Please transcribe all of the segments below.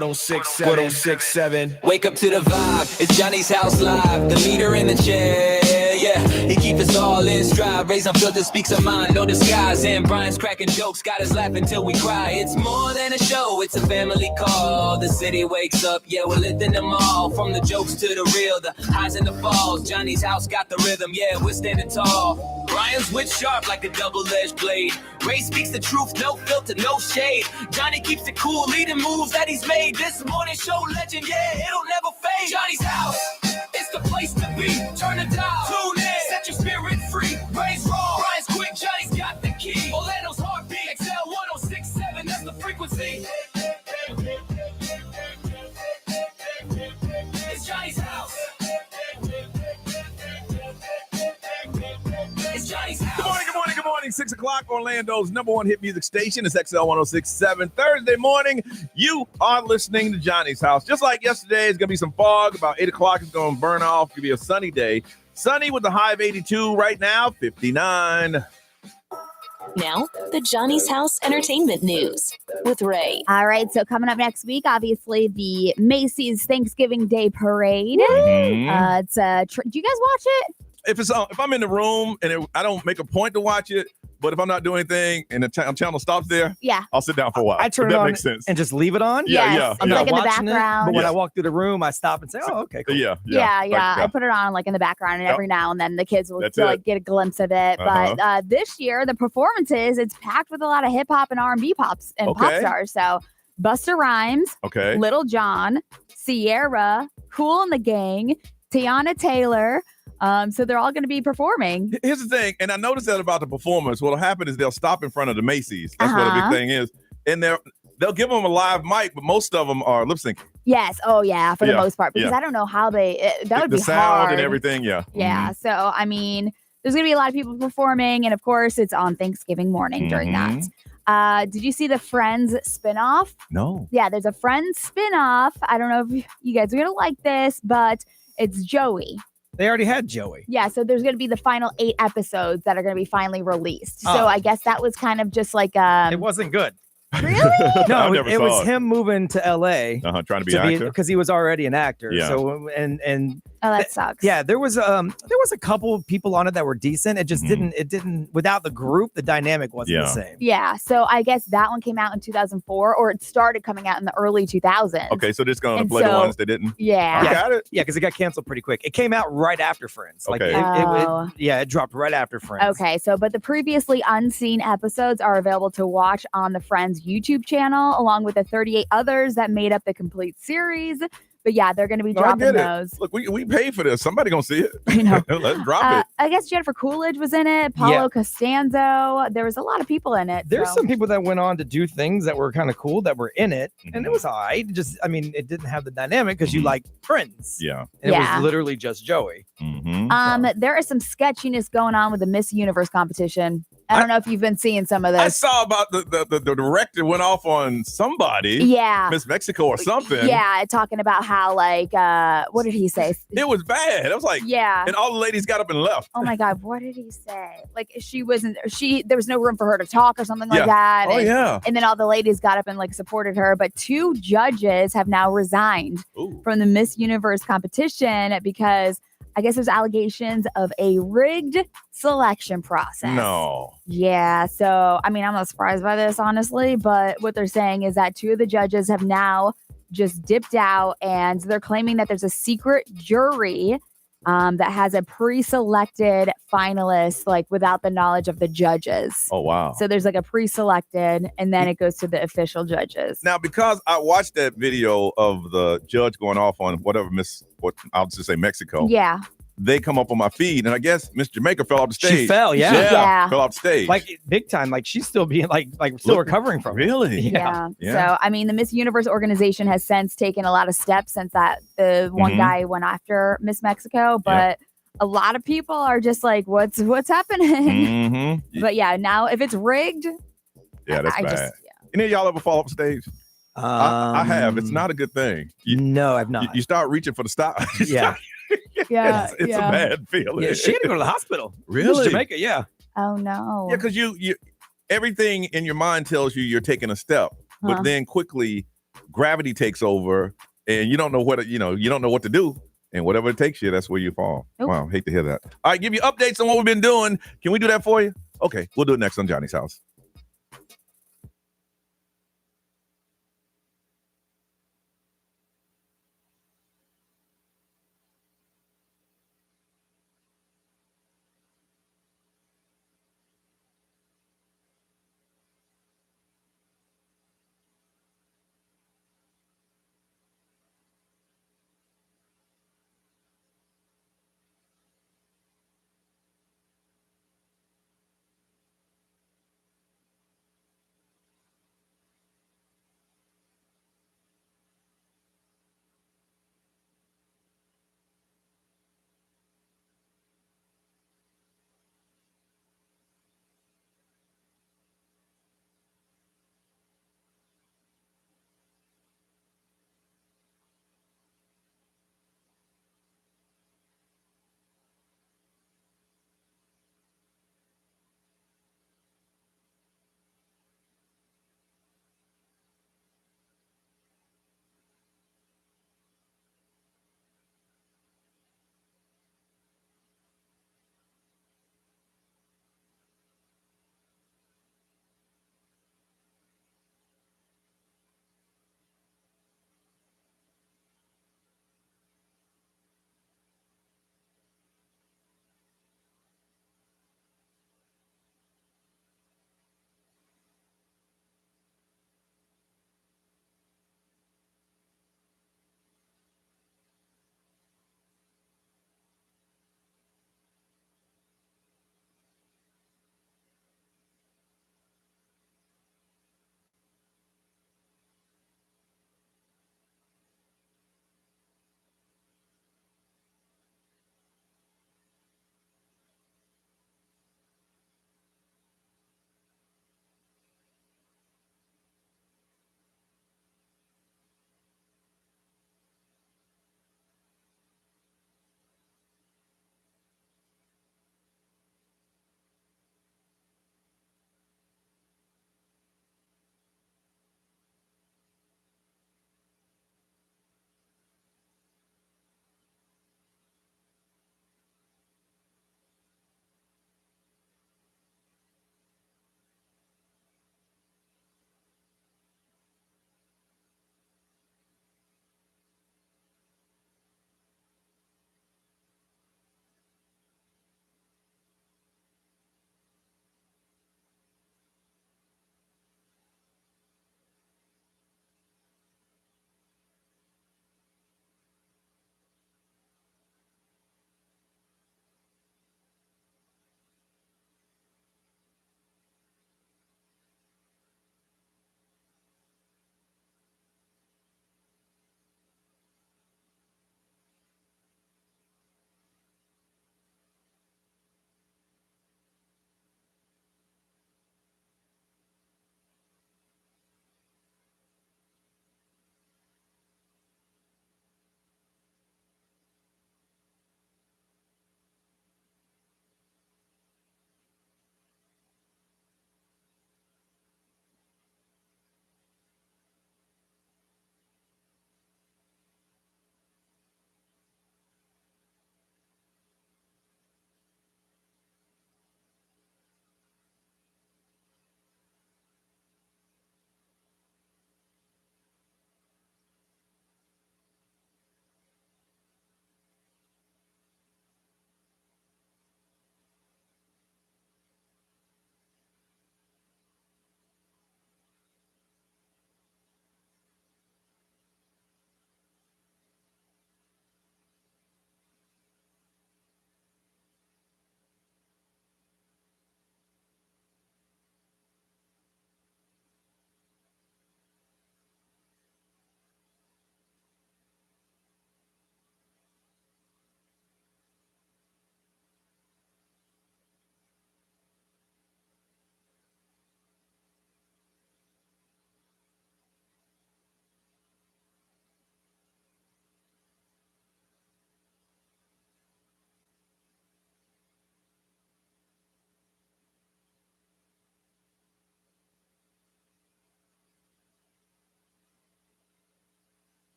1067. Wake up to the vibe. It's Johnny's house live. The leader in the chair. Yeah, he keep us all in stride. Raise unfiltered, speaks a mind, no disguise. And Brian's cracking jokes, got us laughing till we cry. It's more than a show, it's a family call. The city wakes up, yeah, we're lifting them all. From the jokes to the real, the highs and the falls. Johnny's house got the rhythm, yeah, we're standing tall. Brian's wit sharp like a double-edged blade. Ray speaks the truth, no filter, no shade. Johnny keeps it cool, leading moves that he's made. This morning show legend, yeah, it'll never fade. Johnny's house, it's the place to be. Turn the dial, tune in, set your spirit free. Ray's raw, Brian's quick, Johnny's got the key. Orlando's heartbeat, XL 1067, that's the frequency. It's Johnny's house. It's Johnny's house. Good morning. 6 o'clock, Orlando's number one hit music station. It's XL 1067. Thursday morning, you are listening to Johnny's house. Just like yesterday, it's going to be some fog. About 8 o'clock, it's going to burn off. It's going to be a sunny day. Sunny with a high of 82 right now, 59. Now, the Johnny's House Entertainment News with Ray. All right, so coming up next week, obviously, the Macy's Thanksgiving Day Parade. Mm-hmm. Do you guys watch it? If I'm in the room and I don't make a point to watch it, but if I'm not doing anything and the channel stops there, yeah, I'll sit down for a while. I turn it that on makes sense. and just leave it on. Yeah. I'm like not in the watching background. it, but when I walk through the room, I stop and say, "Oh, okay, cool." Yeah. I put it on like in the background, and every now and then the kids will get a glimpse of it. But this year, the performances, it's packed with a lot of hip hop and R&B pops and pop stars. So Busta Rhymes, Little John, Sierra, Kool and the Gang, Tiana Taylor. So they're all going to be performing. Here's the thing, and I noticed that about the performers. What'll happen is they'll stop in front of the Macy's. That's what a big thing is. And they'll give them a live mic, but most of them are lip syncing. Yes. Oh, yeah, for the most part. Because I don't know how that would be hard. The sound and everything, yeah. Yeah. Mm-hmm. So, I mean, there's going to be a lot of people performing. And, of course, it's on Thanksgiving morning during that. Did you see the Friends spinoff? No. Yeah, there's a Friends spinoff. I don't know if you guys are going to like this, but it's Joey. They already had Joey. Yeah, so there's going to be the final 8 episodes that are going to be finally released. So I guess that was kind of just like it wasn't good. Really? No, it was him moving to LA. Trying to be an actor because he was already an actor. Yeah. So that sucks. Yeah, there was a couple of people on it that were decent. It just didn't without the group, the dynamic wasn't the same. Yeah, so I guess that one came out in 2004, or it started coming out in the early 2000s. Okay, so this going to play the ones that didn't. Yeah, I got it. Yeah, because it got canceled pretty quick. It came out right after Friends. Okay. It dropped right after Friends. Okay, so but the previously unseen episodes are available to watch on the Friends YouTube channel, along with the 38 others that made up the complete series. But yeah, they're going to be dropping those. Look, we paid for this. Somebody going to see it. You know. Let's drop it. I guess Jennifer Coolidge was in it. Paulo Costanzo. There was a lot of people in it. There's some people that went on to do things that were kind of cool that were in it. And it was all right. It didn't have the dynamic because you like Friends. Yeah. And it was literally just Joey. There is some sketchiness going on with the Miss Universe competition. I don't know if you've been seeing some of this. I saw about the director went off on somebody. Yeah. Miss Mexico or something. Yeah, talking about how, like, what did he say? It was bad. I was like, and all the ladies got up and left. Oh my God, what did he say? Like, there was no room for her to talk or something like that. And then all the ladies got up and like supported her. But 2 judges have now resigned from the Miss Universe competition because I guess there's allegations of a rigged selection process. No. Yeah. So, I mean, I'm not surprised by this, honestly. But what they're saying is that 2 of the judges have now just dipped out, and they're claiming that there's a secret jury that has a pre-selected finalist, like without the knowledge of the judges. Oh, wow. So there's like a pre-selected, and then it goes to the official judges. Now, because I watched that video of the judge going off on I'll just say Mexico. Yeah. They come up on my feed, and I guess Miss Jamaica fell off the stage. She fell, fell off the stage. Like big time. Like she's still being still recovering from it. Really? Yeah. So, I mean, the Miss Universe organization has since taken a lot of steps since the one guy went after Miss Mexico, but a lot of people are just like, what's happening? But yeah, now if it's rigged, that's bad. Any of y'all ever fall off stage? I have. It's not a good thing. No, I've not. You start reaching for the stop. Yeah. It's a bad feeling. Yeah, she had to go to the hospital. Really? Jamaica, yeah. Oh no. Yeah, because you everything in your mind tells you you're taking a step, but then quickly gravity takes over, and you don't know what you don't know what to do, and whatever it takes you, that's where you fall. Nope. Wow, hate to hear that. All right, give you updates on what we've been doing. Can we do that for you? Okay, we'll do it next on Johnny's House.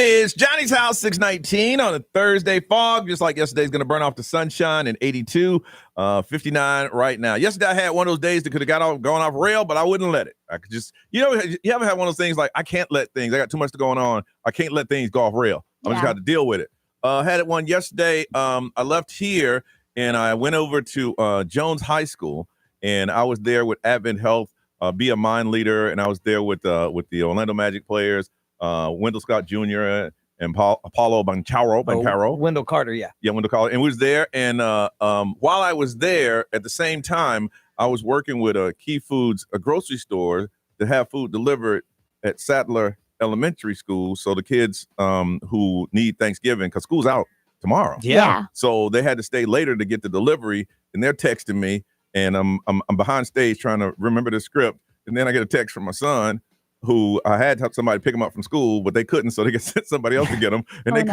It's Johnny's House, 619 on a Thursday. Fog, just like yesterday's going to burn off the sunshine in 82, 59 right now. Yesterday, I had one of those days that could have gone off rail, but I wouldn't let it. I could just, you ever had one of those things like, I can't let things, I got too much going on. I can't let things go off rail. I'm just got to deal with it. Had it one yesterday. I left here and I went over to Jones High School, and I was there with Advent Health, be a mind leader, and I was there with the Orlando Magic players. Wendell Scott Jr. and Apollo Bancaro. Wendell Carter, yeah. Yeah, Wendell Carter. And we was there. And while I was there, at the same time, I was working with Key Foods, a grocery store, to have food delivered at Sattler Elementary School. So the kids who need Thanksgiving, because school's out tomorrow. Yeah. So they had to stay later to get the delivery. And they're texting me. And I'm behind stage trying to remember the script. And then I get a text from my son, who I had to have somebody pick them up from school, but they couldn't, so they could send somebody else to get them, and they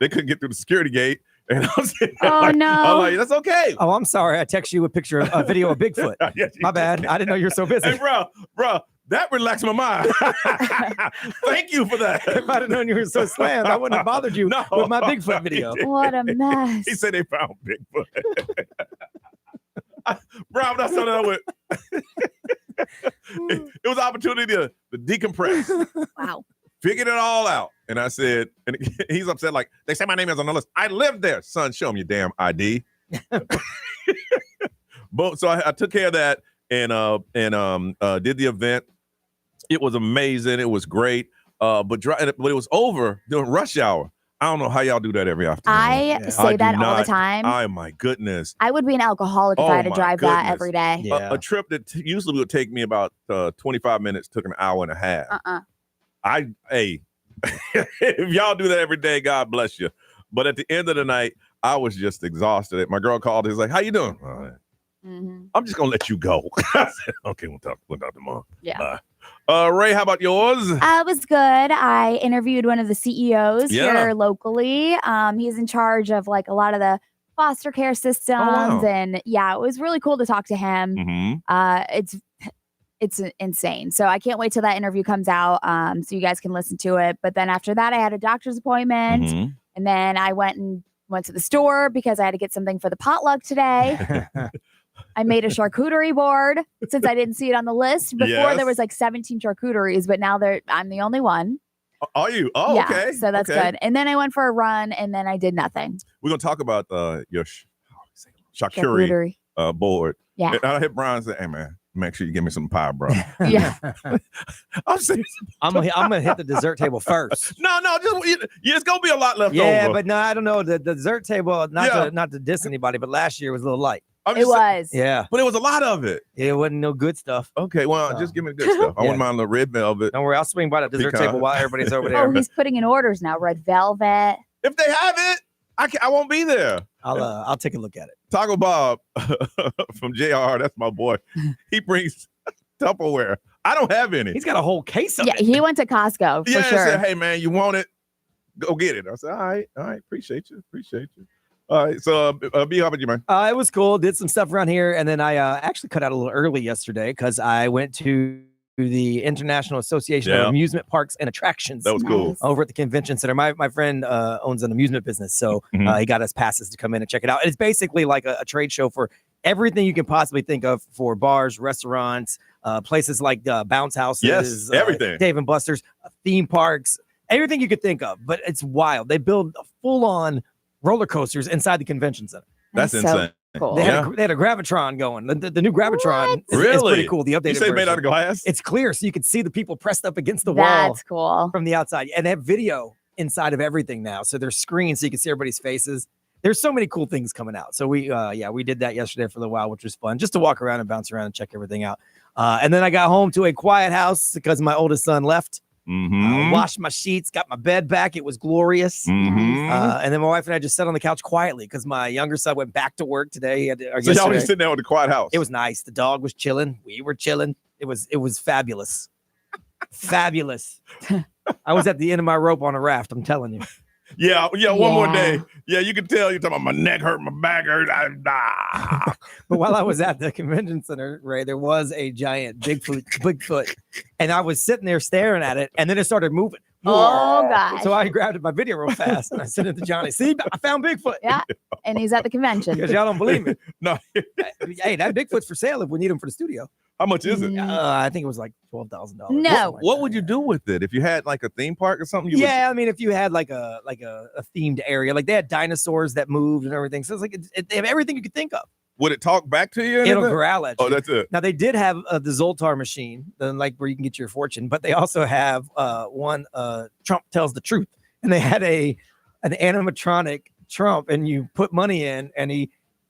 couldn't get through the security gate. And I was I'm like, that's okay. Oh, I'm sorry. I text you a video of Bigfoot. Yes, my bad. I didn't know you were so busy. Hey, bro, that relaxed my mind. Thank you for that. If I'd have known you were so slammed, I wouldn't have bothered you with my Bigfoot video. What a mess. He said they found Bigfoot. Bro, I'm not saying that with. It was an opportunity to decompress. Wow. Figured it all out. And I said, and he's upset, like, they say my name is on the list. I live there. Son, show me your damn ID. But so I took care of that and did the event. It was amazing. It was great. But it was over during rush hour. I don't know how y'all do that every afternoon. I say that all the time. Oh, my goodness. I would be an alcoholic if I had to drive that every day. Yeah. A trip that usually would take me about 25 minutes took an hour and a half. If y'all do that every day, God bless you. But at the end of the night, I was just exhausted. My girl called. He's like, how you doing? All right. I'm just going to let you go. I said, okay, we'll talk tomorrow. Yeah. Ray, how about yours? It was good. I interviewed one of the CEOs here locally. He's in charge of like a lot of the foster care systems. And it was really cool to talk to him. It's insane. So I can't wait till that interview comes out so you guys can listen to it. But then after that, I had a doctor's appointment. And then I went to the store because I had to get something for the potluck today. I made a charcuterie board since I didn't see it on the list. Before there was like 17 charcuteries, but now I'm the only one. Are you? Oh, yeah, okay. So that's good. And then I went for a run and then I did nothing. We're going to talk about your charcuterie board. Yeah. And I hit Brian and say, hey, man, make sure you give me some pie, bro. Yeah. I'm serious. I'm gonna hit the dessert table first. No, it's gonna be a lot left over. Yeah, but no, I don't know. The dessert table, not to diss anybody, but last year was a little light. It was. Yeah. But it was a lot of it. It wasn't no good stuff. Okay, well, just give me the good stuff. I wouldn't mind the red velvet. Don't worry, I'll swing by the dessert table while everybody's over there. Oh, he's putting in orders now. Red velvet. If they have it, I won't be there. I'll take a look at it. Taco Bob from JR, that's my boy. He brings Tupperware. I don't have any. He's got a whole case of it. He went to Costco for sure. I said, hey, man, you want it? Go get it. I said, all right. Appreciate you. All right, so B, how about you, man? It was cool. Did some stuff around here, and then I actually cut out a little early yesterday because I went to the International Association of Amusement Parks and Attractions. That was cool. Over at the convention center. My friend owns an amusement business, so he got us passes to come in and check it out. It's basically like a trade show for everything you can possibly think of for bars, restaurants, places like bounce houses, everything, Dave and Buster's, theme parks, everything you could think of. But it's wild. They build full-on roller coasters inside the convention center. That's insane. Cool. They had a Gravitron going. The new Gravitron is pretty cool. The updated You say version. made out of glass? It's clear, so you can see the people pressed up against the wall. That's cool. From the outside. And they have video inside of everything now. So there's screens so you can see everybody's faces. There's so many cool things coming out. So we did that yesterday for a little while, which was fun, just to walk around and bounce around and check everything out. And then I got home to a quiet house because my oldest son left. Washed my sheets, got my bed back. It was glorious. And then my wife and I just sat on the couch quietly because my younger son went back to work today. So y'all was sitting there with the quiet house. It was nice. The dog was chilling. We were chilling. It was fabulous. Fabulous. I was at the end of my rope on a raft. I'm telling you. Yeah, one more day. Yeah, you can tell you're talking about my neck hurt, my back hurt. But while I was at the convention center, Ray, there was a giant Bigfoot, and I was sitting there staring at it, and then it started moving. Oh, gosh. So I grabbed it by video real fast and I sent it to Johnny. See, I found Bigfoot. Yeah. And he's at the convention. Because y'all don't believe me. No. Hey, that Bigfoot's for sale if we need him for the studio. How much is it? I think it was like $12,000. No. What would you do with it if you had like a theme park or something? I mean, if you had like a themed area, like they had dinosaurs that moved and everything. So it's like they have everything you could think of. Would it talk back to you? It'll growl at you. Oh, that's it. Now they did have the Zoltar machine, like where you can get your fortune, but they also have one Trump tells the truth, and they had an animatronic Trump, and you put money in, and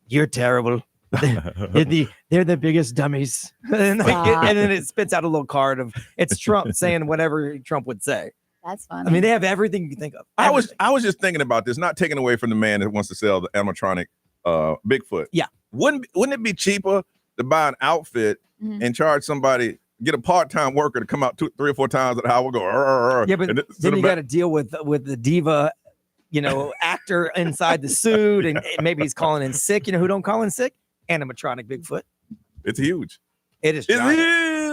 you're terrible. They're the biggest dummies, and then it spits out a little card of it's Trump saying whatever Trump would say. That's fun. I mean, they have everything you can think of. Everything. I was just thinking about this, not taking away from the man that wants to sell the animatronic Bigfoot. Yeah. Wouldn't it be cheaper to buy an outfit and charge somebody, get a part-time worker to come out 2, 3 or 4 times at the hour, go, yeah, but then you got to deal with the diva, actor inside the suit, and maybe he's calling in sick. You know who don't call in sick? Animatronic Bigfoot. It's huge. It is. It's giant.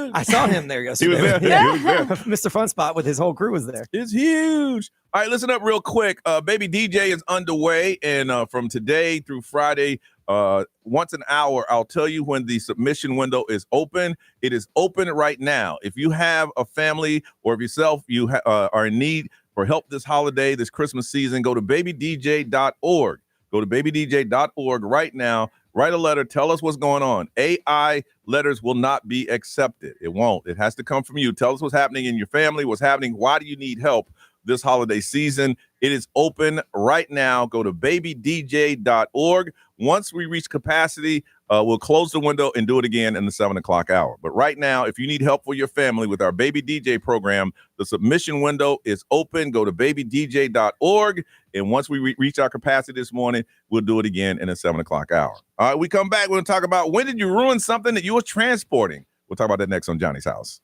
huge. I saw him there yesterday. He was there. Yeah. He was there. Mr. Fun Spot with his whole crew was there. It's huge. All right, listen up real quick. Baby DJ is underway, and from today through Friday, once an hour, I'll tell you when the submission window is open. It is open right now. If you have a family or if yourself you are in need for help this holiday, this Christmas season, go to babydj.org. Go to babydj.org right now. Write a letter. Tell us what's going on. AI letters will not be accepted. It won't. It has to come from you. Tell us what's happening in your family, what's happening. Why do you need help this holiday season? It is open right now. Go to babydj.org. Once we reach capacity, we'll close the window and do it again in the 7 o'clock hour. But right now, if you need help for your family with our Baby DJ program, the submission window is open. Go to babydj.org. And once we reach our capacity this morning, we'll do it again in the 7 o'clock hour. All right, we come back. We're going to talk about when did you ruin something that you were transporting? We'll talk about that next on Johnny's House.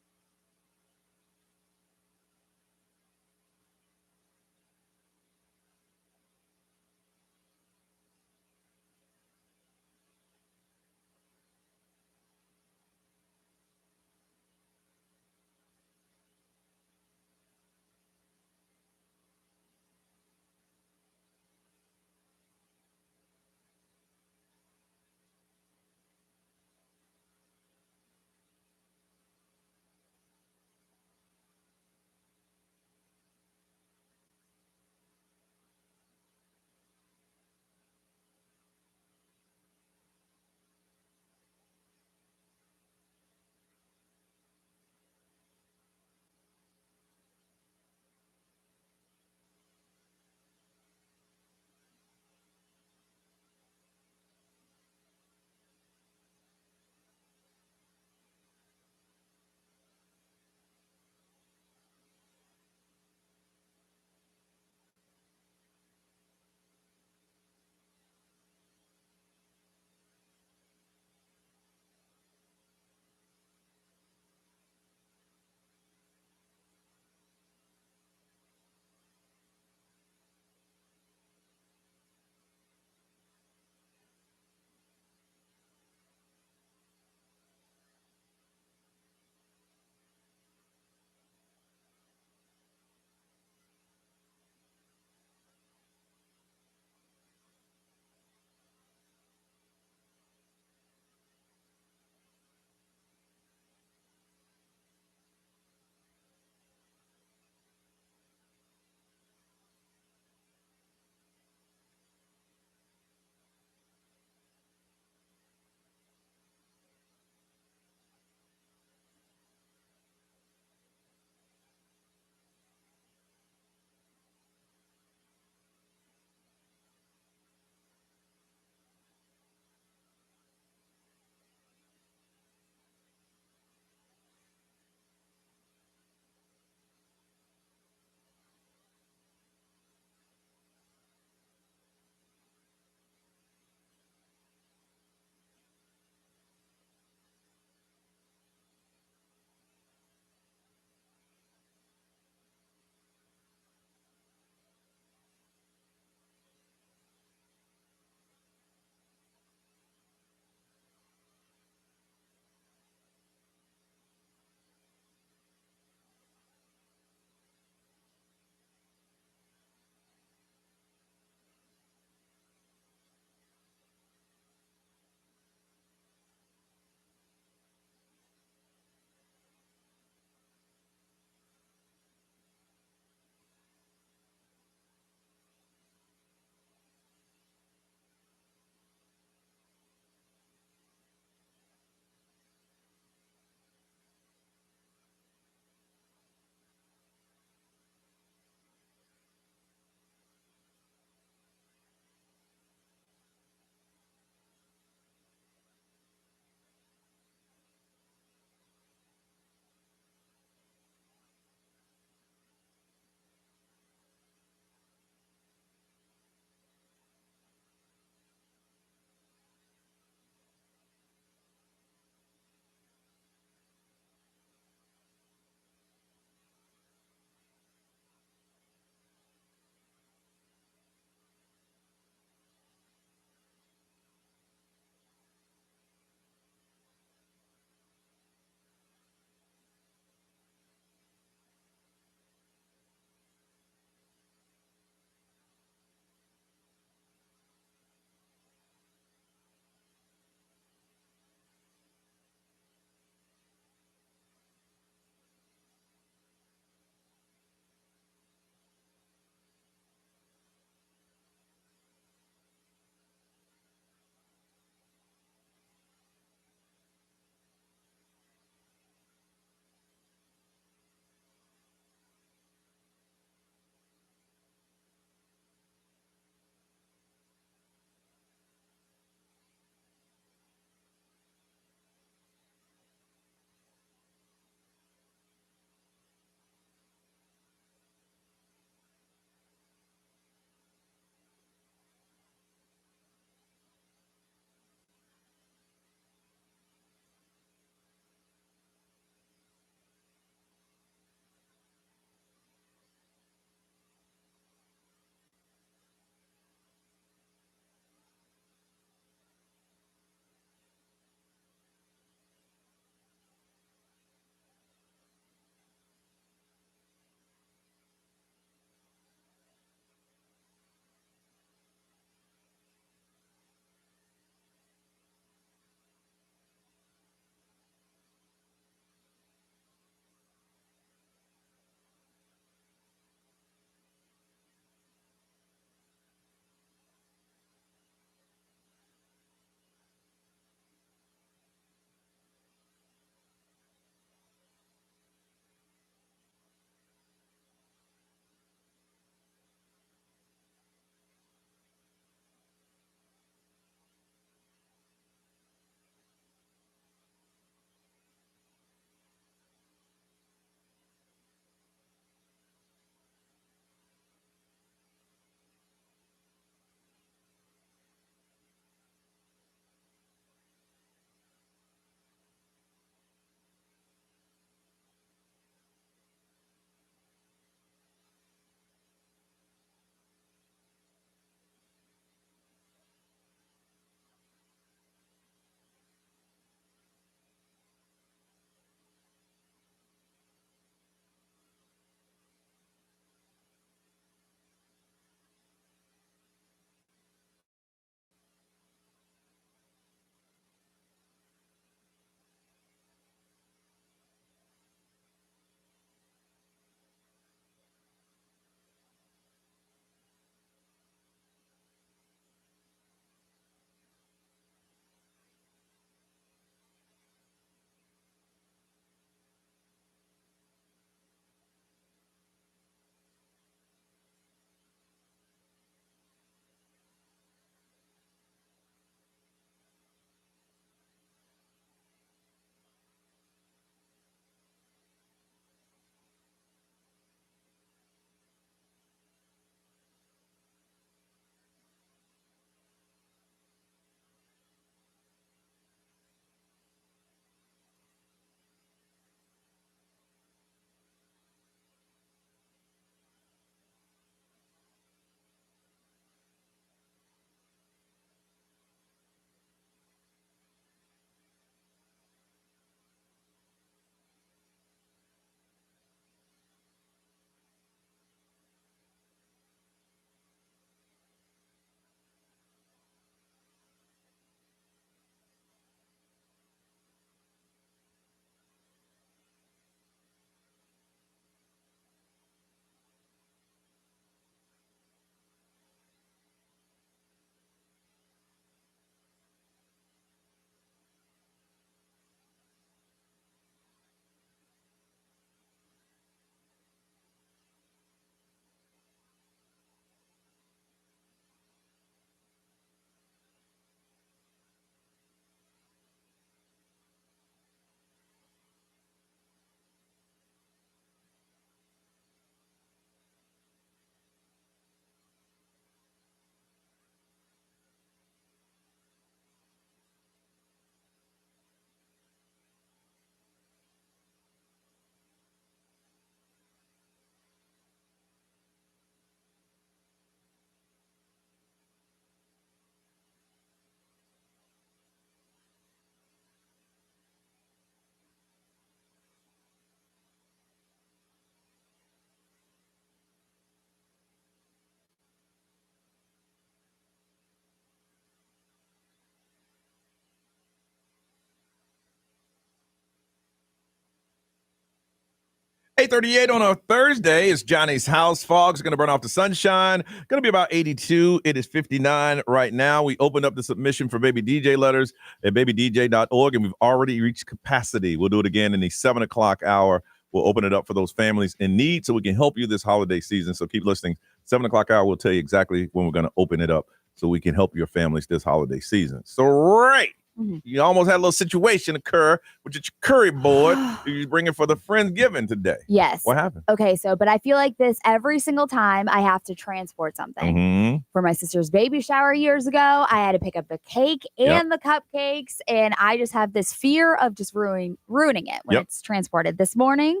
8:38 on a Thursday. It's Johnny's house. Fog's going to burn off the sunshine. Going to be about 82. It is 59 right now. We opened up the submission for Baby DJ letters at babydj.org, and we've already reached capacity. We'll do it again in the 7 o'clock hour. We'll open it up for those families in need so we can help you this holiday season. So keep listening. 7 o'clock hour, we'll tell you exactly when we're going to open it up so we can help your families this holiday season. So, right. Mm-hmm. You almost had a little situation occur with your curry board you're bringing for the Friendsgiving today. Yes. What happened? Okay, but I feel like this every single time I have to transport something. Mm-hmm. For my sister's baby shower years ago, I had to pick up the cake and the cupcakes, and I just have this fear of just ruining it when it's transported. This morning,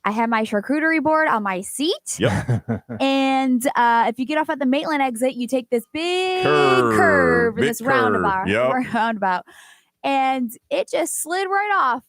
I had my charcuterie board on my seat. Yep. And if you get off at the Maitland exit, you take this big curve in this roundabout. And it just slid right off.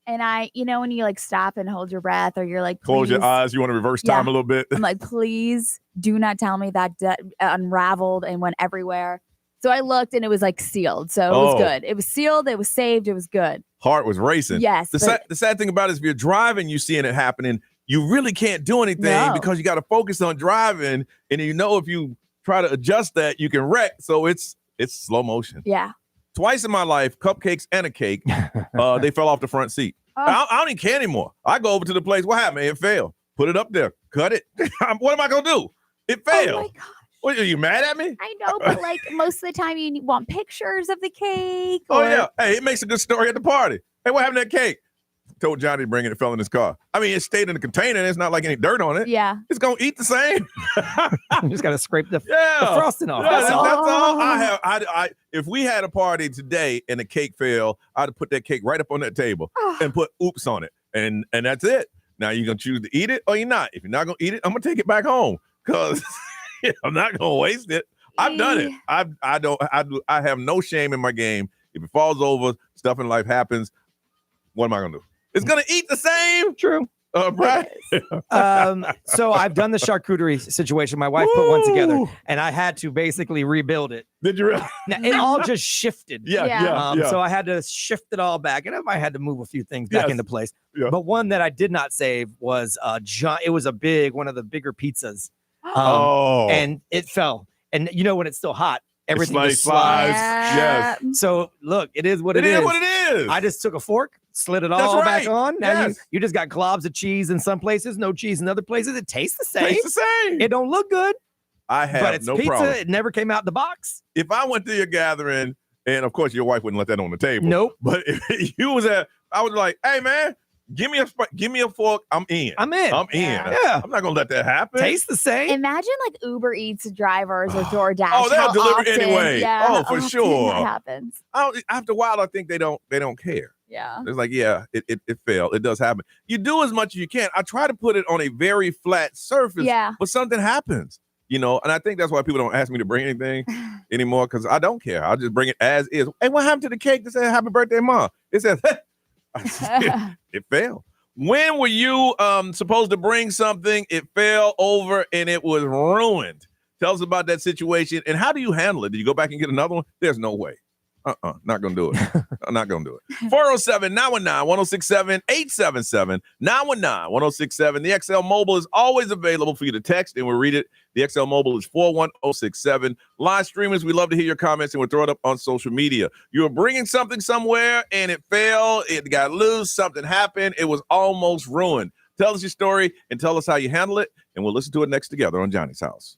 And when you like stop and hold your breath, or you're like, close your eyes, you want to reverse time a little bit. I'm like, please do not tell me that unraveled and went everywhere. So I looked and it was like sealed. So it was good. It was sealed. It was saved. It was good. Heart was racing. Yes. The sad thing about it is if you're driving, you're seeing it happening. You really can't do anything because you got to focus on driving. And if you try to adjust that, you can wreck. So it's slow motion. Yeah. Twice in my life, cupcakes and a cake, they fell off the front seat. I don't even care anymore. I go over to the place. What happened? It failed. Put it up there. Cut it. What am I going to do? It failed. Oh, my gosh. What, are you mad at me? I know, but like most of the time you want pictures of the cake. Oh, yeah. Hey, it makes a good story at the party. Hey, what happened to that cake? Told Johnny to bring it. It fell in his car. I mean, it stayed in the container. It's not like any dirt on it. Yeah. It's going to eat the same. You just got to scrape the frosting off. Yeah, that's all I have. If we had a party today and the cake fell, I'd put that cake right up on that table and put oops on it. And that's it. Now you're going to choose to eat it or you're not. If you're not going to eat it, I'm going to take it back home because I'm not going to waste it. I've done it. I have no shame in my game. If it falls over, stuff in life happens. What am I going to do? It's going to eat the same. True. Right. So I've done the charcuterie situation. My wife put one together, and I had to basically rebuild it. Did you really? Now, it all just shifted. Yeah. So I had to shift it all back, and I had to move a few things back into place. Yeah. But one that I did not save was it was one of the bigger pizzas. And it fell. And when it's still hot, everything just slides. Yes. So look, it is what it is. It is what it is. I just took a fork, slid it all back on. Now you just got globs of cheese in some places, no cheese in other places. It tastes the same. It don't look good. I have but it's no pizza. problem. It never came out the box. If I went to your gathering, and of course your wife wouldn't let that on the table. Nope. But if you was I was like, hey man, give me a fork. I'm in. Yeah. I'm not gonna let that happen. Taste the same. Imagine like Uber Eats drivers or DoorDash. Oh, they'll deliver often, anyway. Yeah, Oh, for sure. That happens. After a while, I think they don't care. Yeah. It's like, it failed. It does happen. You do as much as you can. I try to put it on a very flat surface. Yeah. But something happens. And I think that's why people don't ask me to bring anything anymore, because I don't care. I'll just bring it as is. Hey, what happened to the cake that said happy birthday, Mom? It says, it failed. When were you supposed to bring something? It fell over and it was ruined. Tell us about that situation. And how do you handle it? Did you go back and get another one? There's no way. Not going to do it. I'm not going to do it. 407-919-1067, 877-919-1067. The XL Mobile is always available for you to text, and we'll read it. The XL Mobile is 41067. Live streamers, we love to hear your comments, and we'll throw it up on social media. You were bringing something somewhere, and it fell. It got loose. Something happened. It was almost ruined. Tell us your story, and tell us how you handle it, and we'll listen to it next together on Johnny's House.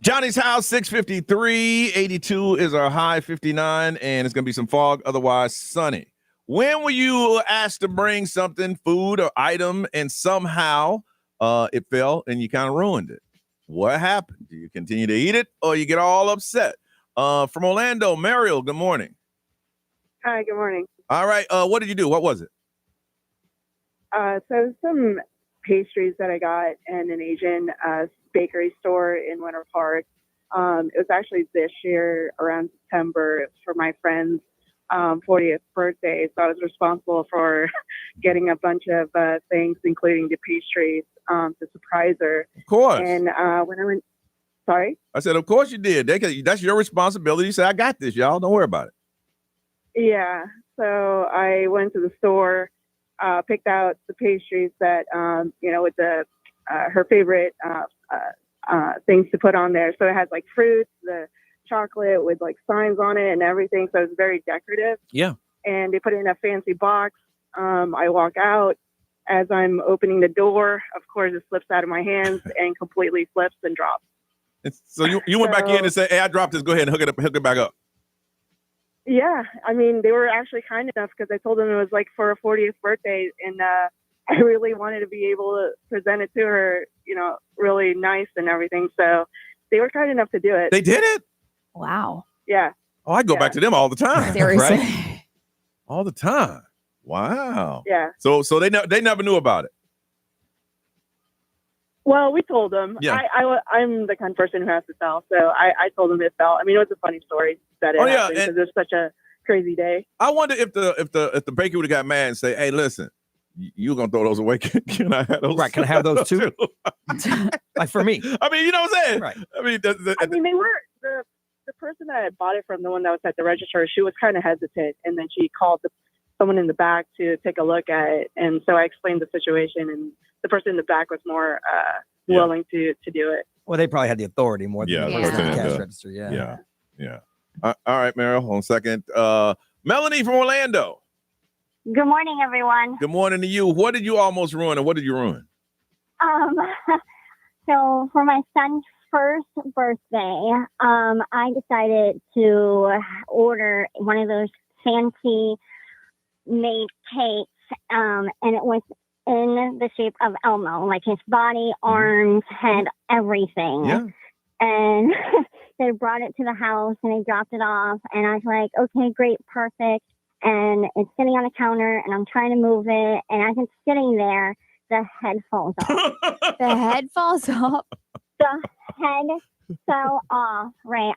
Johnny's house, 653, 82 is our high, 59, and it's going to be some fog, otherwise sunny. When were you asked to bring something, food or item, and somehow it fell and you kind of ruined it? What happened? Do you continue to eat it or you get all upset? From Orlando, Mariel, good morning. Hi, good morning. All right, what did you do? What was it? So some pastries that I got in an Asian bakery store in Winter Park. It was actually this year around September. It was for my friend's 40th birthday. So I was responsible for getting a bunch of things, including the pastries, to surprise her. Of course. And when I went, sorry? I said, of course you did. That's your responsibility. You said, I got this, y'all. Don't worry about it. Yeah. So I went to the store, picked out the pastries that, with the her favorite things to put on there. So it has like fruits, the chocolate with like signs on it and everything. So it's very decorative. Yeah. And they put it in a fancy box. I walk out. As I'm opening the door, of course, it slips out of my hands and completely flips and drops. So you went back in and said, hey, I dropped this. Go ahead and hook it back up. Yeah. I mean, they were actually kind enough because I told them it was like for her 40th birthday. And I really wanted to be able to present it to her, really nice and everything. So they were kind enough to do it. They did it? Wow. Yeah. Oh, I go back to them all the time. Seriously. Right? All the time. Wow. Yeah. So they never knew about it. Well, we told them. Yeah. I'm the kind of person who has to tell. So I told them it fell. I mean, it was a funny story that it happened because it was such a crazy day. I wonder if the baker would have got mad and say, hey, listen, you're going to throw those away. Can I have those? Right. Can I have those too? Like for me. I mean, you know what I'm saying? Right. I mean, they were the person that had bought it from, the one that was at the register, she was kind of hesitant. And then she called someone in the back to take a look at it. And so I explained the situation, and the person in the back was more willing to do it. Well, they probably had the authority more than the person at the cash register. Yeah. All right, Meryl, hold on a second. Melanie from Orlando. Good morning, everyone. Good morning to you. What did you almost ruin, and what did you ruin? So for my son's first birthday, I decided to order one of those fancy made cakes, and it was in the shape of Elmo, like his body, arms, head, everything. Yeah. And they brought it to the house and they dropped it off, and I was like, okay, great, perfect. And it's sitting on the counter, and I'm trying to move it, and as it's sitting there, the head falls off. The head falls off. The head fell off, right?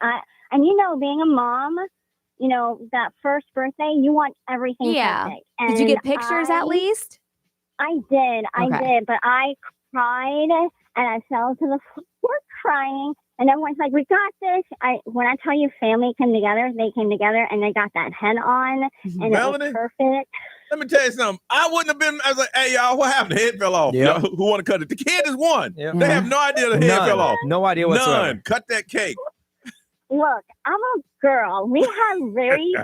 And being a mom, that first birthday, you want everything perfect. And did you get pictures at least? I did, but I cried and I fell to the floor crying. And everyone's like, we got this. When I tell you family came together, they came together and they got that head on, and Melanie, it was perfect. Let me tell you something. I wouldn't have been. I was like, hey, y'all, what happened? The head fell off. Yep. Y'all, who want to cut it? The kid is one. Yep. They have no idea the head fell off. No idea whatsoever. None. Cut that cake. Look, I'm a girl. We have very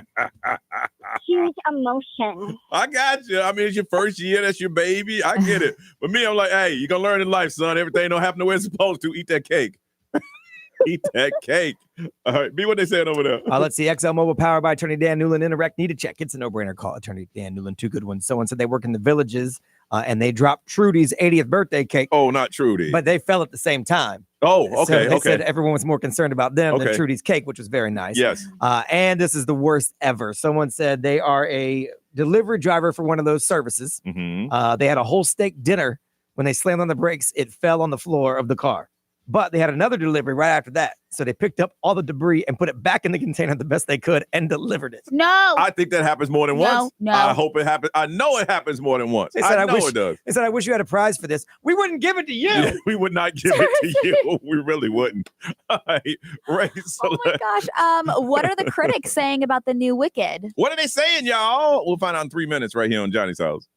huge emotions. I got you. I mean, it's your first year. That's your baby. I get it. But me, I'm like, hey, you're going to learn in life, son. Everything don't happen the way it's supposed to. Eat that cake. Eat that cake. All right. Be what they saying over there. Let's see. XL Mobile powered by Attorney Dan Newland. Interact. Need a check. It's a no-brainer. Call Attorney Dan Newland. Two good ones. Someone said they work in the Villages and they dropped Trudy's 80th birthday cake. Oh, not Trudy. But they fell at the same time. Oh, okay. So they said everyone was more concerned about them than Trudy's cake, which was very nice. Yes. And this is the worst ever. Someone said they are a delivery driver for one of those services. Mm-hmm. They had a whole steak dinner. When they slammed on the brakes, it fell on the floor of the car. But they had another delivery right after that. So they picked up all the debris and put it back in the container the best they could and delivered it. No. I think that happens more than once. No. I hope it happens. I know it happens more than once. They said, I know it does. They said, I wish you had a prize for this. We wouldn't give it to you. Yeah, we would not give it to you. We really wouldn't. All right. Ray, Oh my gosh. What are the critics saying about the new Wicked? What are they saying, y'all? We'll find out in 3 minutes right here on Johnny's House.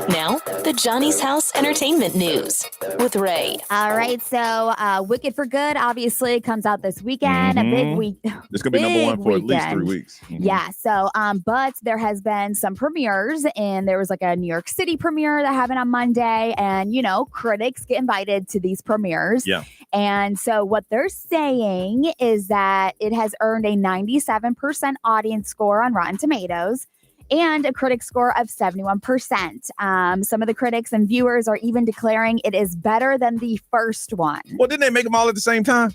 Now, the Johnny's House Entertainment News with Ray. All right, so Wicked for Good obviously comes out this weekend. A big week. It's gonna be number one for at least 3 weeks. Yeah. So, but there has been some premieres, and there was like a New York City premiere that happened on Monday, and critics get invited to these premieres. Yeah. And so what they're saying is that it has earned a 97% audience score on Rotten Tomatoes and a critic score of 71%. Some of the critics and viewers are even declaring it is better than the first one. Well, didn't they make them all at the same time?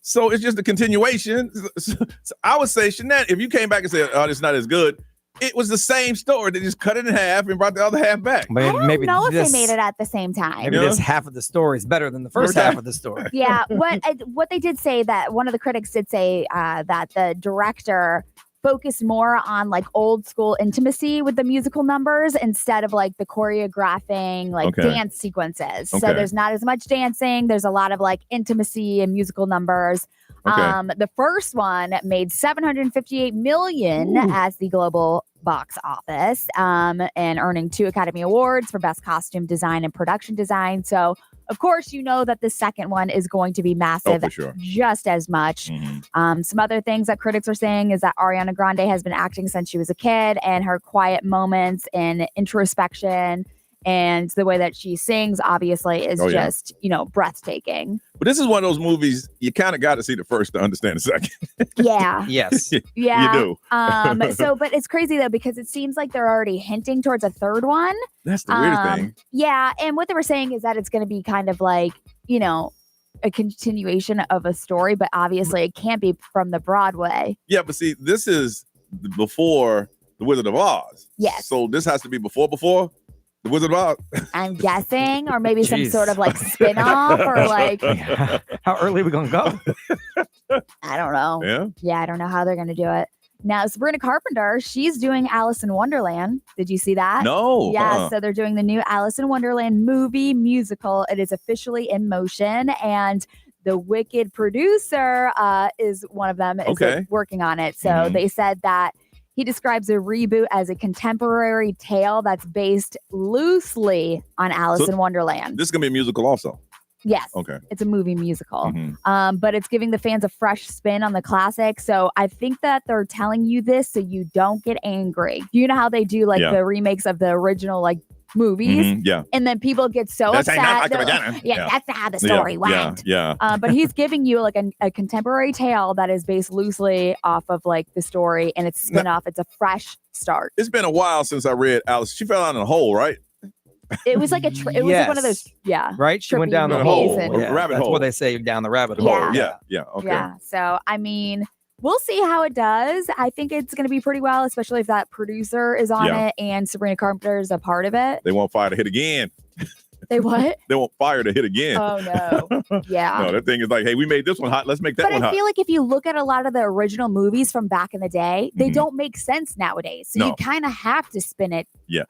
So it's just a continuation. So I would say, Shanette, if you came back and said, oh, it's not as good, it was the same story. They just cut it in half and brought the other half back. I don't know if they made it at the same time. Maybe this half of the story is better than the first half of the story. Yeah. What they did say, that one of the critics did say that the director focused more on like old school intimacy with the musical numbers instead of like the choreographing dance sequences. So there's not as much dancing. There's a lot of like intimacy and musical numbers. The first one made $758 million at the global box office, and earning 2 Academy Awards for Best Costume Design and Production Design. So, of course, you know that the second one is going to be massive, for sure. Just as much. Some other things that critics are saying is that Ariana Grande has been acting since she was a kid, and her quiet moments and introspection and the way that she sings, obviously, is just, breathtaking. But this is one of those movies you kind of got to see the first to understand the second. Yeah. Yes. Yeah. You do. But it's crazy, though, because it seems like they're already hinting towards a third one. That's the weird thing. Yeah. And what they were saying is that it's going to be kind of like, a continuation of a story, but obviously it can't be from the Broadway. Yeah, but see, this is before The Wizard of Oz. Yes. So this has to be before The Wizard of Oz. I'm guessing, or maybe some sort of like spin-off or like. How early are we going to go? I don't know. Yeah? Yeah, I don't know how they're going to do it. Now, Sabrina Carpenter, she's doing Alice in Wonderland. Did you see that? No. Yeah, so they're doing the new Alice in Wonderland movie musical. It is officially in motion, and the Wicked producer is one of them is working on it. So they said that he describes a reboot as a contemporary tale that's based loosely on Alice in Wonderland. This is going to be a musical also? Yes. Okay. It's a movie musical. But it's giving the fans a fresh spin on the classic. So I think that they're telling you this so you don't get angry. You know how they do like the remakes of the original like movies? Yeah. And then people get so upset. That's not how the story went. Yeah. But he's giving you like a contemporary tale that is based loosely off of like the story, and it's spin-off. It's a fresh start. It's been a while since I read Alice. She fell down in a hole, right? It was like it was like one of those, right? She went down the hole, rabbit hole. That's what they say, down the rabbit hole. Yeah. Okay. Yeah. So I mean, we'll see how it does. I think it's going to be pretty well, especially if that producer is on it and Sabrina Carpenter is a part of it. They want fire to hit again. They what? They want fire to hit again. Oh, no. Yeah. No, that thing is like, hey, we made this one hot. Let's make that one hot. But I feel like if you look at a lot of the original movies from back in the day, they don't make sense nowadays. So you kind of have to spin it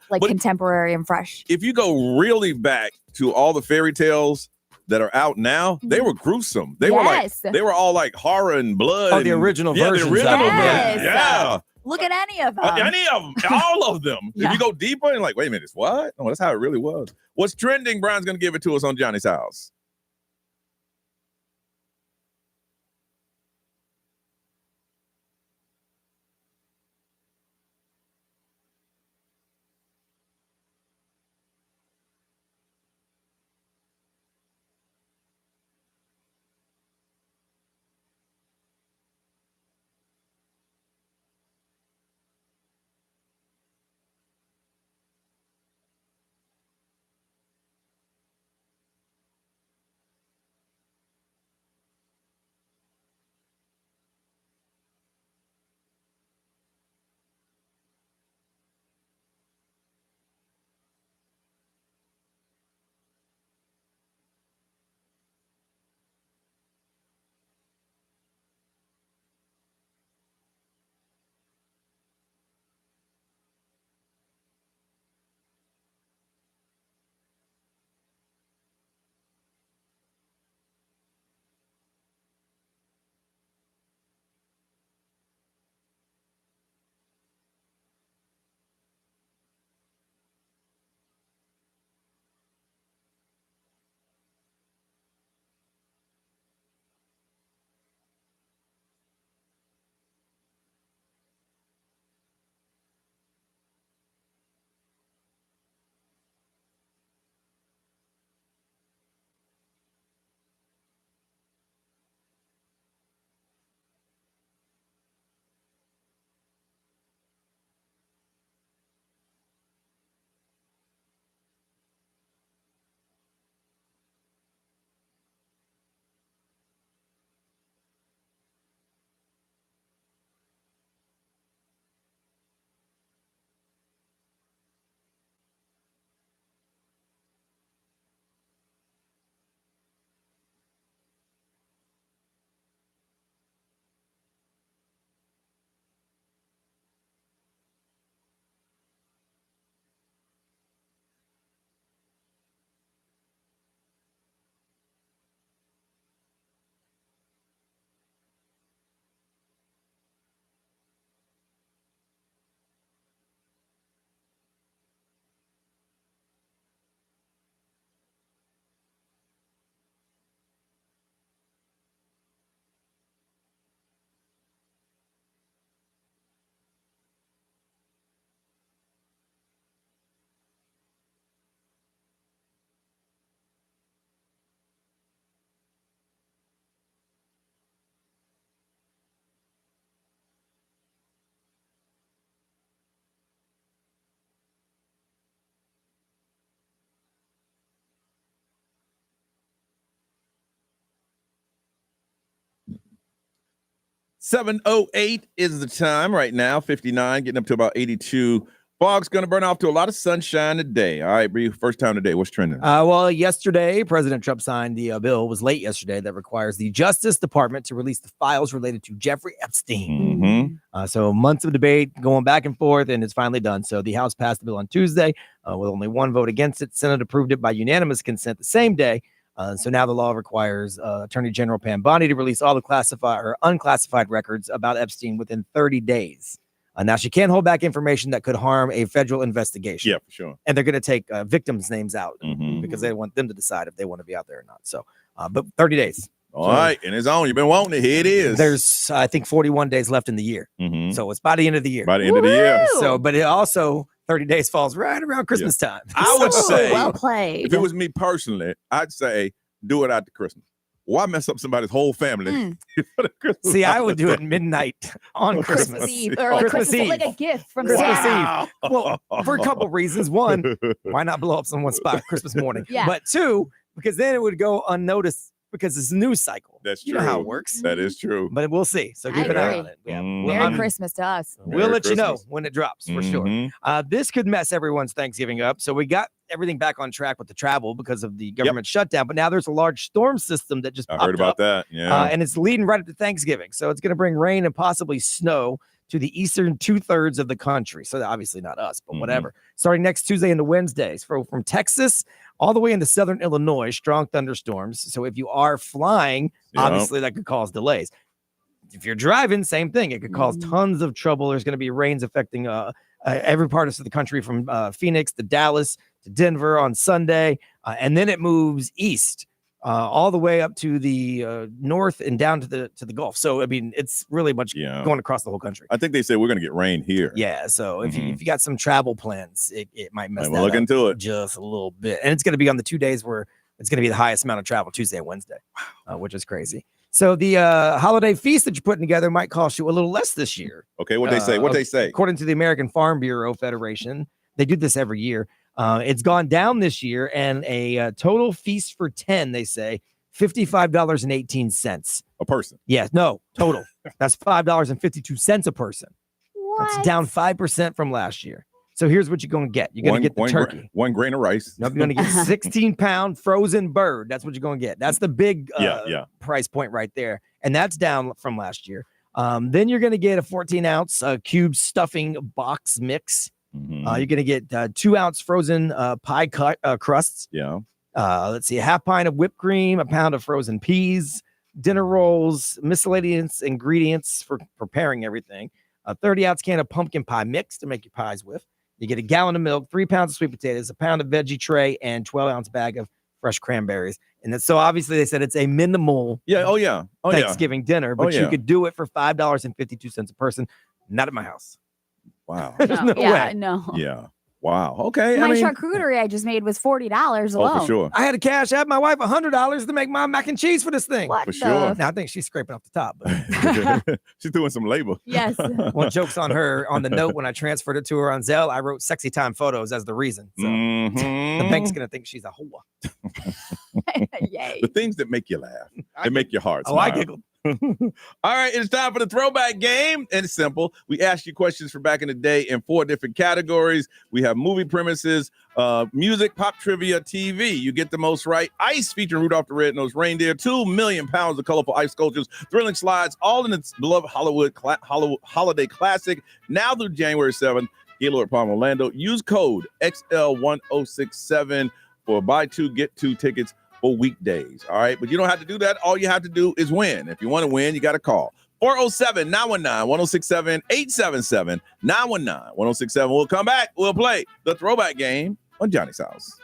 like contemporary and fresh. If you go really back to all the fairy tales that are out now, they were gruesome. They were all like horror and blood. Oh, the original versions. The original versions. Yeah. Look at any of them. All of them. If you go deeper and like, wait a minute, what? No, that's how it really was. What's trending? Brian's going to give it to us on Johnny's House. 7:08 is the time right now. 59, getting up to about 82. Fog's going to burn off to a lot of sunshine today. All right, Bree, first time today. What's trending? Well, yesterday, President Trump signed the bill. It was late yesterday that requires the Justice Department to release the files related to Jeffrey Epstein. So months of debate going back and forth, and it's finally done. So the House passed the bill on Tuesday with only one vote against it. Senate approved it by unanimous consent the same day. So now the law requires Attorney General Pam Bondi to release all the classified or unclassified records about Epstein within 30 days. Now, she can't hold back information that could harm a federal investigation. Yeah, for sure. And they're going to take victims' names out because they want them to decide if they want to be out there or not. So, but 30 days. All right, and it's on. You've been wanting it. Here it is. There's, I think, 41 days left in the year. So it's by the end of the year. By the end of the year. So, but it also, 30 days falls right around Christmas time. I would say, well played. if it was me personally, I'd say do it after Christmas. Why mess up somebody's whole family? See, I would do it midnight on Christmas Eve, or like Christmas Eve. like a gift from Christmas Santa. Eve. Well, for a couple reasons. One, why not blow up someone's spot Christmas morning? Yeah. But two, because then it would go unnoticed because it's a news cycle. That's true. You know how it works. That is true. But we'll see. So keep an eye on it. Yeah. Merry Christmas to us. We'll let you know when it drops for sure. This could mess everyone's Thanksgiving up. So we got everything back on track with the travel because of the government shutdown. But now there's a large storm system that just I heard about that. Yeah. And it's leading right up to Thanksgiving. So it's going to bring rain and possibly snow to the eastern 2/3 of the country. So obviously not us, but whatever. Starting next Tuesday into Wednesdays from Texas all the way into southern Illinois, strong thunderstorms. So if you are flying, obviously that could cause delays. If you're driving, same thing. It could cause tons of trouble. There's going to be rains affecting every part of the country from Phoenix to Dallas to Denver on Sunday. And then it moves east all the way up to the north and down to the Gulf. So, I mean, it's really much going across the whole country. I think they said we're going to get rain here. Yeah. So if you got some travel plans, it might mess that look up into it just a little bit. And it's going to be on the 2 days where it's going to be the highest amount of travel, Tuesday and Wednesday, which is crazy. So the holiday feast that you're putting together might cost you a little less this year. Okay, what they say? What they say? According to the American Farm Bureau Federation, they do this every year. It's gone down this year, and a total feast for 10, they say, $55.18 a person. Yeah, no, total. That's $5.52 a person. What? That's down 5% from last year. So here's what you're going to get. You're going to get the turkey. 1 grain of rice. Nope, you're going to get 16-pound frozen bird. That's what you're going to get. That's the big price point right there. And that's down from last year. Then you're going to get a 14-ounce cube stuffing box mix. You're going to get 2-ounce frozen pie crusts. Yeah. Let's see, a half pint of whipped cream, a pound of frozen peas, dinner rolls, miscellaneous ingredients for preparing everything, a 30-ounce can of pumpkin pie mix to make your pies with. You get a gallon of milk, 3 pounds of sweet potatoes, a pound of veggie tray, and 12-ounce bag of fresh cranberries. And then, so obviously they said it's a minimal Thanksgiving dinner, but you could do it for $5.52 a person. Not at my house. Wow. No way. Yeah. Wow. Okay. My charcuterie I just made was $40 alone. Oh, for sure. I had to cash out my wife $100 to make my mac and cheese for this thing. What for sure. Now I think she's scraping off the top. But she's doing some labor. Yes. Well, joke's on her. On the note, when I transferred it to her on Zelle, I wrote sexy time photos as the reason. So the bank's going to think she's a whore. Yay. The things that make you laugh. They make your heart smile. I giggled. All right, it's time for the throwback game. And it's simple. We ask you questions from back in the day in 4 different categories. We have movie premises, music, pop trivia, TV. You get the most right. Ice featuring Rudolph the Red-Nosed Reindeer, 2 million pounds of colorful ice sculptures, thrilling slides, all in its beloved holiday classic. Now through January 7th, Gaylord Palm, Orlando. Use code XL1067 for buy 2, get 2 tickets for weekdays. All right. But you don't have to do that. All you have to do is win. If you want to win, you got to call 407-919-1067, 877-919-1067. We'll come back. We'll play the throwback game on Johnny's House.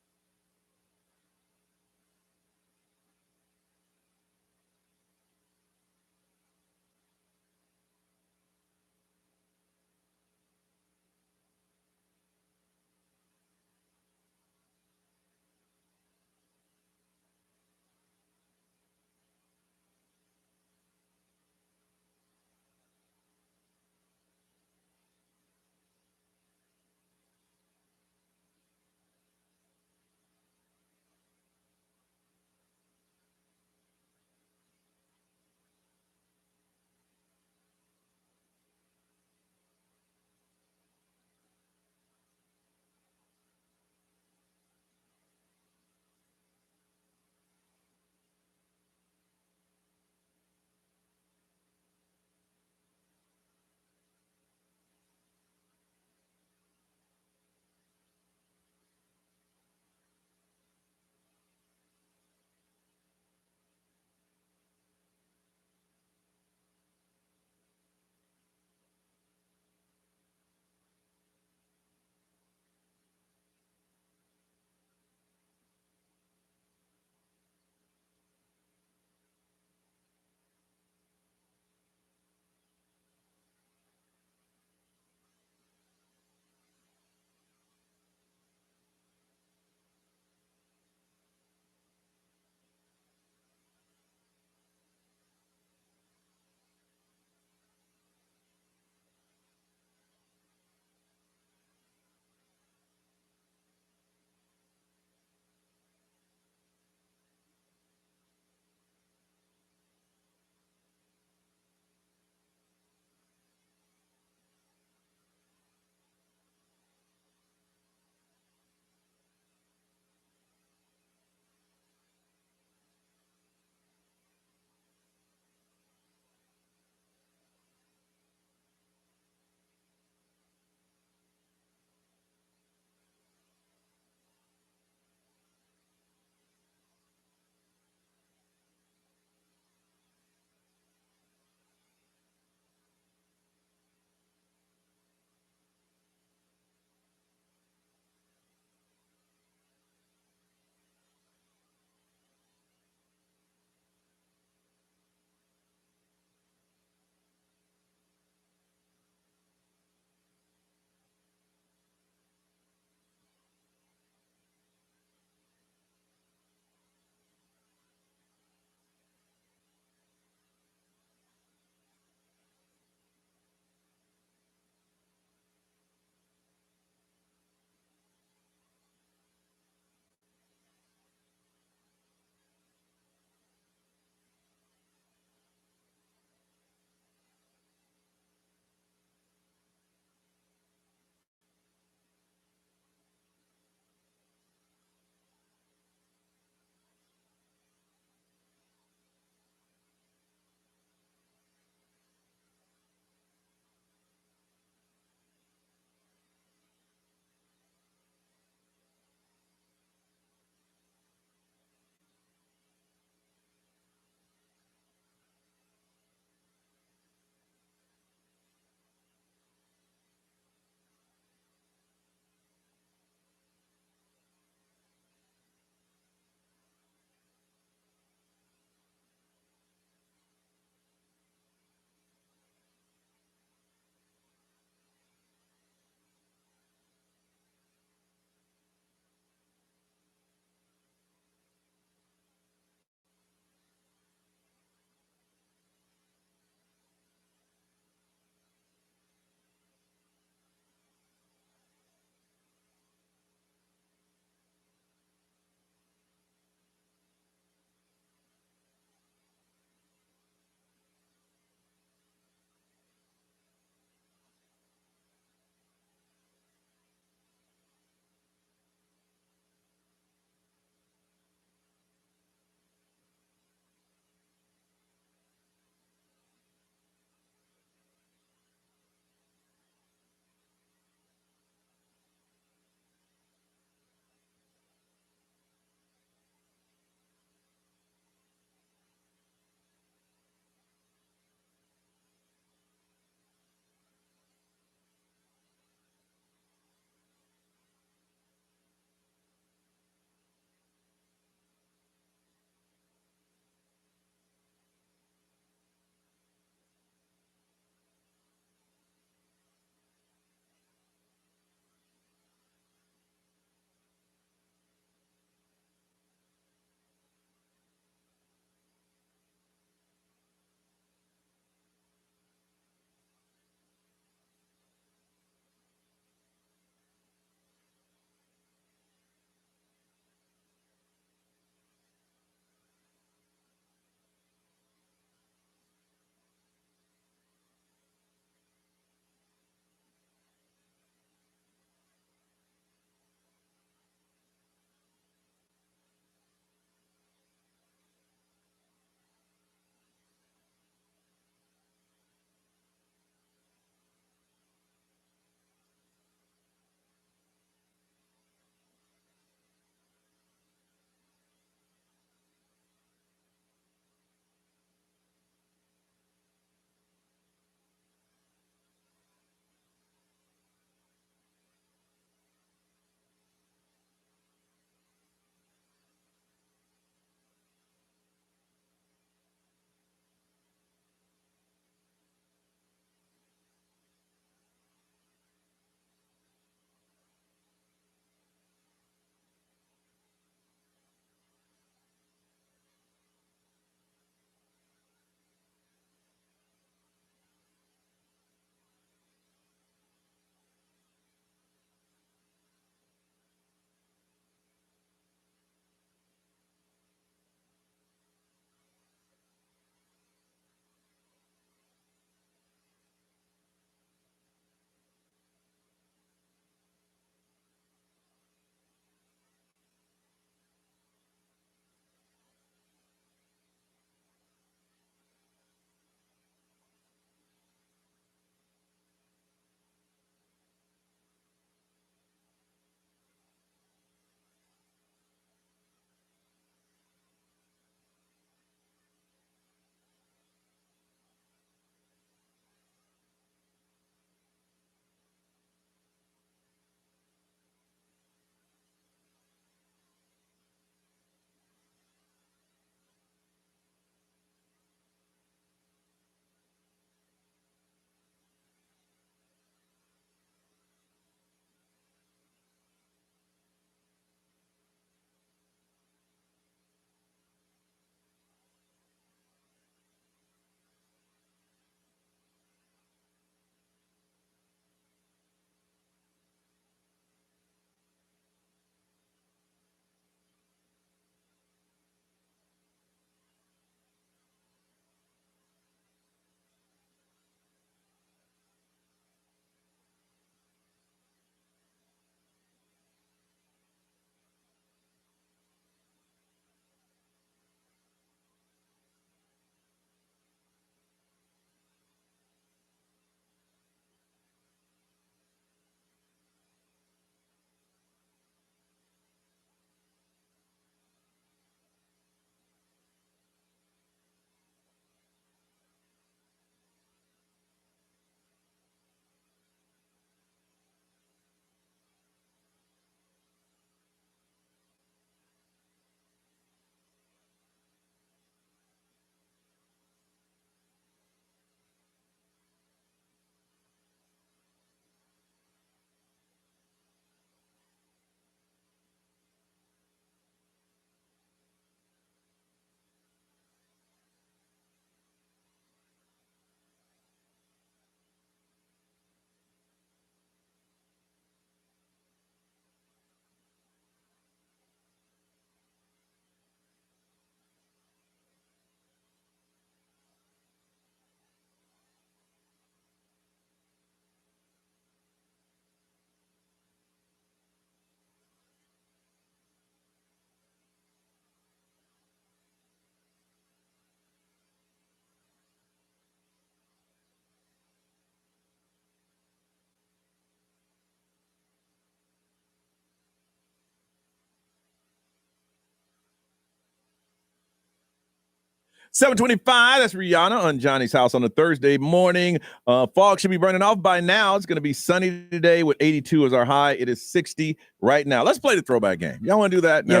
7:25, that's Rihanna on Johnny's House on a Thursday morning. Fog should be burning off by now. It's going to be sunny today with 82 as our high. It is 60 right now. Let's play the throwback game. Y'all want to do that? Now,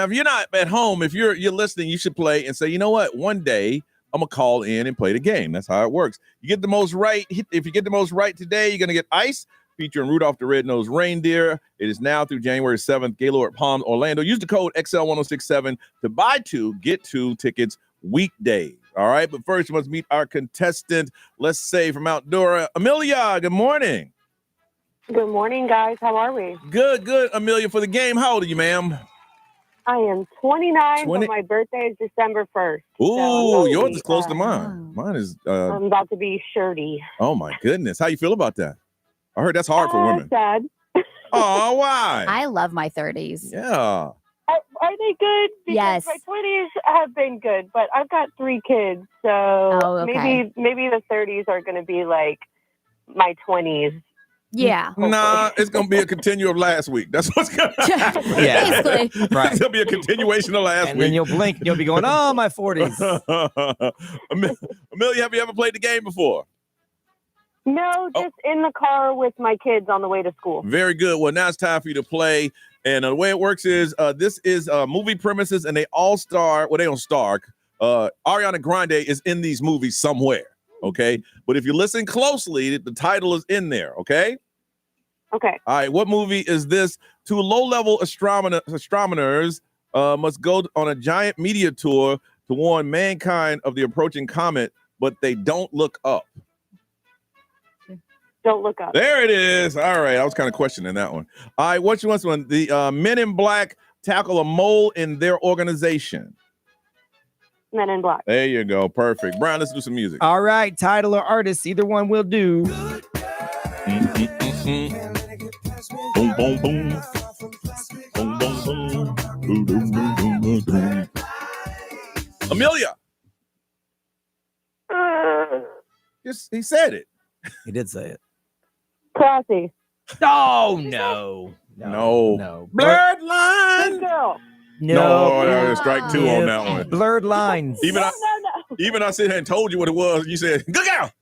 if you're not at home, if you're listening, you should play and say, you know what? One day I'm going to call in and play the game. That's how it works. You get the most right. If you get the most right today, you're going to get ice featuring Rudolph the Red-Nosed Reindeer. It is now through January 7th. Gaylord Palms, Orlando. Use the code XL1067 to buy 2, get 2 tickets weekdays. All right, but first we must meet our contestant. Let's say from Outdoor, Amelia. Good morning. Good morning, guys. How are we? Good, Amelia. For the game, how old are you, ma'am? I am 29, but my birthday is December 1st. Ooh, yours is close to mine. Mine is. I'm about to be 30. Oh my goodness, how you feel about that? I heard that's hard for women. Sad. Oh, why? I love my 30s. Yeah. Are they good? Because yes. My 20s have been good, but I've got 3 kids, so maybe the 30s are going to be like my 20s. Yeah. Nah, it's going to be a continue of last week. That's what's going to happen. Yeah. Basically. Right. It's going to be a continuation of last week. And then you'll blink and you'll be going, oh, my 40s. Amelia, have you ever played the game before? No, just in the car with my kids on the way to school. Very good. Well, now it's time for you to play. And the way it works is this is movie premises, and they all star. Well, they don't star. Ariana Grande is in these movies somewhere. Okay. But if you listen closely, the title is in there. Okay. Okay. All right. What movie is this? 2 low-level astronomers must go on a giant media tour to warn mankind of the approaching comet, but they don't look up. Don't look up. There it is. All right. I was kind of questioning that one. All right. What's your one? The Men in Black tackle a mole in their organization. Men in Black. There you go. Perfect. Brian, let's do some music. All right. Title or artist, either one will do. Boom, boom, boom. Boom, boom, boom. Amelia. Yes, he said it. He did say it. Classy. Oh, no. Blurred line. No, strike 2 on that one. Blurred lines. Even I sit here and told you what it was. You said, good girl.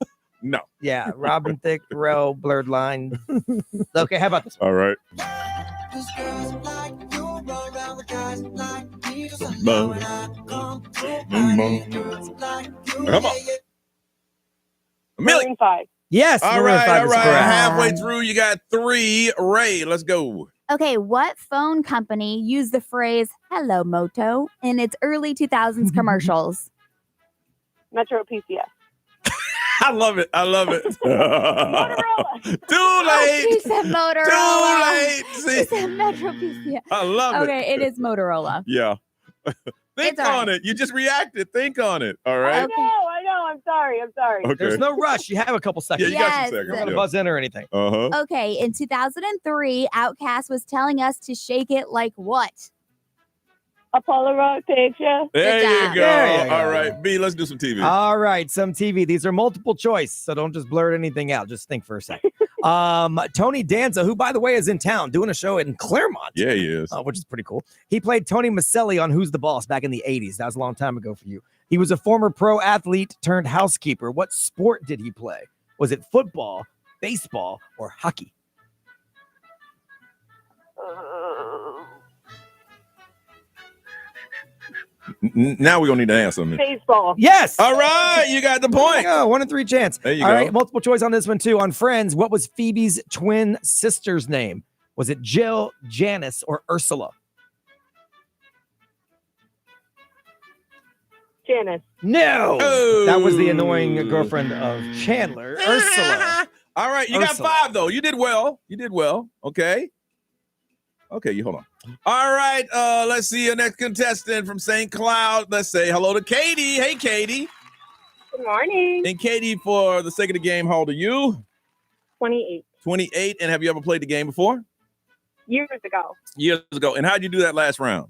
No. Yeah, Robin Thicke, Pharrell, blurred line. Okay, how about this one? All right. Come on. Maroon 5. Yes. All right. Halfway through, you got 3. Ray, let's go. Okay, what phone company used the phrase "Hello, Moto" in its early 2000s commercials? Metro PCS. I love it. Motorola. Too late. She said Motorola. Too late. She said Metro PCS. I love it. Okay, it is Motorola. Yeah. Think on it. You just reacted. Think on it. All right. I know. I'm sorry. Okay. There's no rush. You have a couple seconds. Yeah, you got some seconds. You're not gonna buzz in or anything. Uh-huh. Okay, in 2003, Outkast was telling us to shake it like what? A Polaroid picture. There you go. There you go. All right, B, let's do some TV. All right, some TV. These are multiple choice, so don't just blurt anything out. Just think for a second. Tony Danza, who, by the way, is in town doing a show in Claremont. Yeah, he is. Which is pretty cool. He played Tony Maselli on Who's the Boss back in the 80s. That was a long time ago for you. He was a former pro athlete turned housekeeper. What sport did he play? Was it football, baseball, or hockey? Now we're going to need to answer me. Baseball. Yes. All right, you got the point. Yeah, 1 in 3 chance. There you All go. right, multiple choice on this one too. On Friends, what was Phoebe's twin sister's name? Was it Jill, Janice, or Ursula? Janice. No. Oh. That was the annoying girlfriend of Chandler, Ursula. All right, you Ursula. got 5 though. You did well. Okay. Okay, you hold on. All right, let's see your next contestant from St. Cloud. Let's say hello to Katie. Hey, Katie. Good morning. And Katie, for the sake of the game, how old are you? 28. 28. And have you ever played the game before? Years ago. Years ago. And how'd you do that last round?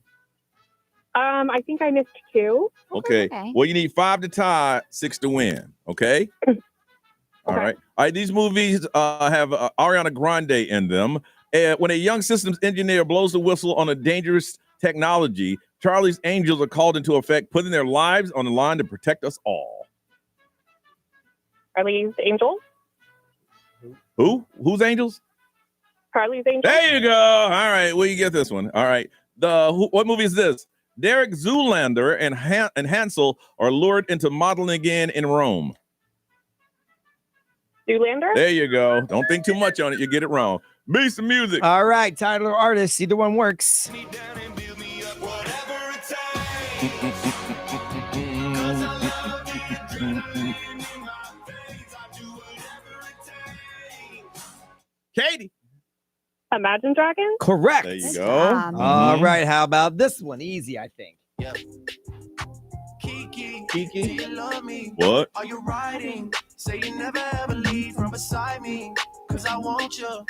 I think I missed 2. Okay. Well, you need 5 to tie, 6 to win. Okay. All right. All right. These movies have Ariana Grande in them. When a young systems engineer blows the whistle on a dangerous technology, Charlie's Angels are called into effect, putting their lives on the line to protect us all? Charlie's Angels? Who? Who's Angels? Charlie's Angels? There you go. All right, well, you get this one. All right. What movie is this? Derek Zoolander and Hansel are lured into modeling again in Rome. Zoolander? There you go. Don't think too much on it. You get it wrong. Be some music. All right, title or artist, either one works. Katie. Imagine Dragons? Correct. There you go. All right, how about this one? Easy, I think. Yep. Kiki. Do you love me? What? Are you riding? Say you never ever leave from beside me, cause I want you.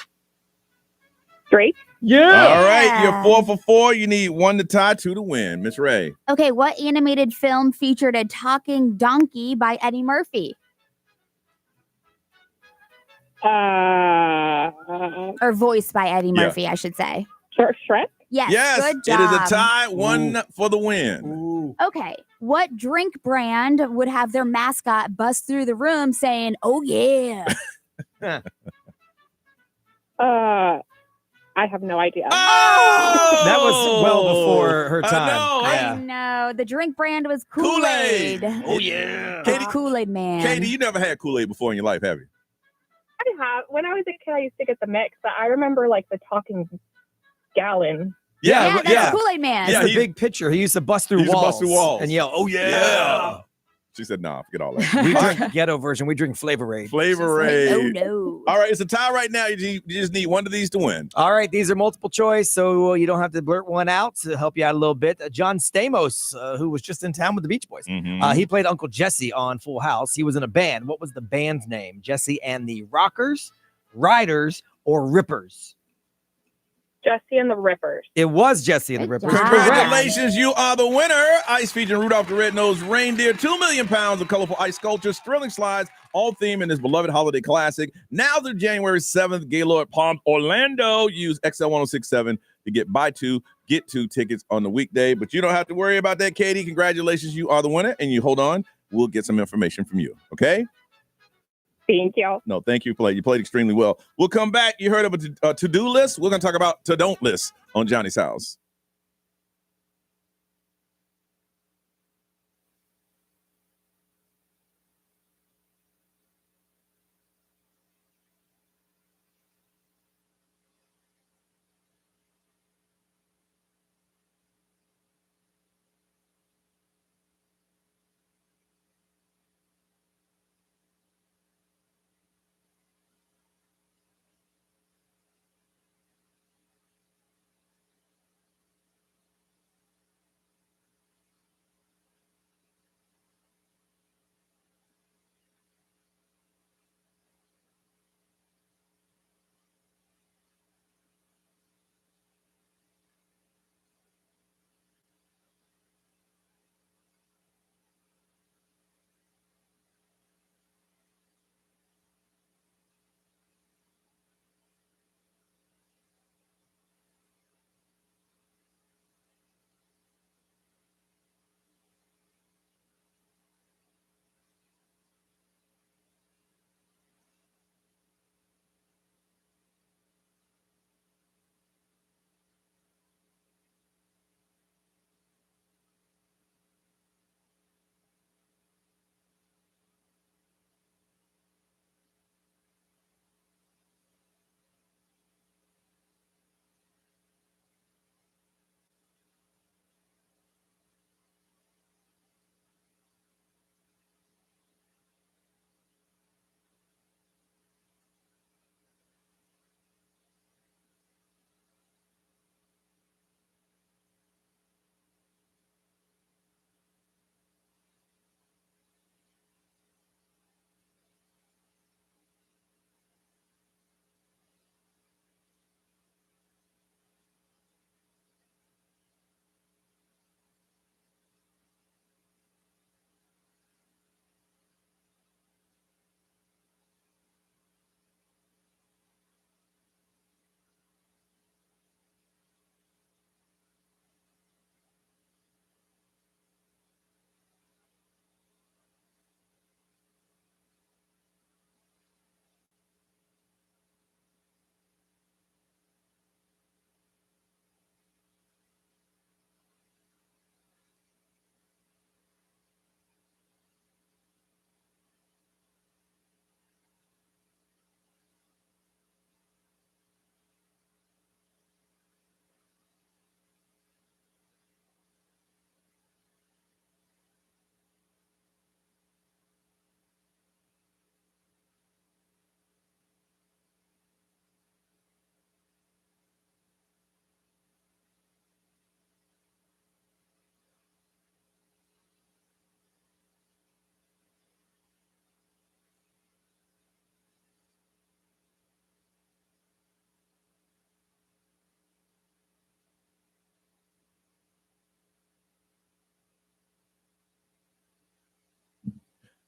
Drake? Yeah. All right, you're 4 for 4. You need 1 to tie, 2 to win. Miss Ray. Okay, what animated film featured a talking donkey by Eddie Murphy? Or voiced by Eddie Murphy, I should say. Shrek? Yes, good job. It is a tie, 1 for the win. Ooh. Okay, what drink brand would have their mascot bust through the room saying, "Oh yeah"? I have no idea. Oh! That was well before her time. I know. The drink brand was Kool-Aid. Kool-Aid. Oh, yeah. Katie, Kool-Aid man. Katie, you never had Kool-Aid before in your life, have you? I have. When I was a kid, I used to get the mix, but I remember like the talking gallon. Yeah, that's Kool-Aid man. It's the big picture. He used to bust through walls. And yell, "Oh yeah." She said, "Nah, forget all that." We drink ghetto version. We drink Flavor-Aid. Flavor-Aid. Oh no. All right, it's a tie right now. You just need 1 of these to win. All right, these are multiple choice, so you don't have to blurt one out to help you out a little bit. John Stamos, who was just in town with the Beach Boys, he played Uncle Jesse on Full House. He was in a band. What was the band's name? Jesse and the Rockers, Riders, or Rippers? Jesse and the Rippers. It was Jesse and the Rippers. Congratulations, you are the winner. Ice featuring Rudolph the Red-Nosed Reindeer, 2 million pounds of colorful ice sculptures, thrilling slides, all themed in this beloved holiday classic. Now through January 7th, Gaylord Palm, Orlando. Use XL1067 to get buy 2, get 2 tickets on the weekday. But you don't have to worry about that, Katie. Congratulations, you are the winner. And you hold on, we'll get some information from you, okay? Thank you. No, thank you. You played extremely well. We'll come back. You heard of a to-do list. We're going to talk about to-don't list on Johnny's House.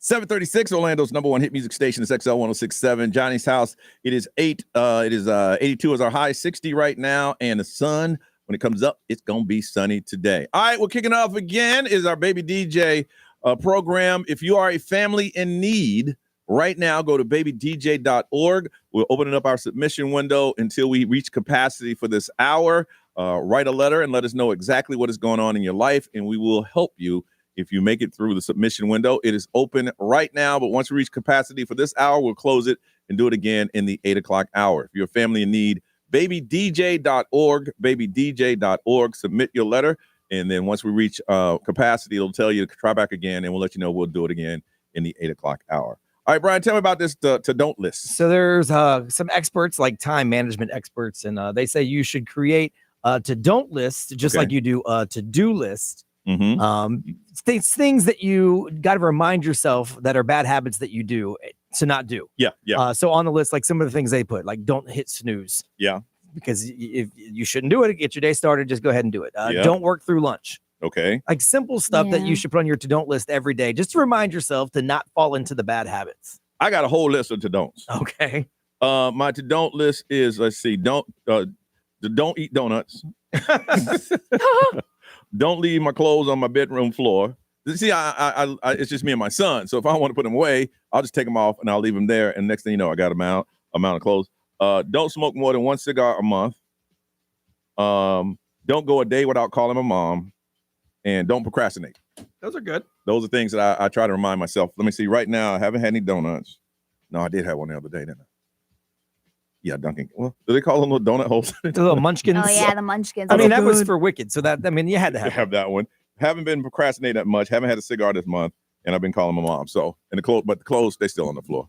736, Orlando's number one hit music station is XL 106.7. Johnny's House. It is 82 is our high, 60 right now. And the sun, when it comes up, it's going to be sunny today. All right, we're kicking off again is our Baby DJ program. If you are a family in need right now, go to babydj.org. We're opening up our submission window until we reach capacity for this hour. Write a letter and let us know exactly what is going on in your life, and we will help you if you make it through the submission window. It is open right now, but once we reach capacity for this hour, we'll close it and do it again in the 8 o'clock hour. If you're a family in need, babydj.org, babydj.org. Submit your letter, and then once we reach capacity, it'll tell you to try back again, and we'll let you know we'll do it again in the 8 o'clock hour. All right, Brian, tell me about this to don't list. So there's some experts, like time management experts, and they say you should create a to don't list, just like you do a to-do list. Mm-hmm. Things that you got to remind yourself that are bad habits that you do to not do. Yeah. So on the list, like some of the things they put, like don't hit snooze. Yeah. Because if you shouldn't do it, get your day started, just go ahead and do it. Don't work through lunch. Okay. Like simple stuff that you should put on your to don't list every day, just to remind yourself to not fall into the bad habits. I got a whole list of to don'ts. Okay. My to don't list is, let's see, don't eat donuts. Don't leave my clothes on my bedroom floor. See, I it's just me and my son. So if I want to put them away, I'll just take them off and I'll leave them there. And next thing you know, I got amount of clothes. Don't smoke more than one cigar a month. Don't go a day without calling my mom. And don't procrastinate. Those are good. Those are things that I try to remind myself. Let me see. Right now, I haven't had any donuts. No, I did have one the other day, didn't I? Yeah, Dunkin'. Well, do they call them little donut holes? The little munchkins. Oh, yeah, the munchkins. I mean, that was for Wicked. So you had to have that one. Haven't been procrastinating that much. Haven't had a cigar this month. And I've been calling my mom. So, the clothes, they still on the floor.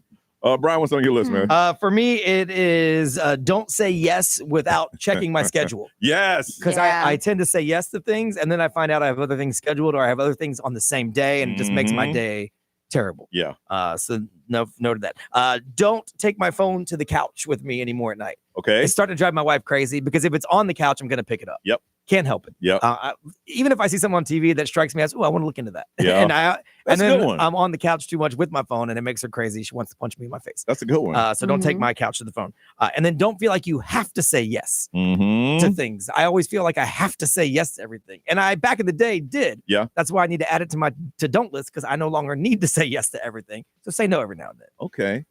Brian, what's on your list, man? For me, it is don't say yes without checking my schedule. Yes. Because I tend to say yes to things, and then I find out I have other things scheduled or I have other things on the same day, and it just makes my day terrible. Yeah. So note that. Don't take my phone to the couch with me anymore at night. Okay. It's starting to drive my wife crazy because if it's on the couch, I'm going to pick it up. Yep. Can't help it. Yeah. Even if I see something on TV that strikes me as, I want to look into that. Yeah. and then I'm on the couch too much with my phone, and it makes her crazy. She wants to punch me in my face. That's a good one. So don't take my couch to the phone. And then don't feel like you have to say yes to things. I always feel like I have to say yes to everything. And I, back in the day, did. Yeah. That's why I need to add it to my to don't list, because I no longer need to say yes to everything. So say no every now and then. Okay.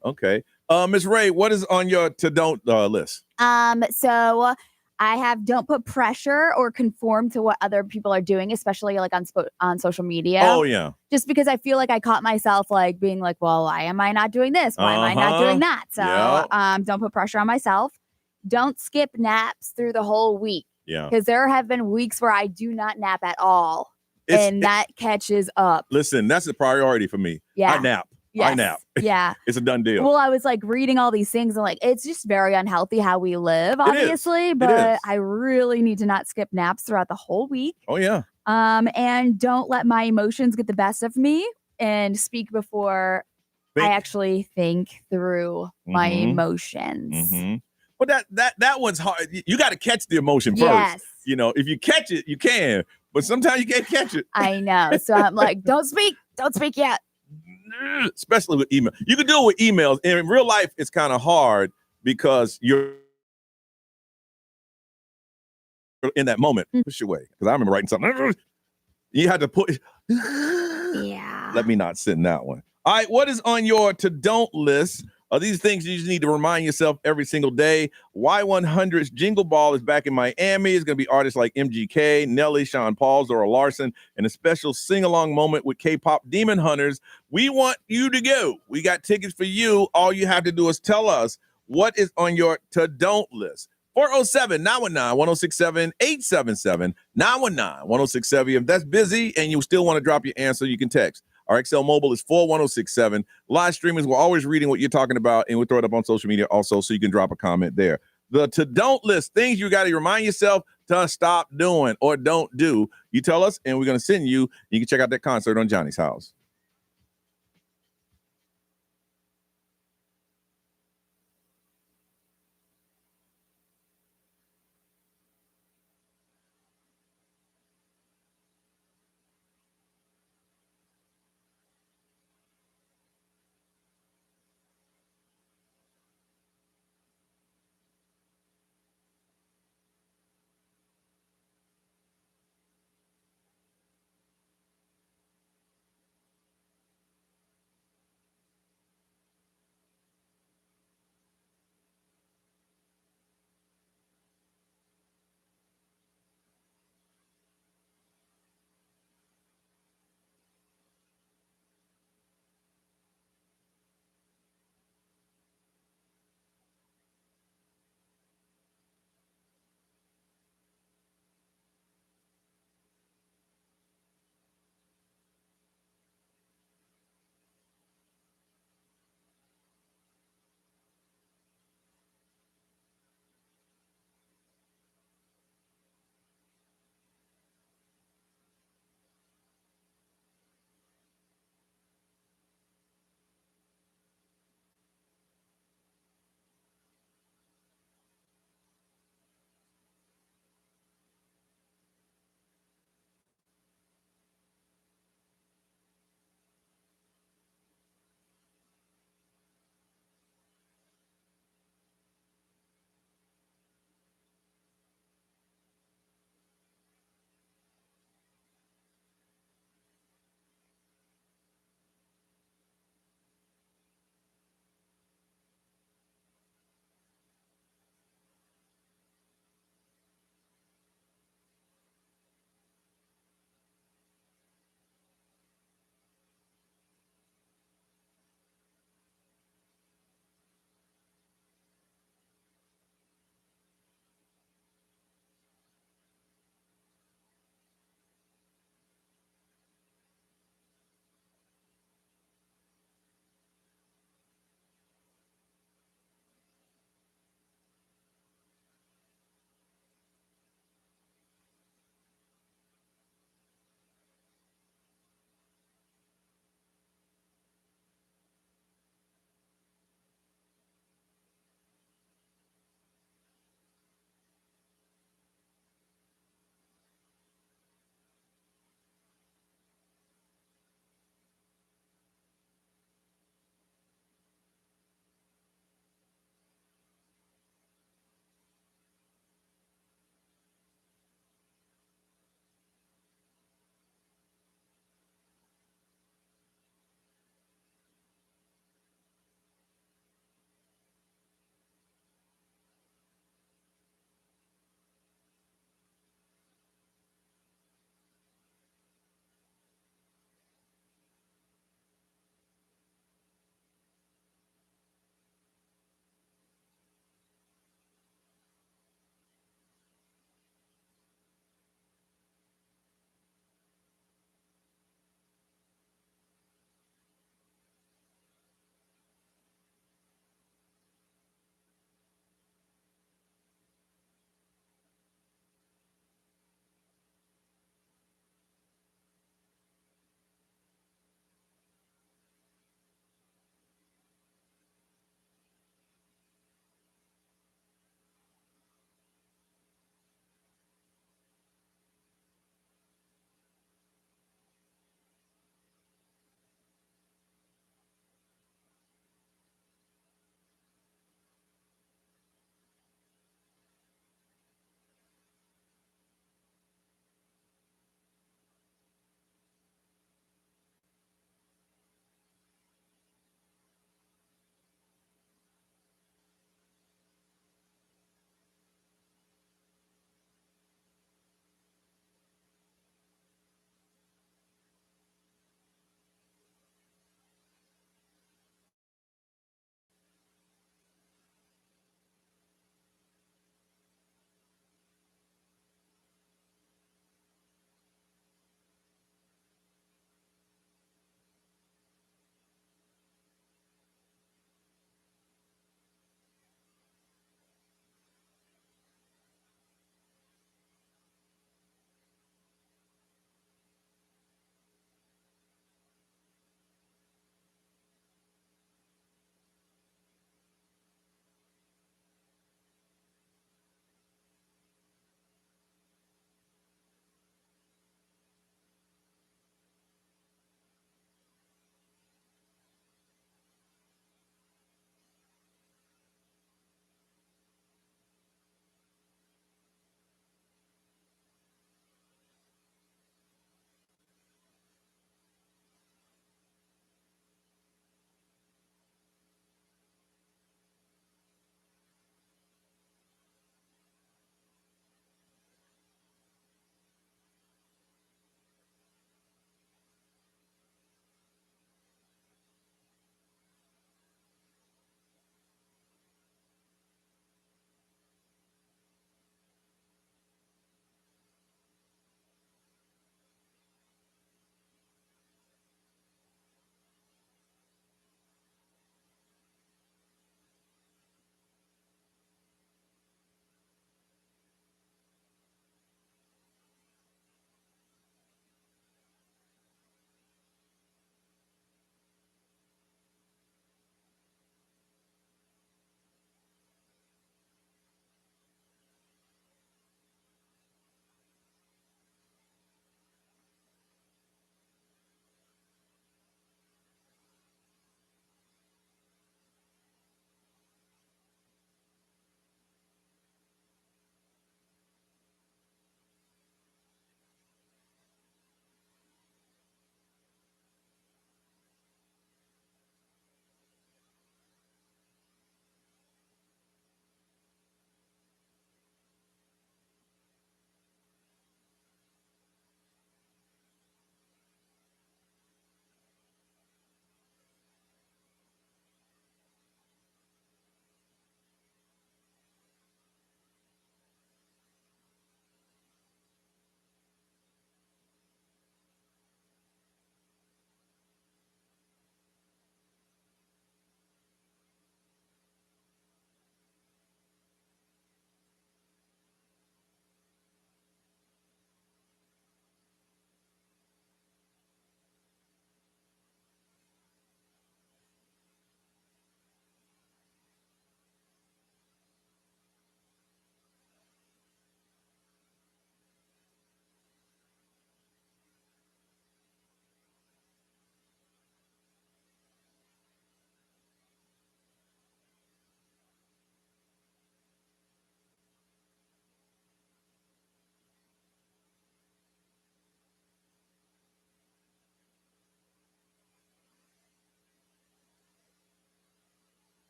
Ms. Ray, what is on your to don't list? So I have don't put pressure or conform to what other people are doing, especially like on social media. Oh, yeah. Just because I feel like I caught myself like being like, well, why am I not doing this? Why am I not doing that? So don't put pressure on myself. Don't skip naps through the whole week. Yeah. Because there have been weeks where I do not nap at all. That catches up. Listen, that's a priority for me. Yeah. I nap. Yes. I nap. Yeah. It's a done deal. Well, I was like reading all these things and like, it's just very unhealthy how we live, obviously, but I really need to not skip naps throughout the whole week. Oh, yeah. And don't let my emotions get the best of me and speak before I actually think through my emotions. But that one's hard. You got to catch the emotion first. Yes. If you catch it, you can, but sometimes you can't catch it. I know. So I'm like, don't speak yet. Especially with email. You can do it with emails. And in real life, it's kind of hard because you're in that moment. Push your way. Because I remember writing something. You had to put. Yeah. Let me not sit in that one. All right. What is on your to don't list? Are these things you just need to remind yourself every single day? Y100's Jingle Ball is back in Miami. It's going to be artists like MGK, Nelly, Sean Paul, Zora Larson, and a special sing-along moment with K-pop Demon Hunters. We want you to go. We got tickets for you. All you have to do is tell us what is on your to-don't list. 407-919-1067, 877-919-1067. If that's busy and you still want to drop your answer, you can text. Our XL Mobile is 41067. Live streamers, we're always reading what you're talking about, and we'll throw it up on social media also, so you can drop a comment there. The to-don't list, things you got to remind yourself to stop doing or don't do. You tell us, and we're going to send you. You can check out that concert on Johnny's House.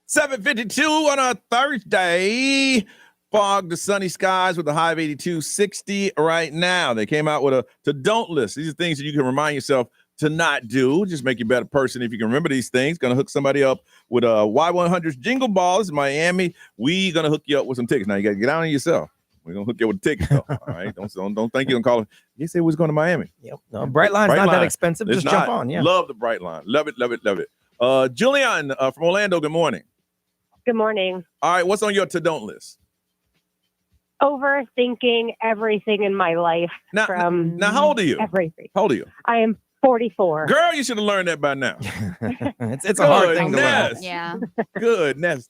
7:52 on a Thursday. Fog to sunny skies with a high of 82, 60 right now. They came out with a to-don't list. These are things that you can remind yourself to not do. Just make you a better person if you can remember these things. Going to hook somebody up with a Y100's Jingle Balls in Miami. We going to hook you up with some tickets. Now, you got to get out on yourself. We're going to hook you up with tickets, though. All right? Don't think you're going to call it. You say we was going to Miami. Yep. No, Brightline's not that expensive. Just jump on. Yeah. Love the Brightline. Love it, love it, love it. Julian from Orlando, good morning. Good morning. All right, what's on your to-don't list? Overthinking everything in my life. Now, how old are you? Everything. How old are you? I am 44. Girl, you should have learned that by now. it's a hard thing to learn. Yeah. Goodness.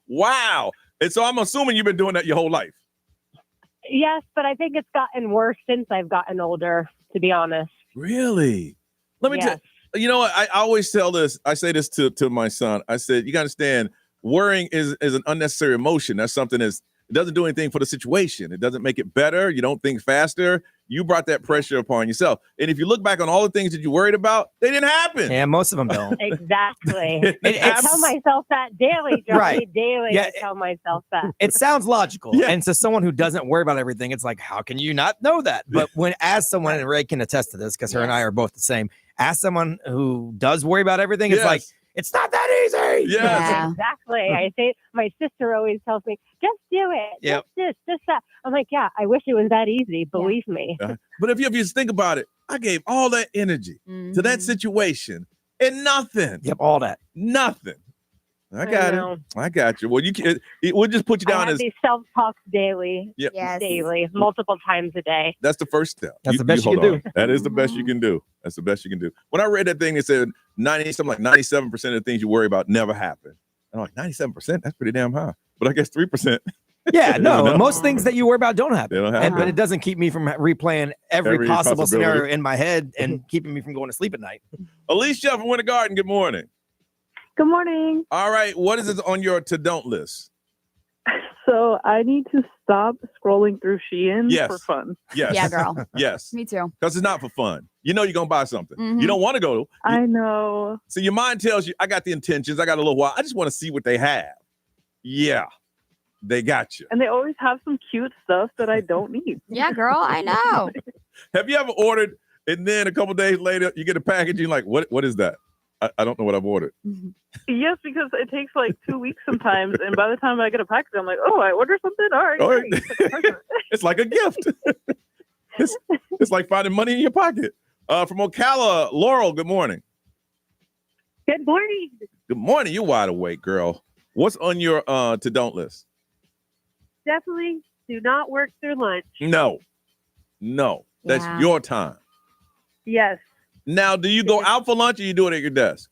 Wow. And so I'm assuming you've been doing that your whole life. Yes, but I think it's gotten worse since I've gotten older, to be honest. Really? Let me tell you. You know what? I always tell this. I say this to my son. I said, you got to understand, worrying is an unnecessary emotion. That's something it doesn't do anything for the situation. It doesn't make it better. You don't think faster. You brought that pressure upon yourself. And if you look back on all the things that you worried about, they didn't happen. Yeah, most of them don't. Exactly. I tell myself that daily, Johnny. Right. Daily, I tell myself that. It sounds logical. Yeah. And to someone who doesn't worry about everything, it's like, how can you not know that? But as someone, and Ray can attest to this, because her and I are both the same, as someone who does worry about everything, it's like, it's not that easy. Yes. Yeah, exactly. I say, my sister always tells me, just do it. Yep. Just that. I'm like, yeah, I wish it was that easy. Believe me. But if you just think about it, I gave all that energy to that situation and nothing. Yep, all that. Nothing. I got it. I got you. Well, we'll just put you down I have these self-talks daily. Yep. Yes. Daily, multiple times a day. That's the first step. That's the best you can do. That is the best you can do. That's the best you can do. When I read that thing, it said 97% of the things you worry about never happen. And I'm like, 97%? That's pretty damn high. But I guess 3%. Yeah, no, most things that you worry about don't happen. They don't happen. But it doesn't keep me from replaying every possible scenario in my head and keeping me from going to sleep at night. Alicia from Winter Garden, good morning. Good morning. All right, what is it on your to-don't list? So I need to stop scrolling through Shein for fun. Yes. Yeah, girl. Yes. Me too. Because it's not for fun. You know you're going to buy something. You don't want to go. I know. So your mind tells you, I got the intentions. I got a little while. I just want to see what they have. Yeah. They got you. And they always have some cute stuff that I don't need. Yeah, girl. I know. Have you ever ordered and then a couple days later you get a package and you're like, what is that? I don't know what I've ordered. Yes, because it takes like 2 weeks sometimes. And by the time I get a package, I'm like, oh, I ordered something? All right. It's like a gift. It's like finding money in your pocket. From Ocala, Laurel, good morning. Good morning. Good morning. You wide awake, girl. What's on your to-don't list? Definitely do not work through lunch. No. That's your time. Yes. Now, do you go out for lunch or you do it at your desk?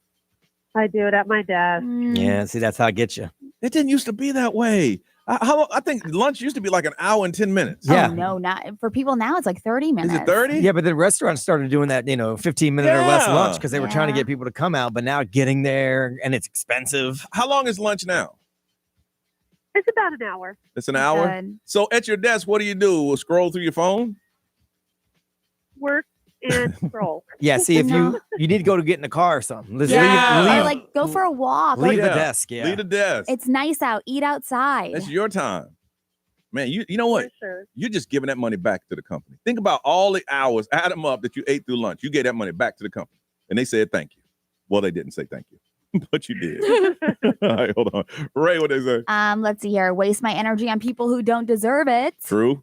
I do it at my desk. Yeah, see, that's how I get you. It didn't used to be that way. I think lunch used to be like an hour and 10 minutes. Yeah. Oh, no, not for people now. It's like 30 minutes. Is it 30? Yeah, but the restaurants started doing that, 15-minute or less lunch because they were trying to get people to come out. But now getting there and it's expensive. How long is lunch now? It's about an hour. It's an hour? Good. So at your desk, what do you do? Scroll through your phone? Work and scroll. Yeah, see, if you need to go to get in the car or something. Or like go for a walk. Leave the desk. Yeah. Leave the desk. It's nice out. Eat outside. That's your time. Man, you know what? Sure. You're just giving that money back to the company. Think about all the hours, add them up, that you ate through lunch. You gave that money back to the company. And they said thank you. Well, they didn't say thank you. But you did. All right, hold on. Ray, what they say? Let's see here. Waste my energy on people who don't deserve it. True.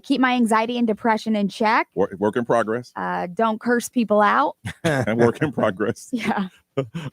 Keep my anxiety and depression in check. Work in progress. Don't curse people out. And work in progress. Yeah.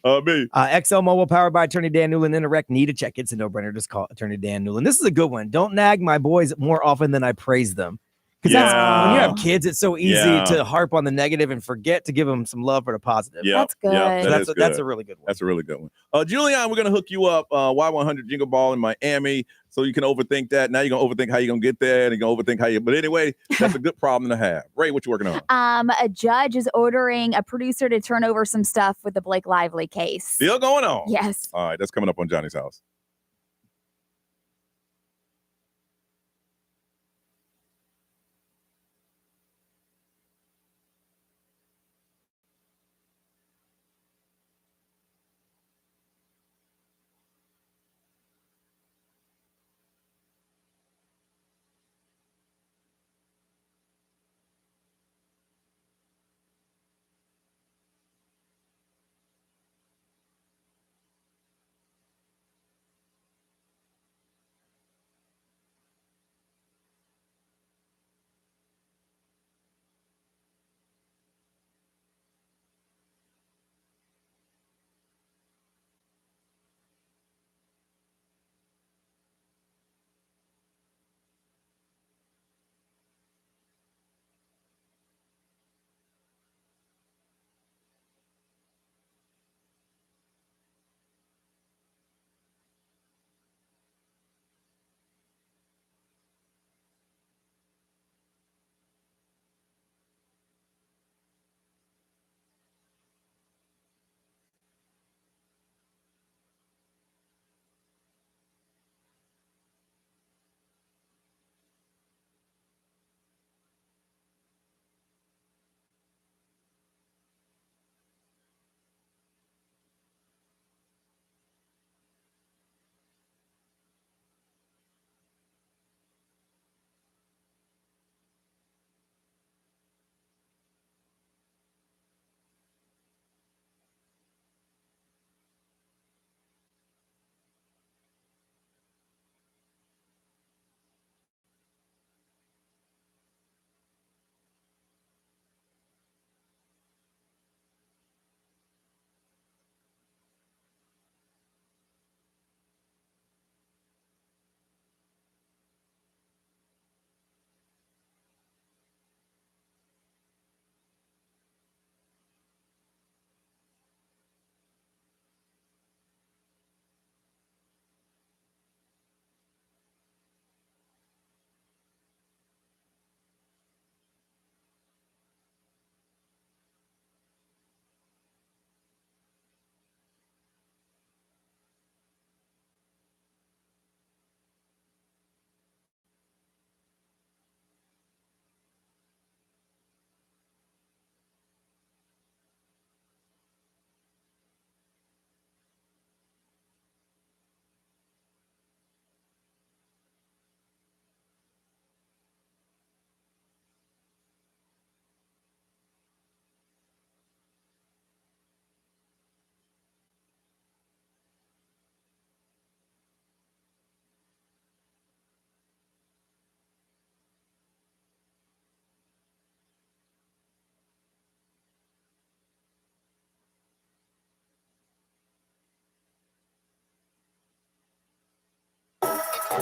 Me. XL Mobile powered by Attorney Dan Newland. Interact. Need a check. It's a no-brainer. Just call Attorney Dan Newland. This is a good one. Don't nag my boys more often than I praise them. Because when you have kids, it's so easy to harp on the negative and forget to give them some love for the positive. Yeah, that's good. That's a really good one. That's a really good one. Julian, we're going to hook you up Y100 Jingle Ball in Miami so you can overthink that. Now you're going to overthink how you're going to get there and you're going to overthink how you. But anyway, that's a good problem to have. Ray, what you working on? A judge is ordering a producer to turn over some stuff with the Blake Lively case. Still going on? Yes. All right, that's coming up on Johnny's House.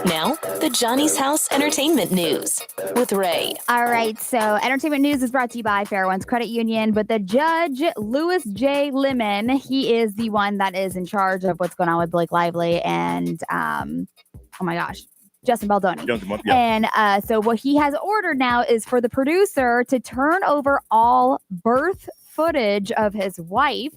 Now, the Johnny's House Entertainment News with Ray. All right, so entertainment news is brought to you by Fair Ones Credit Union, but the judge, Louis J. Lemon, he is the one that is in charge of what's going on with Blake Lively and, Justin Baldoni. And so what he has ordered now is for the producer to turn over all birth footage of his wife.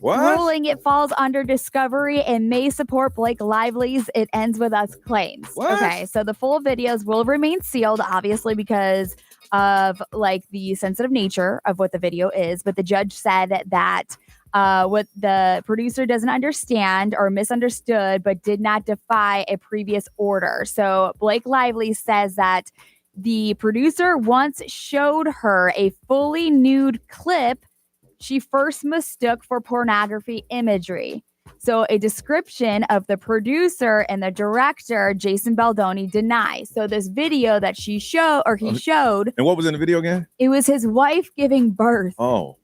What? Ruling it falls under discovery and may support Blake Lively's "It Ends With Us" claims. What? Okay, so the full videos will remain sealed, obviously, because of the sensitive nature of what the video is. But the judge said that what the producer doesn't understand or misunderstood, but did not defy a previous order. So Blake Lively says that the producer once showed her a fully nude clip she first mistook for pornography imagery. So a description of the producer and the director, Jason Baldoni, deny. So this video that he showed. And what was in the video again? It was his wife giving birth. Oh.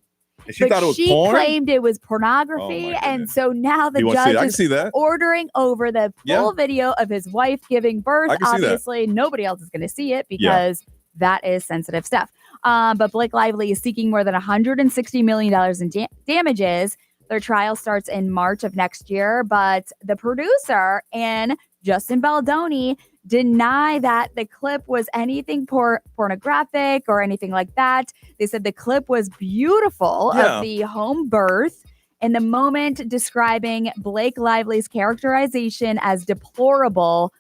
And she thought it was porn? She claimed it was pornography. And so now the judge is ordering over the full video of his wife giving birth. Obviously, nobody else is going to see it because that is sensitive stuff. But Blake Lively is seeking more than $160 million in damages. Their trial starts in March of next year, but the producer and Justin Baldoni deny that the clip was anything pornographic or anything like that. They said the clip was beautiful of the home birth and the moment describing Blake Lively's characterization as deplorable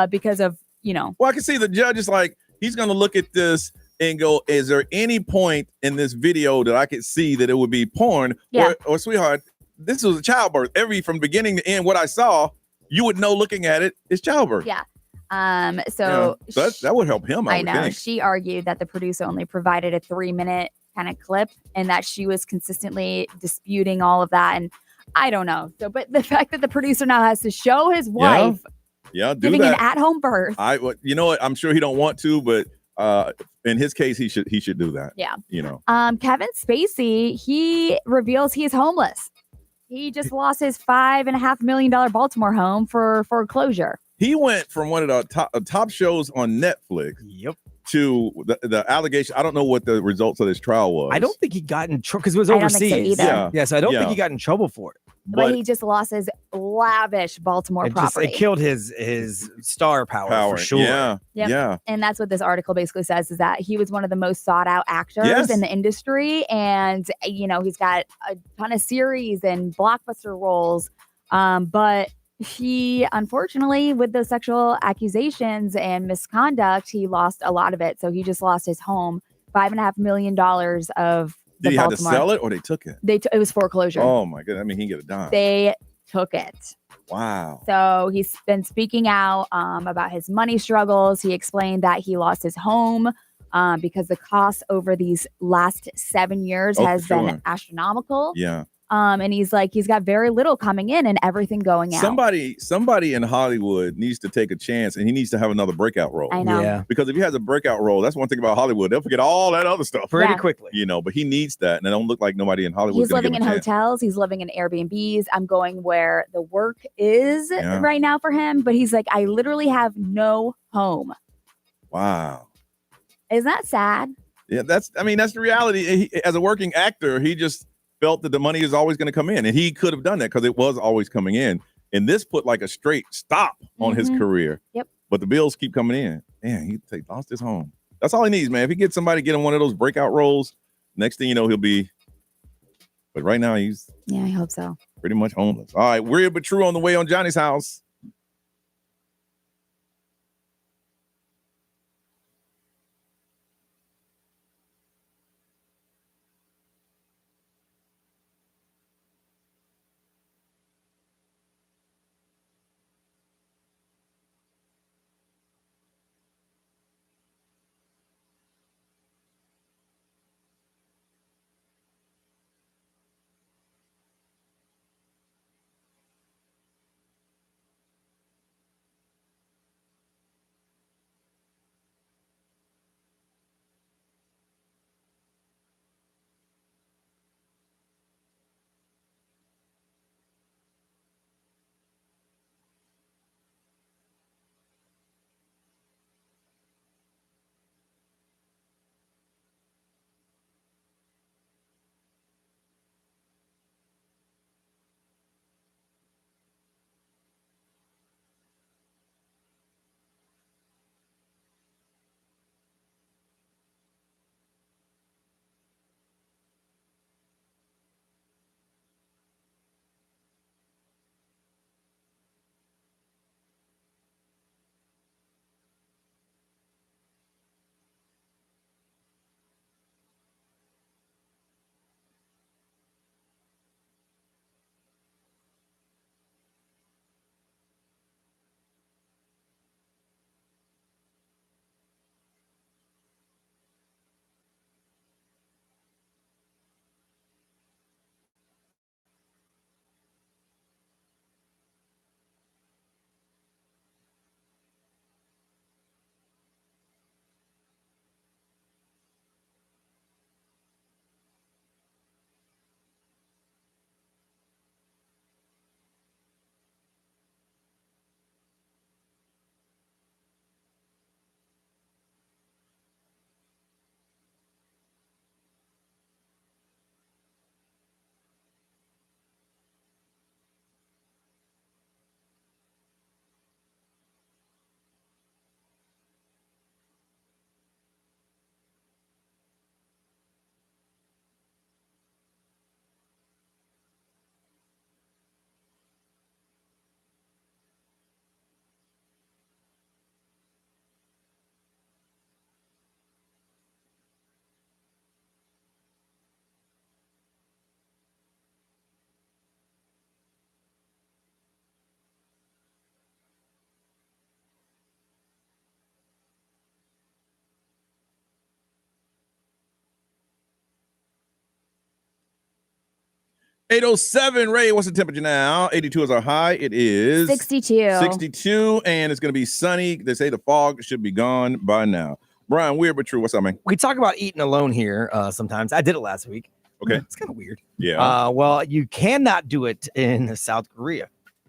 because of, Well, I can see the judge is like, he's going to look at this and go, is there any point in this video that I could see that it would be porn? Yeah. Or sweetheart, this was a childbirth. From beginning to end, what I saw, you would know looking at it is childbirth. Yeah. So that would help him. I know. She argued that the producer only provided a 3-minute kind of clip and that she was consistently disputing all of that. And I don't know. So, but the fact that the producer now has to show his wife giving an at-home birth. You know what? I'm sure he don't want to, but in his case, he should do that. Yeah. Kevin Spacey, he reveals he is homeless. He just lost his $5.5 million Baltimore home for foreclosure. He went from one of the top shows on Netflix. Yep. To the allegation. I don't know what the results of this trial was. I don't think he got in trouble because it was overseas. So I don't think he got in trouble for it. But he just lost his lavish Baltimore property. It killed his star power for sure. Yeah. And that's what this article basically says, is that he was one of the most sought out actors in the industry. And, he's got a ton of series and blockbuster roles. But he, unfortunately, with the sexual accusations and misconduct, he lost a lot of it. So he just lost his home, $5.5 million of Did he have to sell it or they took it? It was foreclosure. Oh my goodness. I mean, he can get a dime. They took it. Wow. So he's been speaking out about his money struggles. He explained that he lost his home because the cost over these last 7 years has been astronomical. Yeah. And he's got very little coming in and everything going out. Somebody in Hollywood needs to take a chance, and he needs to have another breakout role. I know. Yeah. Because if he has a breakout role, that's one thing about Hollywood. They'll forget all that other stuff pretty quickly. But he needs that, and it don't look like nobody in Hollywood. He's living in hotels. He's living in Airbnbs. I'm going where the work is right now for him. But he's like, I literally have no home. Wow. Isn't that sad? Yeah, that's the reality. As a working actor, he just felt that the money is always going to come in, and he could have done that because it was always coming in. And this put like a straight stop on his career. Yep. But the bills keep coming in. Man, he lost his home. That's all he needs, man. If he gets somebody getting one of those breakout roles, next thing you know, he'll be. But right now, he's. Yeah, I hope so. Pretty much homeless. All right, weird but true on the way on Johnny's House. 807, Ray, what's the temperature now? 82 is our high. It is 62. 62, and it's going to be sunny. They say the fog should be gone by now. Brian, weird but true. What's up, man? We talk about eating alone here sometimes. I did it last week. Okay. It's kind of weird. Yeah. Well, you cannot do it in South Korea.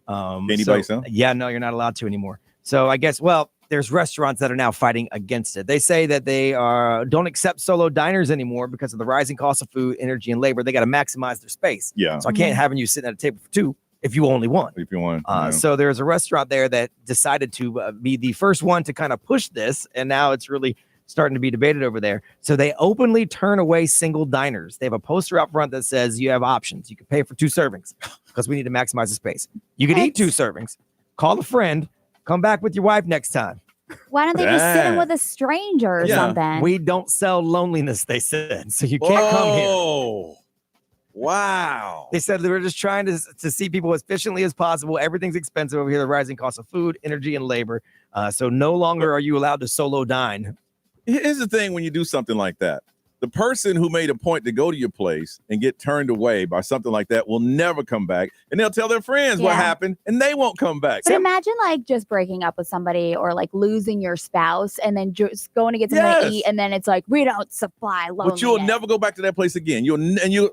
Anybody so? Yeah, no, you're not allowed to anymore. So I guess, there's restaurants that are now fighting against it. They say that they don't accept solo diners anymore because of the rising cost of food, energy, and labor. They got to maximize their space. Yeah. So I can't have you sitting at a table for two if you only want. If you want. So there's a restaurant there that decided to be the first one to kind of push this, and now it's really starting to be debated over there. So they openly turn away single diners. They have a poster out front that says you have options. You can pay for 2 servings because we need to maximize the space. You can eat 2 servings, call a friend, come back with your wife next time. Why don't they just sit in with a stranger or something? We don't sell loneliness, they said. So you can't come here. Oh, wow. They said they were just trying to see people as efficiently as possible. Everything's expensive over here. The rising cost of food, energy, and labor. So no longer are you allowed to solo dine. Here's the thing when you do something like that. The person who made a point to go to your place and get turned away by something like that will never come back. And they'll tell their friends what happened and they won't come back. But imagine like just breaking up with somebody or like losing your spouse and then just going to get something to eat. And then it's like, we don't supply loneliness. But you'll never go back to that place again.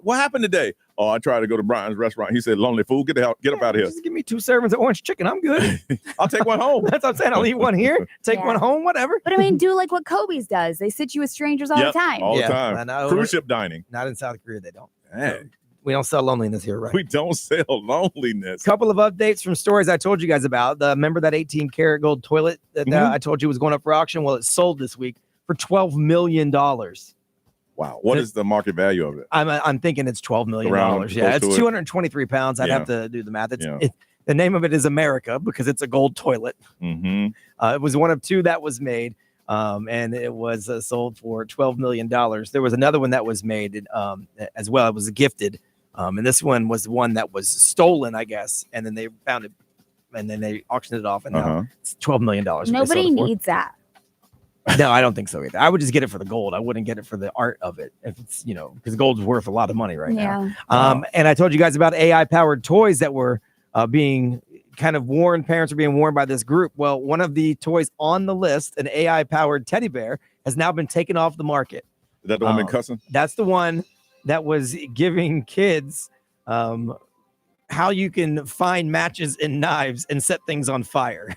What happened today? Oh, I tried to go to Brian's restaurant. He said, lonely fool, get up out of here. Just give me 2 servings of orange chicken. I'm good. I'll take one home. That's what I'm saying. I'll eat one here, take one home, whatever. But I mean, do like what Kobe's does. They sit you with strangers all the time. All the time. Cruise ship dining. Not in South Korea, they don't. Hey. We don't sell loneliness here, right? We don't sell loneliness. Couple of updates from stories I told you guys about. Remember that 18-karat gold toilet that I told you was going up for auction? Well, it sold this week for $12 million. Wow. What is the market value of it? I'm thinking it's $12 million. Yeah, it's 223 pounds. I'd have to do the math. The name of it is America because it's a gold toilet. Mm-hmm. It was one of 2 that was made, and it was sold for $12 million. There was another one that was made as well. It was gifted, and this one was the one that was stolen, I guess, and then they found it, and then they auctioned it off, and now it's $12 million. Nobody needs that. No, I don't think so either. I would just get it for the gold. I wouldn't get it for the art of it. If it's, because gold's worth a lot of money right now. And I told you guys about AI powered toys that were being kind of warned. Parents are being warned by this group. Well, one of the toys on the list, an AI powered teddy bear, has now been taken off the market. Is that the one been cussing? That's the one that was giving kids how you can find matches and knives and set things on fire.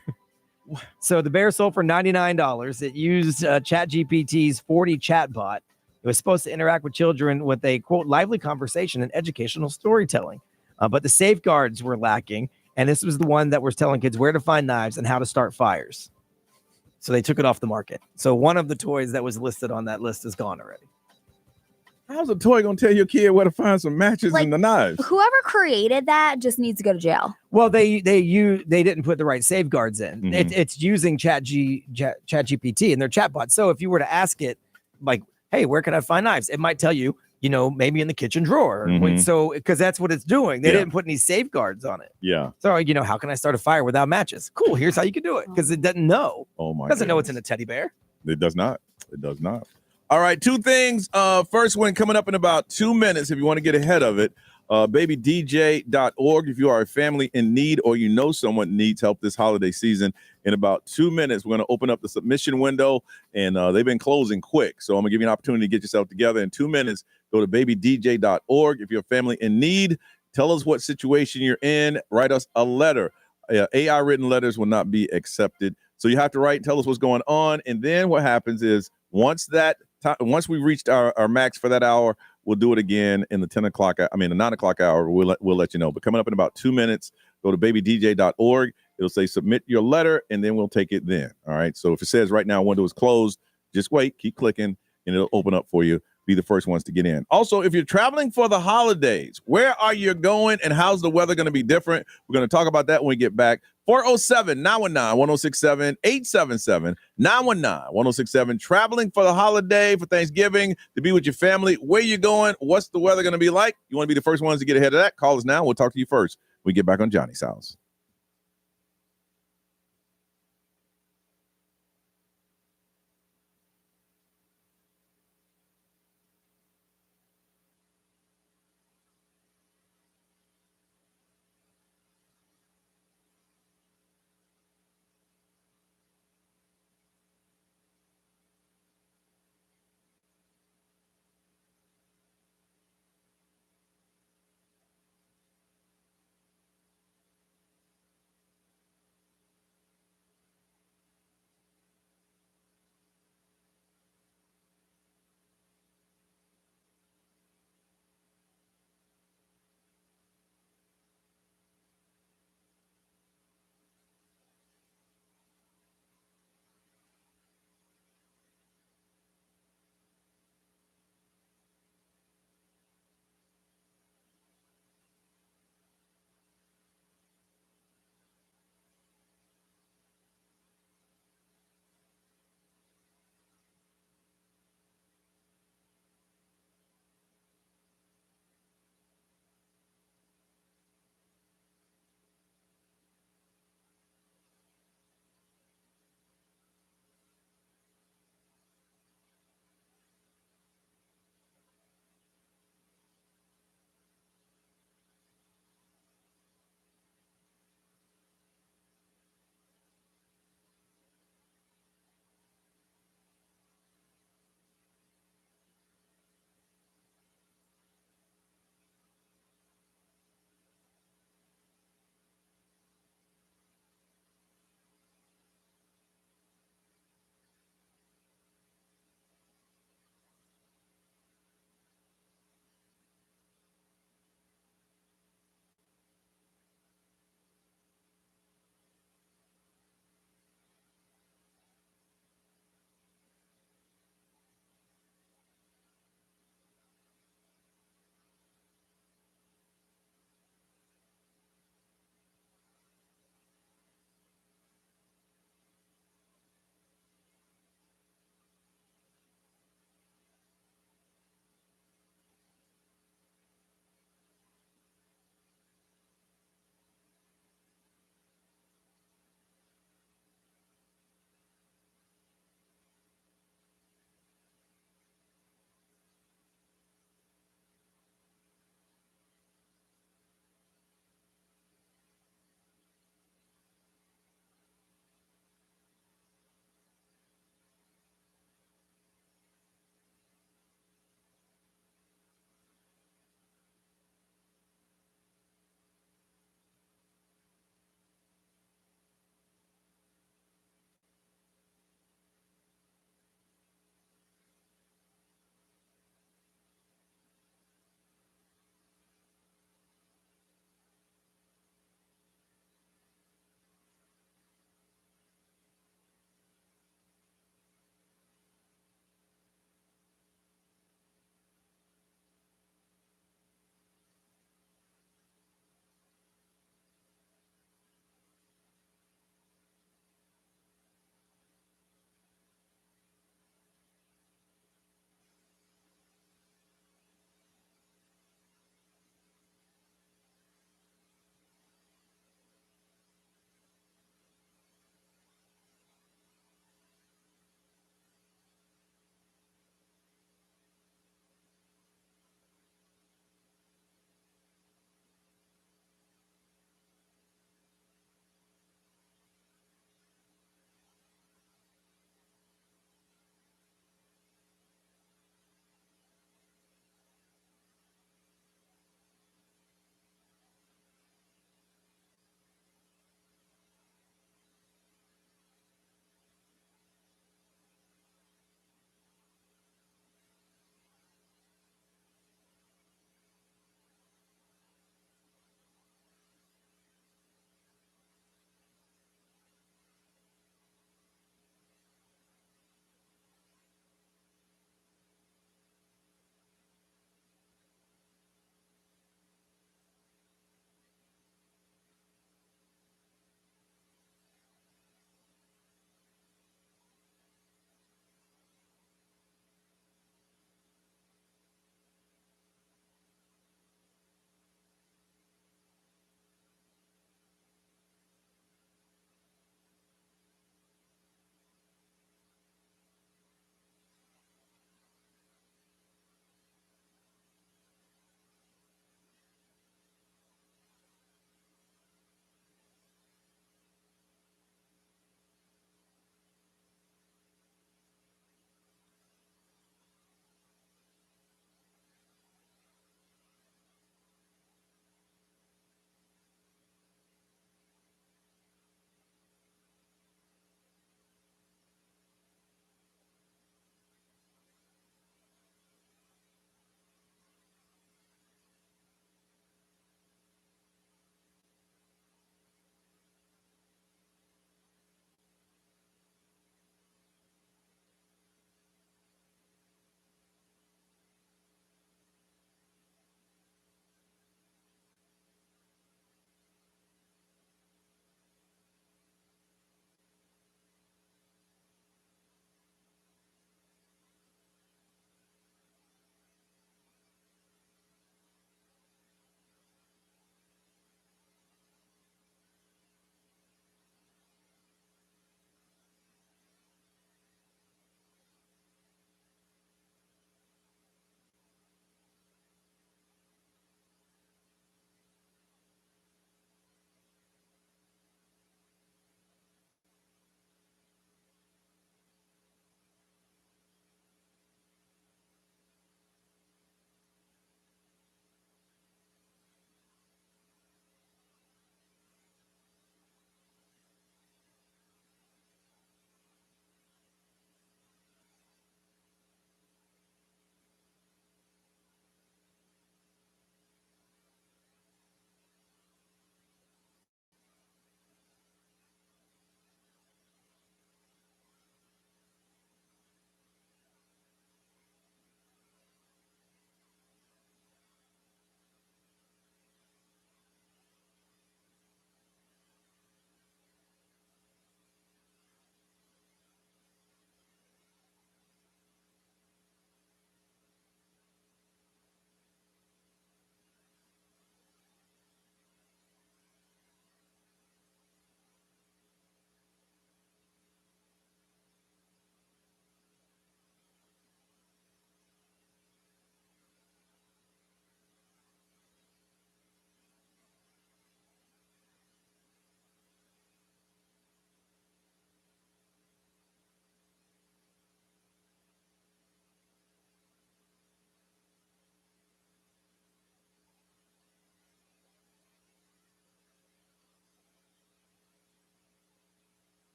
So the bear sold for $99. It used ChatGPT's 40 chatbot. It was supposed to interact with children with a, quote, lively conversation and educational storytelling. But the safeguards were lacking. And this was the one that was telling kids where to find knives and how to start fires. So they took it off the market. So one of the toys that was listed on that list is gone already. How's a toy going to tell your kid where to find some matches and the knives? Whoever created that just needs to go to jail. Well, they didn't put the right safeguards in. Mm-hmm. It's using ChatGPT and their chatbot. So if you were to ask it, like, hey, where can I find knives? It might tell you, maybe in the kitchen drawer. Mm-hmm. So because that's what it's doing. They didn't put any safeguards on it. Yeah. So, how can I start a fire without matches? Cool. Here's how you can do it. Because it doesn't know. Oh, my God. It doesn't know it's in a teddy bear. It does not. All right, 2 things. First one coming up in about 2 minutes if you want to get ahead of it. Babydj.org if you are a family in need or someone needs help this holiday season. In about 2 minutes, we're going to open up the submission window, and they've been closing quick. So I'm going to give you an opportunity to get yourself together in 2 minutes. Go to babydj.org if you're a family in need. Tell us what situation you're in. Write us a letter. AI written letters will not be accepted. So you have to write, tell us what's going on. And then what happens is once we reached our max for that hour, we'll do it again in the 9 o'clock hour. We'll let you know. But coming up in about 2 minutes, go to babydj.org. It'll say submit your letter, and then we'll take it then. All right. So if it says right now window is closed, just wait, keep clicking, and it'll open up for you. Be the first ones to get in. Also, if you're traveling for the holidays, where are you going and how's the weather going to be different? We're going to talk about that when we get back. 407-919-1067, 877-919-1067. Traveling for the holiday, for Thanksgiving, to be with your family. Where you going? What's the weather going to be like? You want to be the first ones to get ahead of that? Call us now. We'll talk to you first when we get back on Johnny's House.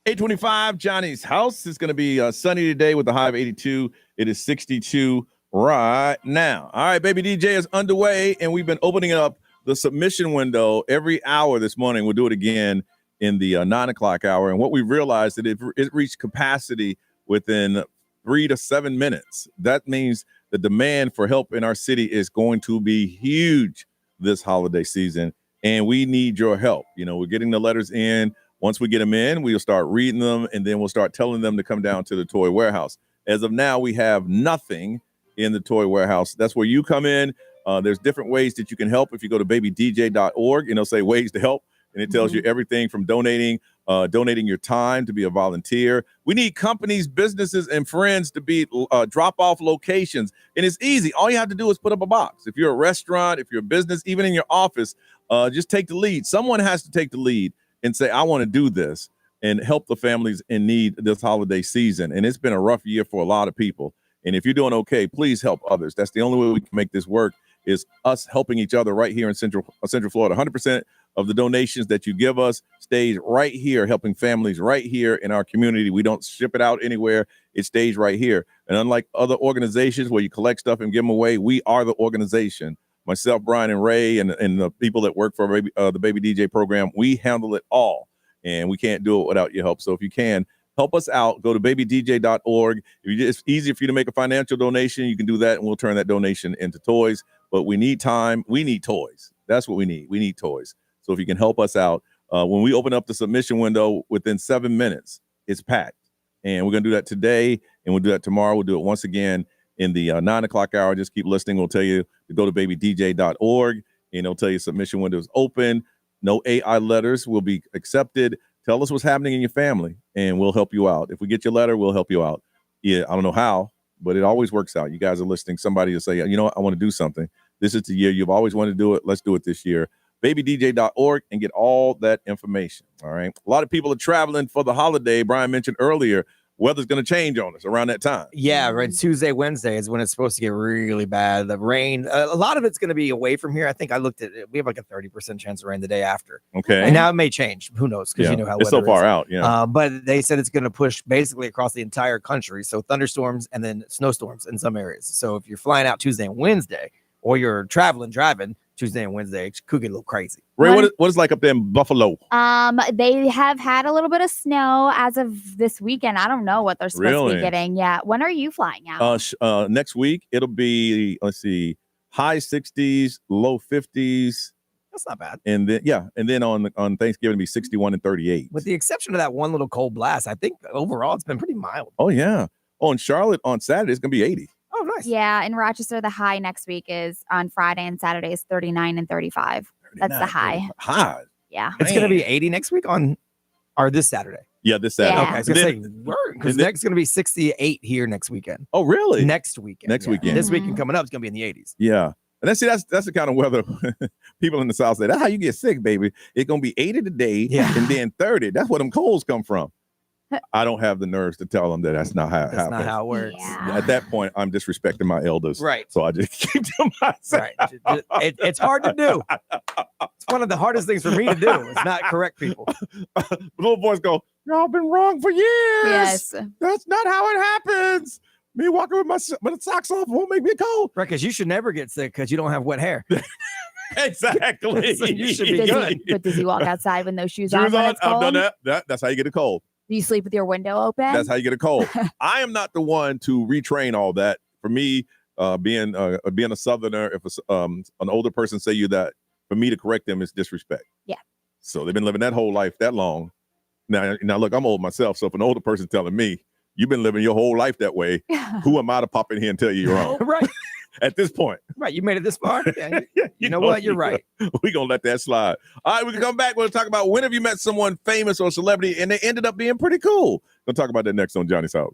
825 Johnny's house. It's going to be sunny today with a high of 82. It is 62 right now. All right, Baby DJ is underway, and we've been opening up the submission window every hour this morning. We'll do it again in the 9 o'clock hour. And what we realized that it reached capacity within 3 to 7 minutes. That means the demand for help in our city is going to be huge this holiday season, and we need your help. We're getting the letters in. Once we get them in, we'll start reading them, and then we'll start telling them to come down to the toy warehouse. As of now, we have nothing in the toy warehouse. That's where you come in. There's different ways that you can help. If you go to babydj.org, say ways to help, and it tells you everything from donating your time to be a volunteer. We need companies, businesses, and friends to be drop-off locations, and it's easy. All you have to do is put up a box. If you're a restaurant, if you're a business, even in your office, just take the lead. Someone has to take the lead and say, I want to do this and help the families in need this holiday season. And it's been a rough year for a lot of people. And if you're doing okay, please help others. That's the only way we can make this work, is us helping each other right here in Central Florida. 100% of the donations that you give us stays right here, helping families right here in our community. We don't ship it out anywhere. It stays right here. And unlike other organizations where you collect stuff and give them away, we are the organization. Myself, Brian, and Ray, and the people that work for the Baby DJ program, we handle it all, and we can't do it without your help. So if you can, help us out. Go to babydj.org. It's easy for you to make a financial donation. You can do that, and we'll turn that donation into toys. But we need time. We need toys. That's what we need. We need toys. So if you can help us out, when we open up the submission window, within 7 minutes, it's packed. And we're going to do that today, and we'll do that tomorrow. We'll do it once again in the 9 o'clock hour. Just keep listening. We'll tell you to go to babydj.org, and it'll tell you submission window is open. No AI letters will be accepted. Tell us what's happening in your family, and we'll help you out. If we get your letter, we'll help you out. Yeah, I don't know how, but it always works out. You guys are listening. Somebody will say, you know what, I want to do something. This is the year. You've always wanted to do it. Let's do it this year. babydj.org and get all that information. All right. A lot of people are traveling for the holiday. Brian mentioned earlier, weather's going to change on us around that time. Yeah, right. Tuesday, Wednesday is when it's supposed to get really bad. The rain, a lot of it's going to be away from here. I think I looked at it. We have like a 30% chance of rain the day after. Okay. And now it may change. Who knows? Because you know how it's so far is. out. Yeah. But they said it's going to push basically across the entire country. So thunderstorms and then snowstorms in some areas. So if you're flying out Tuesday and Wednesday, or you're driving Tuesday and Wednesday, it could get a little crazy. Ray, what is like up there in Buffalo? They have had a little bit of snow as of this weekend. I don't know what they're supposed to be getting. Yeah. When are you flying out? Next week, it'll be, high 60s, low 50s. That's not bad. And then on Thanksgiving, it'll be 61 and 38. With the exception of that one little cold blast, I think overall it's been pretty mild. Oh, yeah. Oh, in Charlotte on Saturday, it's going to be 80. Oh, nice. Yeah, in Rochester, the high next week is on Friday and Saturday is 39 and 35. That's the high. High. Yeah. It's going to be 80 next week or this Saturday. Yeah, this Saturday. Yeah. Okay, I was going to say, because next going to be 68 here next weekend. Oh, really? Next weekend. Weekend. This weekend coming up is going to be in the 80s. Yeah. And that's the kind of weather people in the South say, that's how you get sick, baby. It's going to be 80 today and then 30. That's where them colds come from. I don't have the nerves to tell them that that's not how it works. Yeah. At that point, I'm disrespecting my elders. Right. So I just keep to myself. Right. It's hard to do. It's one of the hardest things for me to do. It's not correct people. Little boys go, y'all been wrong for years. Yes. That's not how it happens. Me walking with my socks off won't make me cold. Right, because you should never get sick because you don't have wet hair. Exactly. So you should be good. But does he walk outside with no shoes on? I've done that. That's how you get a cold. Do you sleep with your window open? That's how you get a cold. I am not the one to retrain all that. For me, being a Southerner, if an older person say you that, for me to correct them is disrespect. Yeah. So they've been living that whole life that long. Now look, I'm old myself. So if an older person telling me you've been living your whole life that way, who am I to pop in here and tell you you're wrong? Right. At this point. Right. You made it this far. Yeah. You know what? You're right. We're going to let that slide. All right. We can come back. We'll talk about when have you met someone famous or celebrity and they ended up being pretty cool. We'll talk about that next on Johnny's House.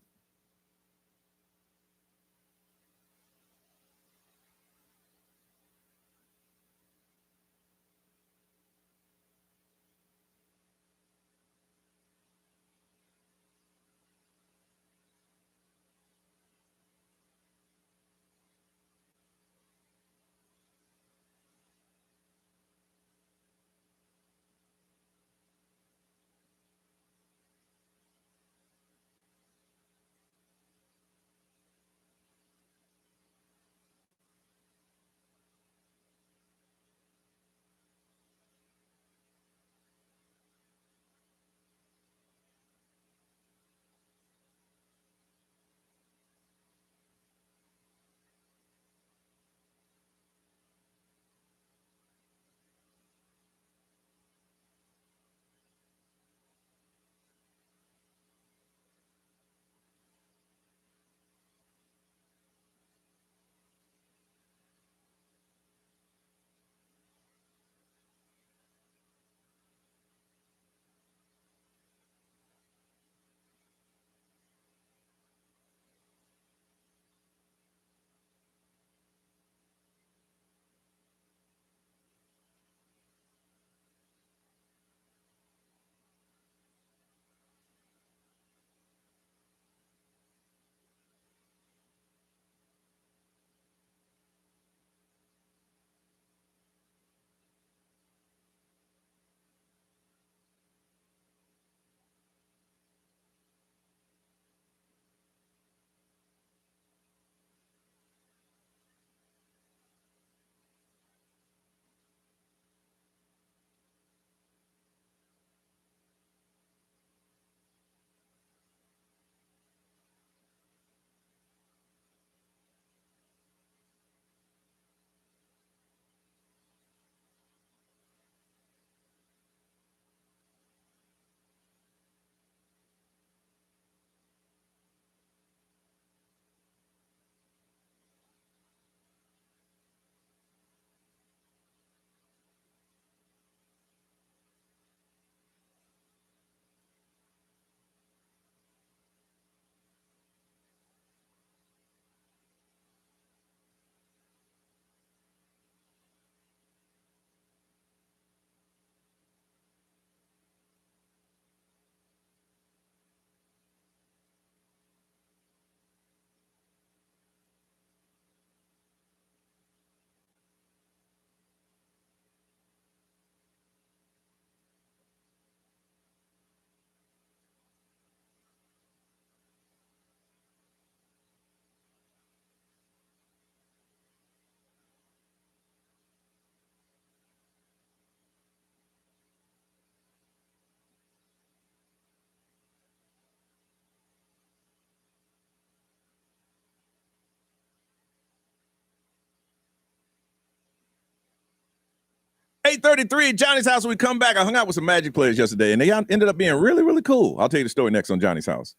8:33 at Johnny's house. When we come back, I hung out with some Magic players yesterday, and they ended up being really, really cool. I'll tell you the story next on Johnny's house.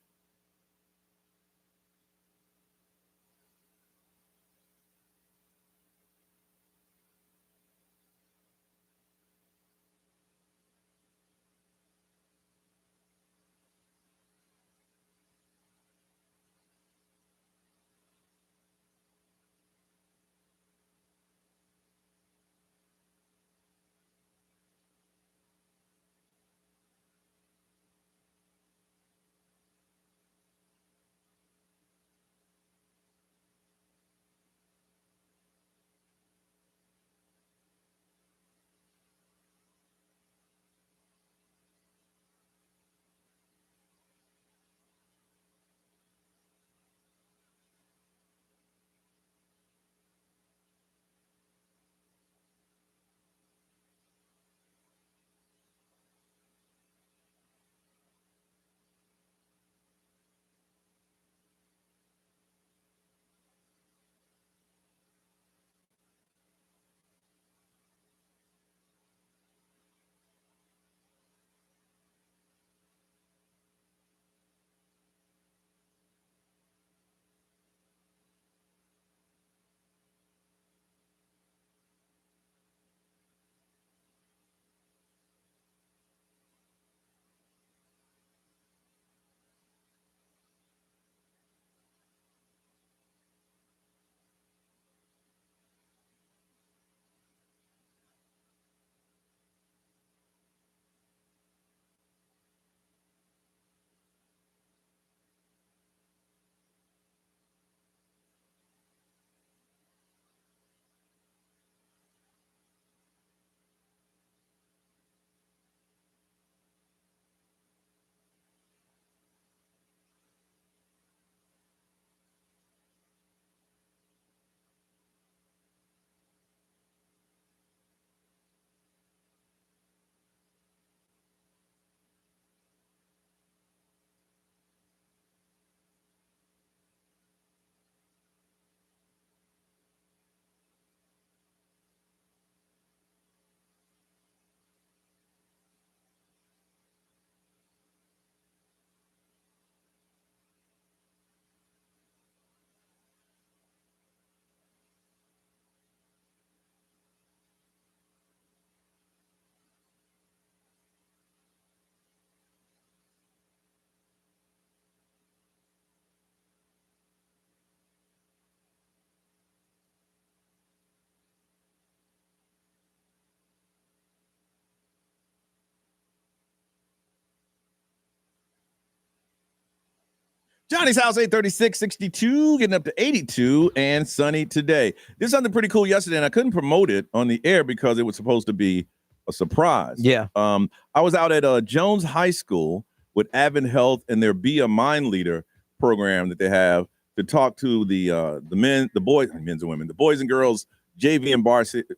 Johnny's house, 836, 62, getting up to 82 and sunny today. Did something pretty cool yesterday, and I couldn't promote it on the air because it was supposed to be a surprise. Yeah. I was out at Jones High School with Advent Health and their Be a Mind Leader program that they have to talk to the men, the boys, men's and women, the boys and girls JV and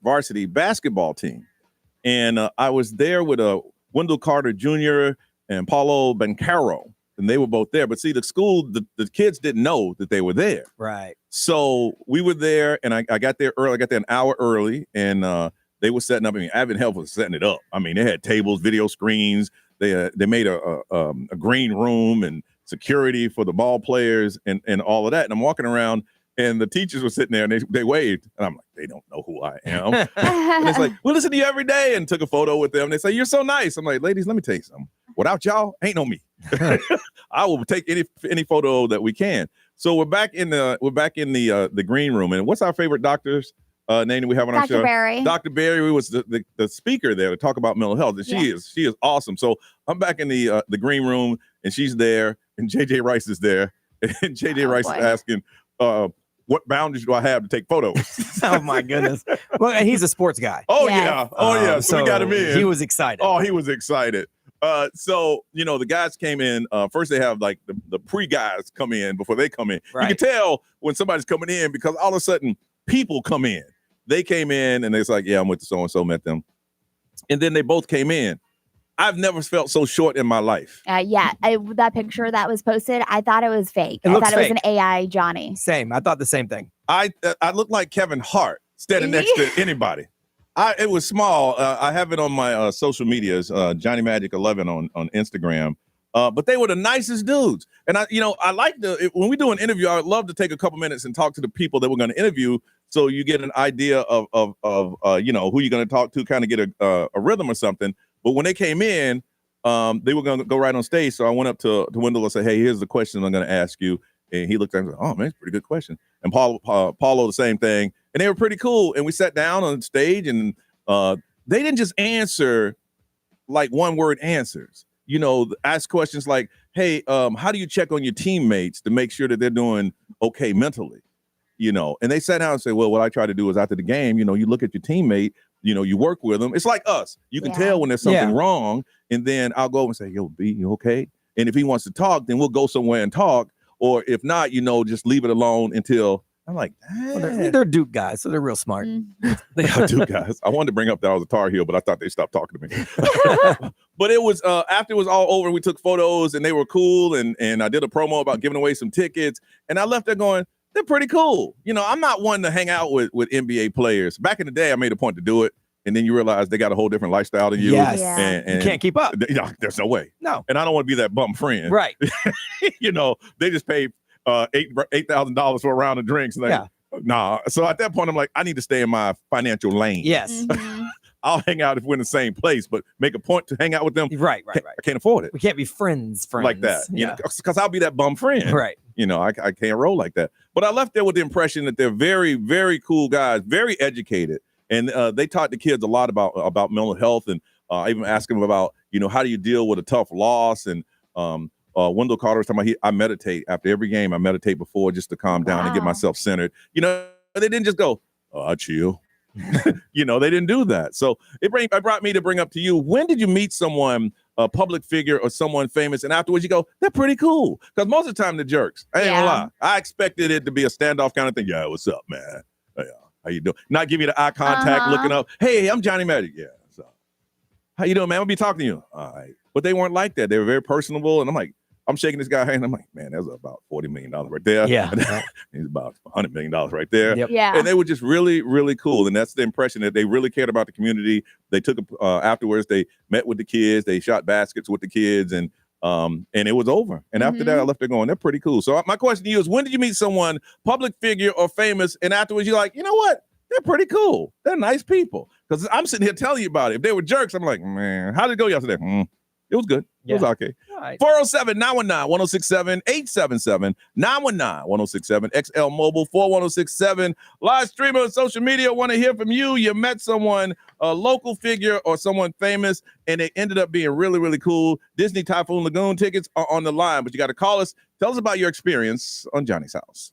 varsity basketball team. And I was there with Wendell Carter Jr. and Paulo Bencaro. And they were both there. But see, the school, the kids didn't know that they were there. Right. So we were there, and I got there early. I got there an hour early, and they were setting up. I mean, Advent Health was setting it up. I mean, they had tables, video screens. They made a green room and security for the ball players and all of that. And I'm walking around, and the teachers were sitting there, and they waved. And I'm like, they don't know who I am. And it's like, we listen to you every day, and took a photo with them. They say, you're so nice. I'm like, ladies, let me tell you something. Without y'all, ain't no me. I will take any photo that we can. So we're back in the green room. And what's our favorite doctor's name that we have on our show? Dr. Berry. Dr. Berry was the speaker there to talk about mental health. And she is awesome. So I'm back in the green room, and she's there, and JJ Rice is there, and JJ Rice is asking, what boundaries do I have to take photos? Oh my goodness. Well, and he's a sports guy. Oh yeah. Oh yeah. So we got him in. He was excited. Oh, he was excited. So, the guys came in. First, they have like the pre-guys come in before they come in. Right. You can tell when somebody's coming in because all of a sudden people come in. They came in and it's like, yeah, I'm with the so-and-so, met them. And then they both came in. I've never felt so short in my life. That picture that was posted, I thought it was fake. I thought it was an AI Johnny. Same. I thought the same thing. I look like Kevin Hart standing next to anybody. It was small. I have it on my social medias, Johnny Magic 11 on Instagram. But they were the nicest dudes. And I like when we do an interview, I would love to take a couple minutes and talk to the people that we're going to interview, so you get an idea of who you're going to talk to, kind of get a rhythm or something. But when they came in, they were going to go right on stage. So I went up to Wendell and said, "Hey, here's the question I'm going to ask you." And he looked at me and said, "Oh man, it's a pretty good question." And Paulo the same thing. And they were pretty cool. And we sat down on stage, and they didn't just answer like one word answers. Ask questions like, "Hey, how do you check on your teammates to make sure that they're doing okay mentally?" And they sat down and said, "Well, what I try to do is after the game, you look at your teammate, you work with them. It's like us. You can tell when there's something wrong, and then I'll go over and say, 'Yo, B, you okay?' And if he wants to talk, then we'll go somewhere and talk. Or if not, just leave it alone until." I'm like, well, they're Duke guys, so they're real smart. They are Duke guys. I wanted to bring up that I was a Tar Heel, but I thought they stopped talking to me. But it was after it was all over, we took photos and they were cool. And I did a promo about giving away some tickets. And I left there going, they're pretty cool. I'm not one to hang out with NBA players. Back in the day, I made a point to do it. And then you realize they got a whole different lifestyle than you. Yes. And you can't keep up. There's no way. No. And I don't want to be that bum friend. Right. They just paid $8,000 for a round of drinks. Nah. So at that point, I'm like, I need to stay in my financial lane. Yes. I'll hang out if we're in the same place, but make a point to hang out with them. Right. I can't afford it. We can't be friends like that. Because I'll be that bum friend. Right. I can't roll like that. But I left there with the impression that they're very, very cool guys, very educated. And they taught the kids a lot about mental health. And I even asked them about, how do you deal with a tough loss? And Wendell Carter was talking about, I meditate after every game. I meditate before just to calm down and get myself centered. They didn't just go, I chill. They didn't do that. So it brought me to bring up to you, when did you meet someone, a public figure or someone famous, and afterwards you go, they're pretty cool? Because most of the time they're jerks. I ain't gonna lie. I expected it to be a standoff kind of thing. Yeah, what's up, man? Yeah, how you doing? Not give you the eye contact, looking up. Hey, I'm Johnny Magic. Yeah, so how you doing, man? I'll be talking to you. All right. But they weren't like that. They were very personable, and I'm shaking this guy's hand. I'm like, man, that's about $40 million right there. Yeah. He's about $100 million right there. Yep. Yeah. And they were just really, really cool. And that's the impression, that they really cared about the community. They took afterwards, they met with the kids. They shot baskets with the kids, and it was over. And after that, I left there going, they're pretty cool. So my question to you is, when did you meet someone, public figure or famous, and afterwards you're like, you know what? They're pretty cool. They're nice people. Because I'm sitting here telling you about it. If they were jerks, I'm like, man, how did it go yesterday? It was good. It was okay. Right. 407-919-1067, 877-919-1067, XL Mobile 41067. Live streamer on social media. Want to hear from you. You met someone, a local figure or someone famous, and they ended up being really, really cool. Disney Typhoon Lagoon tickets are on the line, but you got to call us. Tell us about your experience on Johnny's House.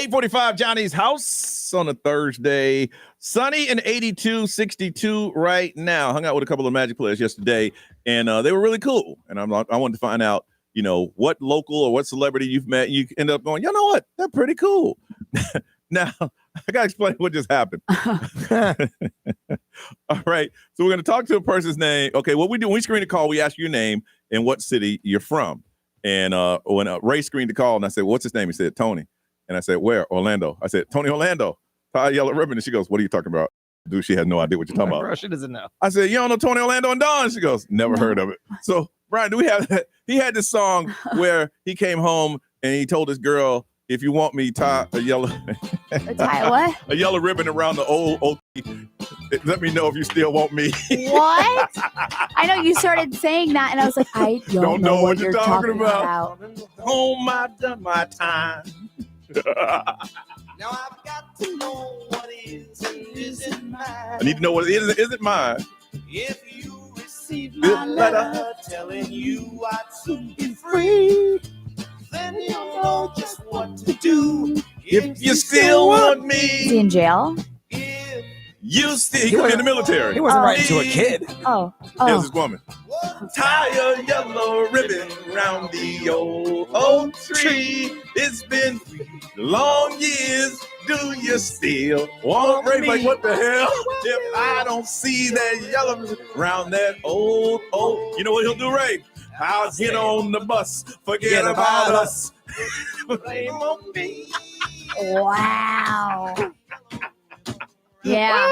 8:45, Johnny's house on a Thursday. Sunny and 82, 62 right now. Hung out with a couple of Magic players yesterday, and they were really cool. And I wanted to find out, what local or what celebrity you've met. You end up going, you know what? They're pretty cool. Now, I got to explain what just happened. All right. So we're going to talk to a person's name. Okay, what we do when we screen the call, we ask your name and what city you're from. And when Ray screened the call, and I said, what's his name? He said, Tony. And I said, where? Orlando. I said, Tony Orlando. Tie a yellow ribbon. And she goes, what are you talking about? Dude, she has no idea what you're talking about. She doesn't know. I said, you don't know Tony Orlando and Dawn? She goes, never heard of it. So, Brian, do we have that? He had this song where he came home and he told his girl, if you want me, tie a yellow tie what? A yellow ribbon around the old let me know if you still want me. What? I know you started saying that, and I was like, I don't know what you're talking about. Home, I've done my time. Now I've got to know what is and isn't mine. I need to know what is and isn't mine. If you receive my letter telling you I'd soon be free, then you'll know just what to do. If you still want me. Is he in jail? You still, he was in the military. He wasn't writing to a kid. Oh. Here's this woman. Tie a yellow ribbon round the old oak tree. It's been long years. Do you still want me? Like, what the hell? If I don't see that yellow round that old oak, you know what he'll do, Ray? I'll get on the bus. Forget about us. Blame on me. Wow. Yeah.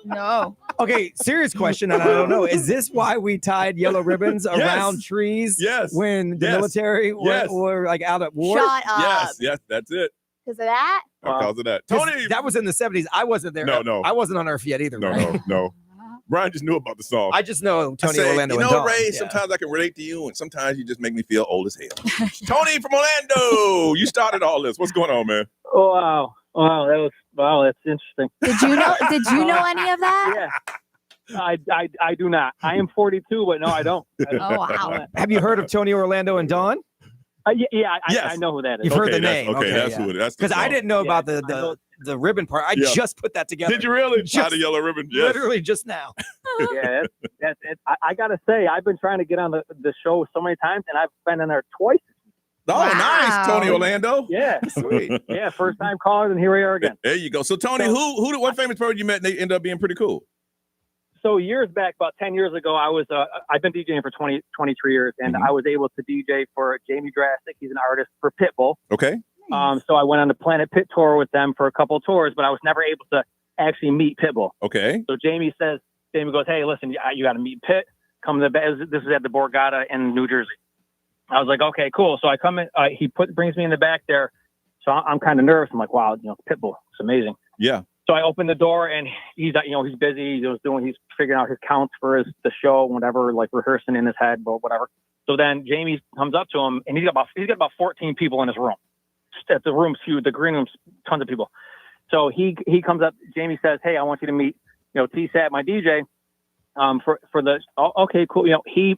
No. Okay, serious question, and I don't know. Is this why we tied yellow ribbons around trees? Yes. When the military were like out at war? Shut up. Yes, that's it. Because of that? Because of that. Tony! That was in the 70s. I wasn't there. No. I wasn't on Earth yet either. No. Brian just knew about the song. I just know Tony Orlando. You know, and Dawn. Ray, sometimes I can relate to you, and sometimes you just make me feel old as hell. Tony from Orlando, you started all this. What's going on, man? Oh, wow. That's interesting. Did you know any of that? Yeah. I do not. I am 42, but no, I don't. Oh, wow. Have you heard of Tony Orlando and Dawn? I know who that is. You've heard the name. Okay, that's who it is. Because I didn't know about the ribbon part. I just put that together. Did you really? Tie the yellow ribbon? Yes. Literally just now. Yeah, that's it. I got to say, I've been trying to get on the show so many times, and I've been in there twice. Oh, wow. Nice, Tony Orlando. Yeah, sweet. Yeah, first time callers, and here we are again. There you go. So, Tony, what famous person you met and they ended up being pretty cool? So years back, about 10 years ago, I've been DJing for 23 years, and I was able to DJ for Jamie Drastic. He's an artist for Pitbull. Okay. So I went on the Planet Pit tour with them for a couple of tours, but I was never able to actually meet Pitbull. Okay. So Jamie goes, hey, listen, you got to meet Pitt. Come to this is at the Borgata in New Jersey. I was like, okay, cool. So I come in, he brings me in the back there. So I'm kind of nervous. I'm like, wow, Pitbull, it's amazing. Yeah. So I opened the door and he's busy. He's figuring out his counts for the show, whatever, like rehearsing in his head, but whatever. So then Jamie comes up to him and he's got about 14 people in his room. The room's huge. The green room's tons of people. So he comes up. Jamie says, "Hey, I want you to meet, T-Sat, my DJ, for the." Oh, okay, cool. He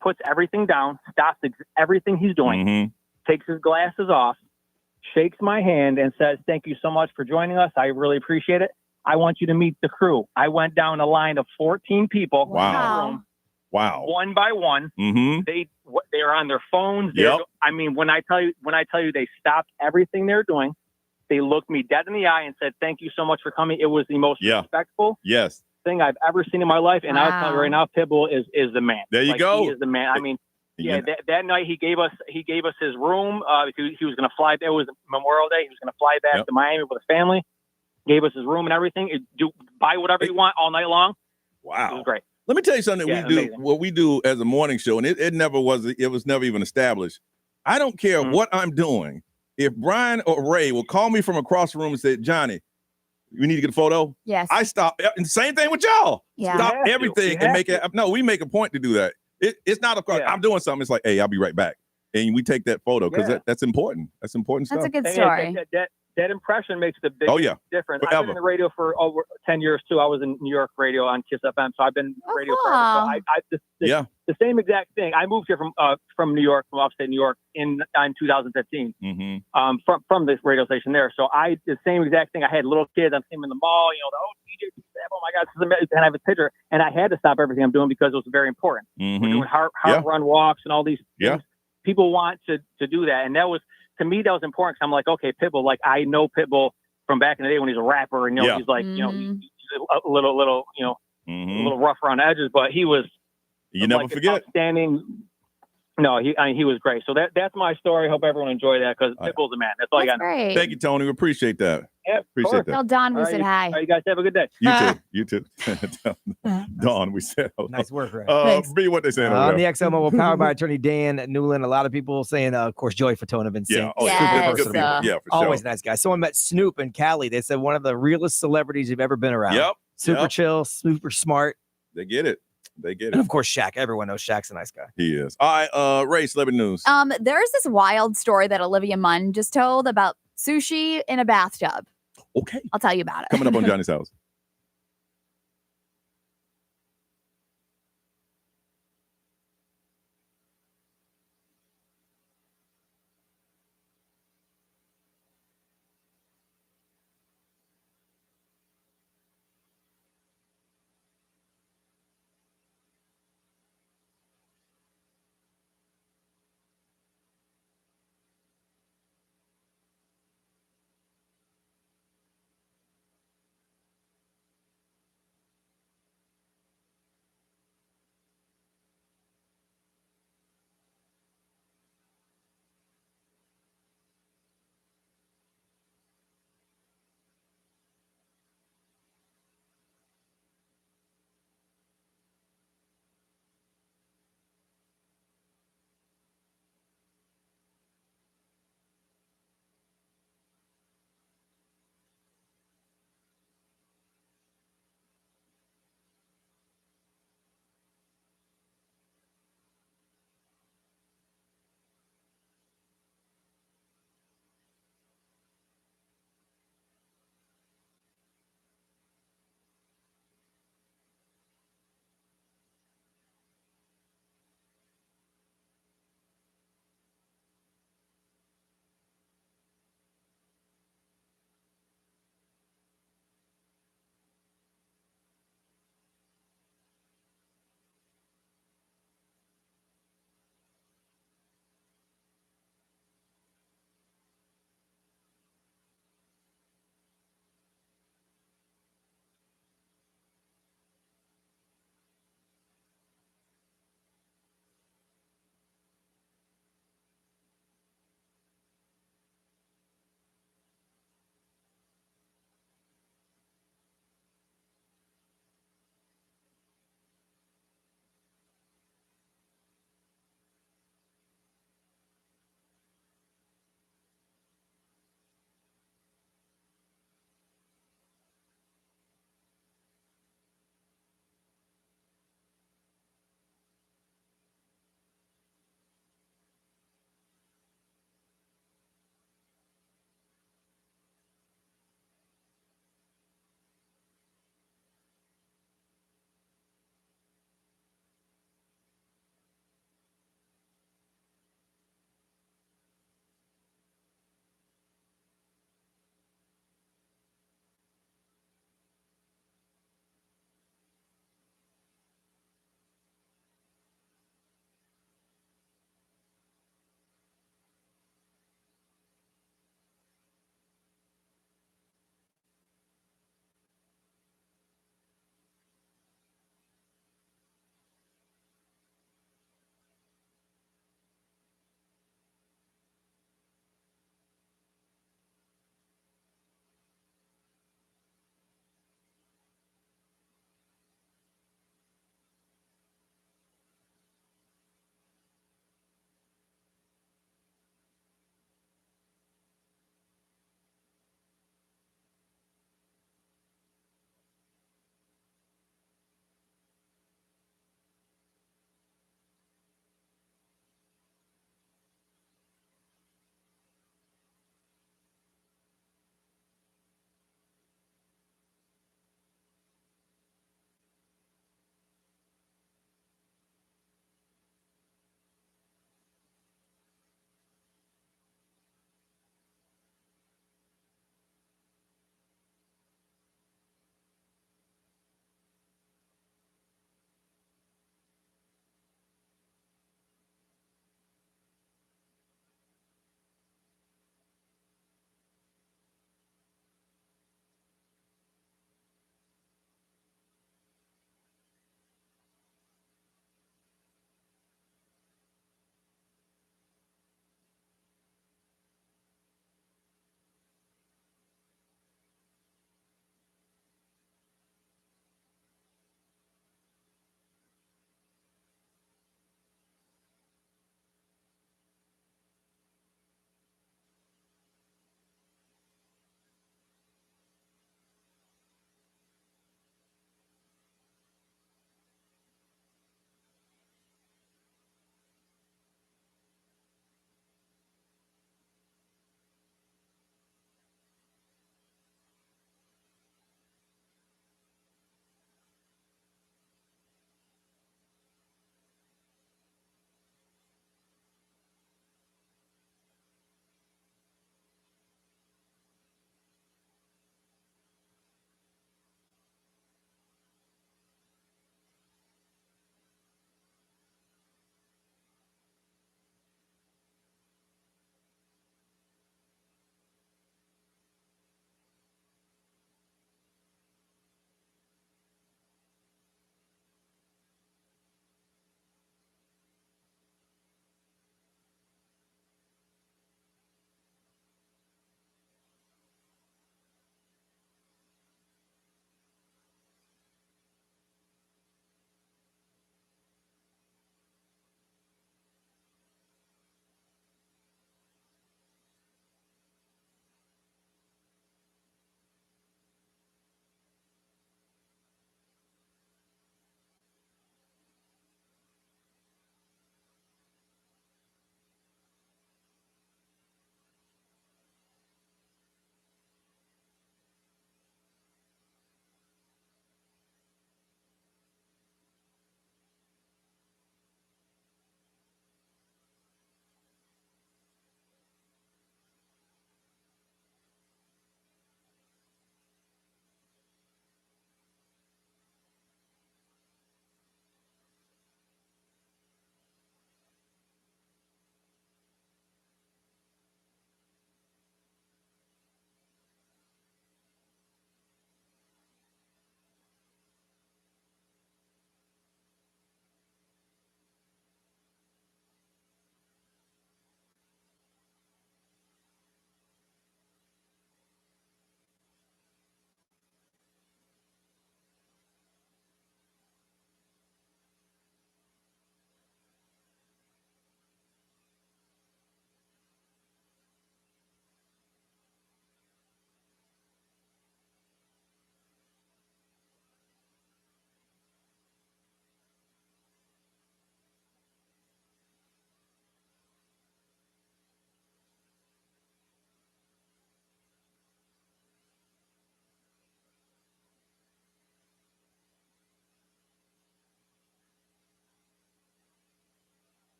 puts everything down, stops everything he's doing, takes his glasses off, shakes my hand, and says, "Thank you so much for joining us. I really appreciate it. I want you to meet the crew." I went down a line of 14 people. Wow. In the room, wow. One by one. They are on their phones. Yep. I mean, when I tell you they stopped everything they're doing, they looked me dead in the eye and said, "Thank you so much for coming." It was the most respectful thing I've ever seen in my life. And I'll tell you right now, Pitbull is the man. There you go. He is the man. I mean, that night he gave us his room. He was going to fly. It was Memorial Day. He was going to fly back to Miami with his family. Gave us his room and everything. Buy whatever you want all night long. Wow. It was great. Let me tell you something that we do. Amazing. What we do as a morning show, and it was never even established. I don't care what I'm doing. If Brian or Ray will call me from across the room and say, "Johnny, we need to get a photo." Yes. I stop. And same thing with y'all. Yeah. Stop everything and make it. No, we make a point to do that. It's not I'm doing something. It's like, hey, I'll be right back. And we take that photo because that's important. That's important stuff. That's a good story. That impression makes the big difference. Forever. I've been in the radio for over 10 years too. I was in New York radio on Kiss FM, so I've been in radio forever. So the same exact thing. I moved here from New York, from upstate New York in 2015, from this radio station there. So the same exact thing. I had little kids. I'm seeing them in the mall, DJ, oh my God, this is amazing. And I have a picture, and I had to stop everything I'm doing because it was very important. We're doing heart run walks and all these things. People want to do that. And that was, to me, that was important. Cause I'm like, okay, Pitbull, like I know Pitbull from back in the day when he's a rapper and, he's like, he's a little, a little rough around the edges, but he was, never forget. Outstanding. No, he was great. So that's my story. Hope everyone enjoyed that because Pitbull's a man. That's all I got. Great. Thank you, Tony. We appreciate that. Yeah, appreciate that. Tell Don we said hi. All right, you guys have a good day. You too. Dawn, we said hello. Nice work, right? Be what they saying on the XL Mobile, powered by attorney Dan Newland. A lot of people saying, of course, Joey Fatone been saying, for sure. Always nice guy. Someone met Snoop in Cali. They said one of the realest celebrities you've ever been around. Super chill, super smart. They get it. And of course, Shaq. Everyone knows Shaq's a nice guy. He is. All right, Ray, celebrity news. There's this wild story that Olivia Munn just told about sushi in a bathtub. Okay. I'll tell you about it. Coming up on Johnny's House.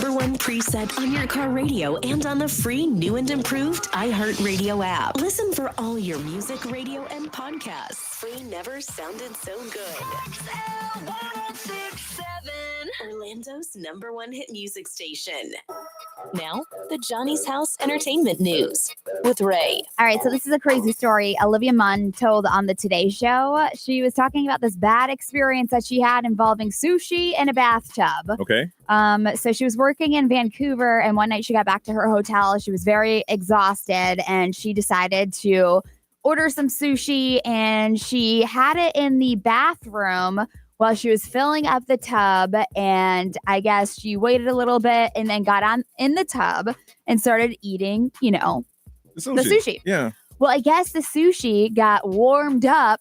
#1 preset on your car radio and on the free new and improved iHeartRadio app. Listen for all your music, radio, and podcasts. Free never sounded so good. Celeb 106.7, Orlando's #1 hit music station. Now, the Johnny's House Entertainment News with Ray. All right, so this is a crazy story Olivia Munn told on the Today Show. She was talking about this bad experience that she had involving sushi in a bathtub. Okay. So she was working in Vancouver, and one night she got back to her hotel. She was very exhausted, and she decided to order some sushi, and she had it in the bathroom while she was filling up the tub. And I guess she waited a little bit and then got on in the tub and started eating, the sushi. Yeah. Well, I guess the sushi got warmed up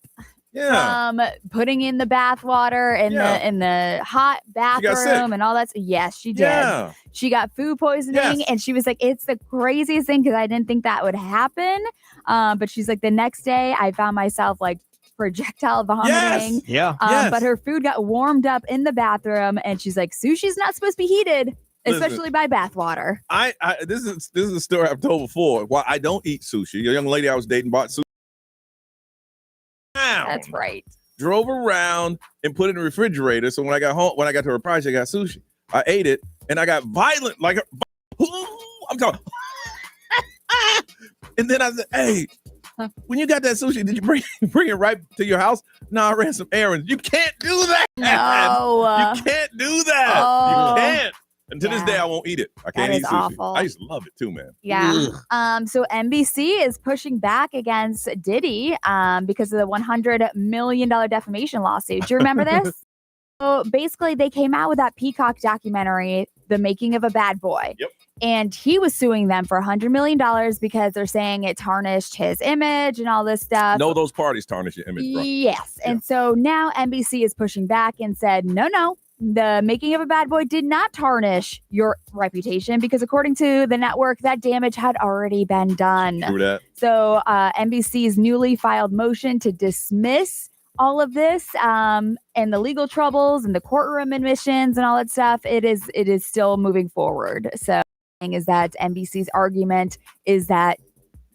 from putting in the bath water in the hot bathroom and all that. Yes, she did. Yeah. She got food poisoning, and she was like, it's the craziest thing because I didn't think that would happen. But she's like, the next day I found myself like projectile vomiting. But her food got warmed up in the bathroom, and she's like, sushi's not supposed to be heated. Especially by bathwater. This is a story I've told before. Why I don't eat sushi. A young lady I was dating bought sushi. That's right. Drove around and put it in the refrigerator. So when I got home, when I got to her place, I got sushi. I ate it and I got violent, like I'm talking. And then I said, "Hey, when you got that sushi, did you bring it right to your house?" No, I ran some errands. You can't do that. No, you can't do that. You can't. And to this day, I won't eat it. I can't eat sushi. Awful. I used to love it too, man. Yeah. So NBC is pushing back against Diddy because of the $100 million defamation lawsuit. Do you remember this? So basically, they came out with that Peacock documentary, The Making of a Bad Boy. Yep. And he was suing them for $100 million because they're saying it tarnished his image and all this stuff. No, those parties tarnish your image, bro. Yes. Yeah. And so now NBC is pushing back and said, no. The Making of a Bad Boy did not tarnish your reputation because according to the network, that damage had already been done. True that. So NBC's newly filed motion to dismiss all of this and the legal troubles and the courtroom admissions and all that stuff, it is still moving forward. So is that NBC's argument is that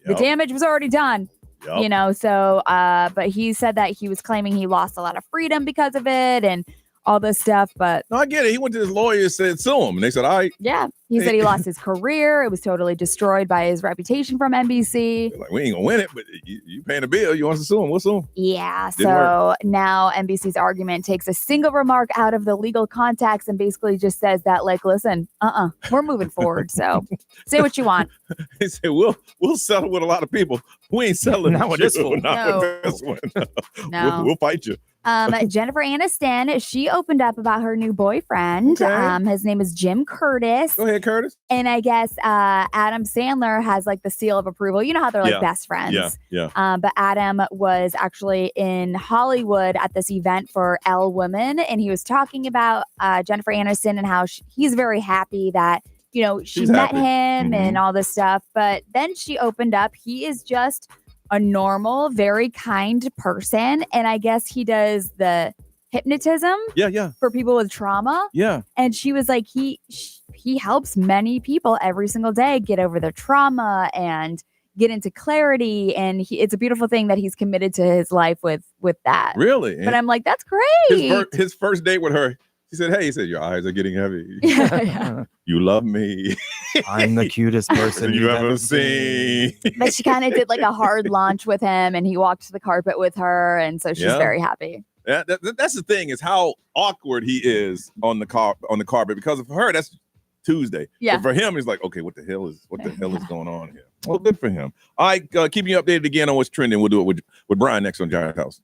the damage was already done. So but he said that he was claiming he lost a lot of freedom because of it and all this stuff, but no, I get it. He went to his lawyer and said, sue him. And they said, all right. Yeah. He said he lost his career. It was totally destroyed by his reputation from NBC. Like, we ain't gonna win it, but you paying the bill. You want to sue him? We'll sue him. Yeah. So now NBC's argument takes a single remark out of the legal context and basically just says that, like, listen, we're moving forward. So say what you want. He said, we'll settle with a lot of people. We ain't settling not with this fool. Not with this one. No. We'll fight you. Jennifer Aniston, she opened up about her new boyfriend. Okay. His name is Jim Curtis. Go ahead, Curtis. And I guess Adam Sandler has like the seal of approval. You know how they're like best friends. Yeah. But Adam was actually in Hollywood at this event for Elle Women, and he was talking about Jennifer Aniston and how he's very happy that she met him and all this stuff. But then she opened up. He is just a normal, very kind person. And I guess he does the hypnotism for people with trauma. Yeah. And she was like, he helps many people every single day get over their trauma and get into clarity. And it's a beautiful thing that he's committed to his life with that. Really? But I'm like, that's great. His first date with her, he said, your eyes are getting heavy. You love me. I'm the cutest person you've ever seen. But she kind of did like a hard launch with him and he walked the carpet with her. And so she's very happy. Yeah, that's the thing is how awkward he is on the carpet because of her. That's Tuesday. Yeah. But for him, he's like, okay, what the hell is going on here? Well, good for him. All right, keeping you updated again on what's trending. We'll do it with Brian next on Giant House.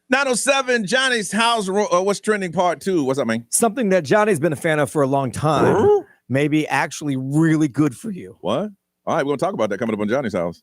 907, Johnny's house. What's trending part 2? What's up, man? Something that Johnny's been a fan of for a long time. Maybe actually really good for you. What? All right, we're going to talk about that coming up on Johnny's house.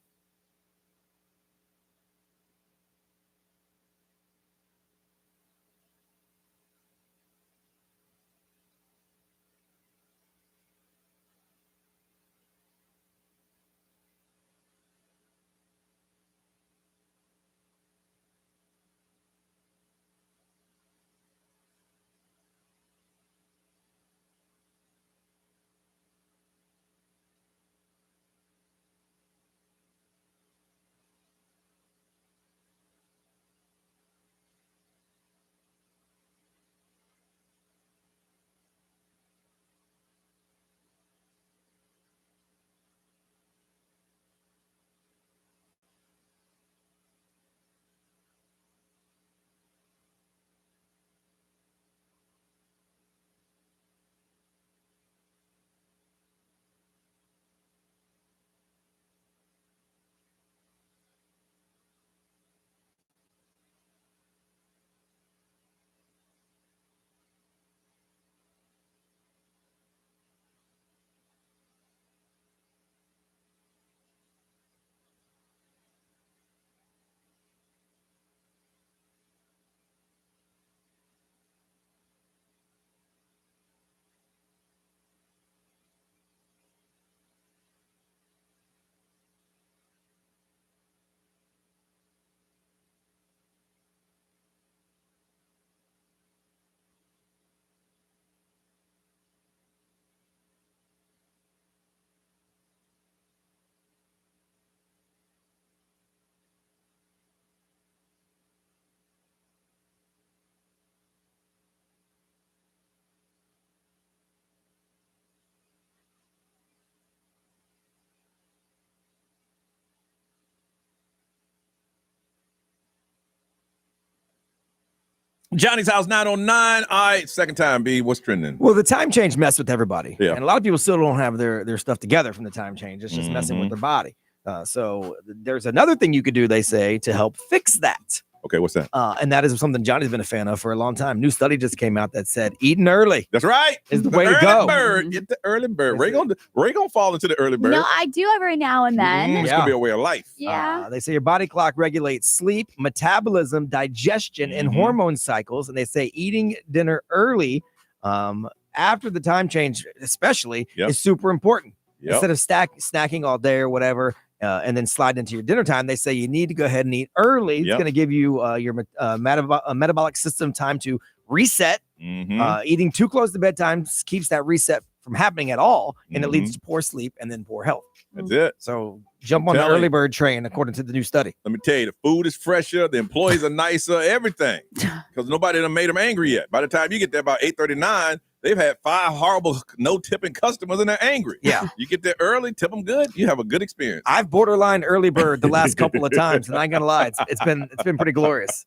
Johnny's house 909. All right, second time, B. What's trending? Well, the time change messed with everybody. Yeah. And a lot of people still don't have their stuff together from the time change. It's just messing with their body. So there's another thing you could do, they say, to help fix that. Okay, what's that? And that is something Johnny's been a fan of for a long time. New study just came out that said eating early. That's right. Is the way to go. Bird. Get the early bird. Ray gonna fall into the early bird. No, I do every now and then. It's gonna be a way of life. Yeah. They say your body clock regulates sleep, metabolism, digestion, and hormone cycles. And they say eating dinner early after the time change, especially, is super important. Instead of snacking all day or whatever, and then slide into your dinner time, they say you need to go ahead and eat early. It's going to give you your metabolic system time to reset. Eating too close to bedtime keeps that reset from happening at all, and it leads to poor sleep and then poor health. That's it. So jump on the early bird train, according to the new study. Let me tell you, the food is fresher, the employees are nicer, everything. Because nobody done made them angry yet. By the time you get there about 8:39, they've had 5 horrible no-tipping customers and they're angry. Yeah. You get there early, tip them good, you have a good experience. I've borderline early bird the last couple of times, and I ain't gonna lie, it's been pretty glorious.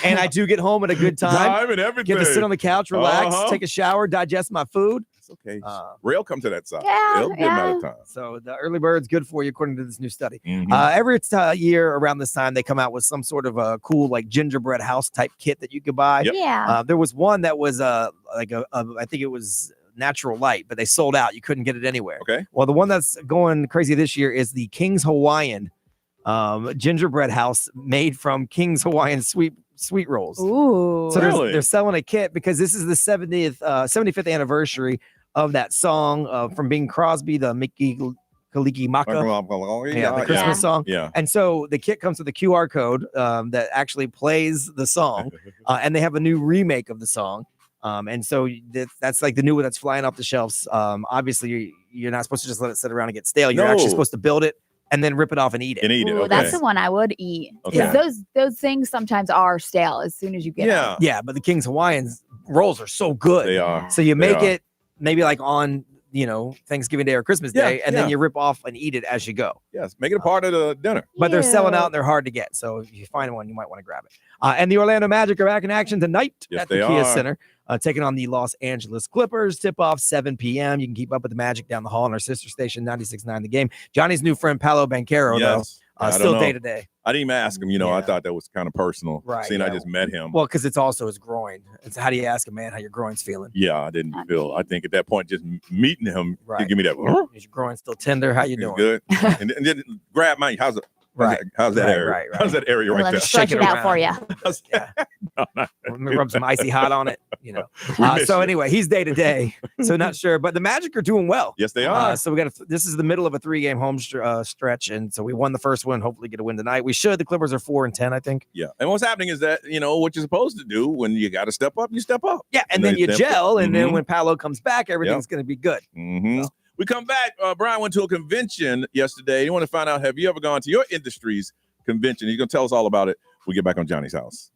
And I do get home at a good time and everything. Get to sit on the couch, relax, take a shower, digest my food. It's okay. Rail come to that side. Yeah, It'll get out of time. So the early bird's good for you, according to this new study. Every year around this time, they come out with some sort of a cool like gingerbread house type kit that you could buy. Yeah. There was one that was I think it was natural light, but they sold out. You couldn't get it anywhere. Okay. Well, the one that's going crazy this year is the King's Hawaiian gingerbread house made from King's Hawaiian sweet rolls. Ooh. So they're selling a kit because this is the 75th anniversary of that song from Bing Crosby, the Mickey Kaliki Maka. The Christmas song. Yeah. And so the kit comes with a QR code that actually plays the song, and they have a new remake of the song. And so that's like the new one that's flying off the shelves. Obviously, you're not supposed to just let it sit around and get stale. You're actually supposed to build it and then rip it off and eat it. Ooh, that's the one I would eat. Because those things sometimes are stale as soon as you get them. Yeah, but the King's Hawaiians rolls are so good. They are. So you make it maybe like on Thanksgiving Day or Christmas Day, and then you rip off and eat it as you go. Yes, make it a part of the dinner. But they're selling out and they're hard to get. So if you find one, you might want to grab it. And the Orlando Magic are back in action tonight at the Kia Center, taking on the Los Angeles Clippers. Tip-off 7 p.m. You can keep up with the Magic down the hall on our sister station, 96.9 The Game. Johnny's new friend, Paolo Banchero, though, still day-to-day. I didn't even ask him. I thought that was kind of personal. Right. Seeing I just met him. Well, because it's also his groin. It's how do you ask a man how your groin's feeling? Yeah, I didn't feel. I think at that point, just meeting him, right. give me that. Is your groin still tender? How you doing? Good. and then grab mine. How's that area? Right. How's that area right Let there? me stretch it out for you. Rub some icy hot on it. So anyway, he's day to day. So not sure, but the Magic are doing well. Yes, they are. So we got this is the middle of a 3-game home stretch, and so we won the first one. Hopefully, get a win tonight. We should. The Clippers are 4-10, I think. Yeah, and what's happening is that what you're supposed to do when you got to step up, you step up. Yeah, and then you gel, and then when Paolo comes back, everything's going to be good. Mm-hmm. So. We come back. Brian went to a convention yesterday. You want to find out, have you ever gone to your industry's convention? He's going to tell us all about it when we get back on Johnny's House.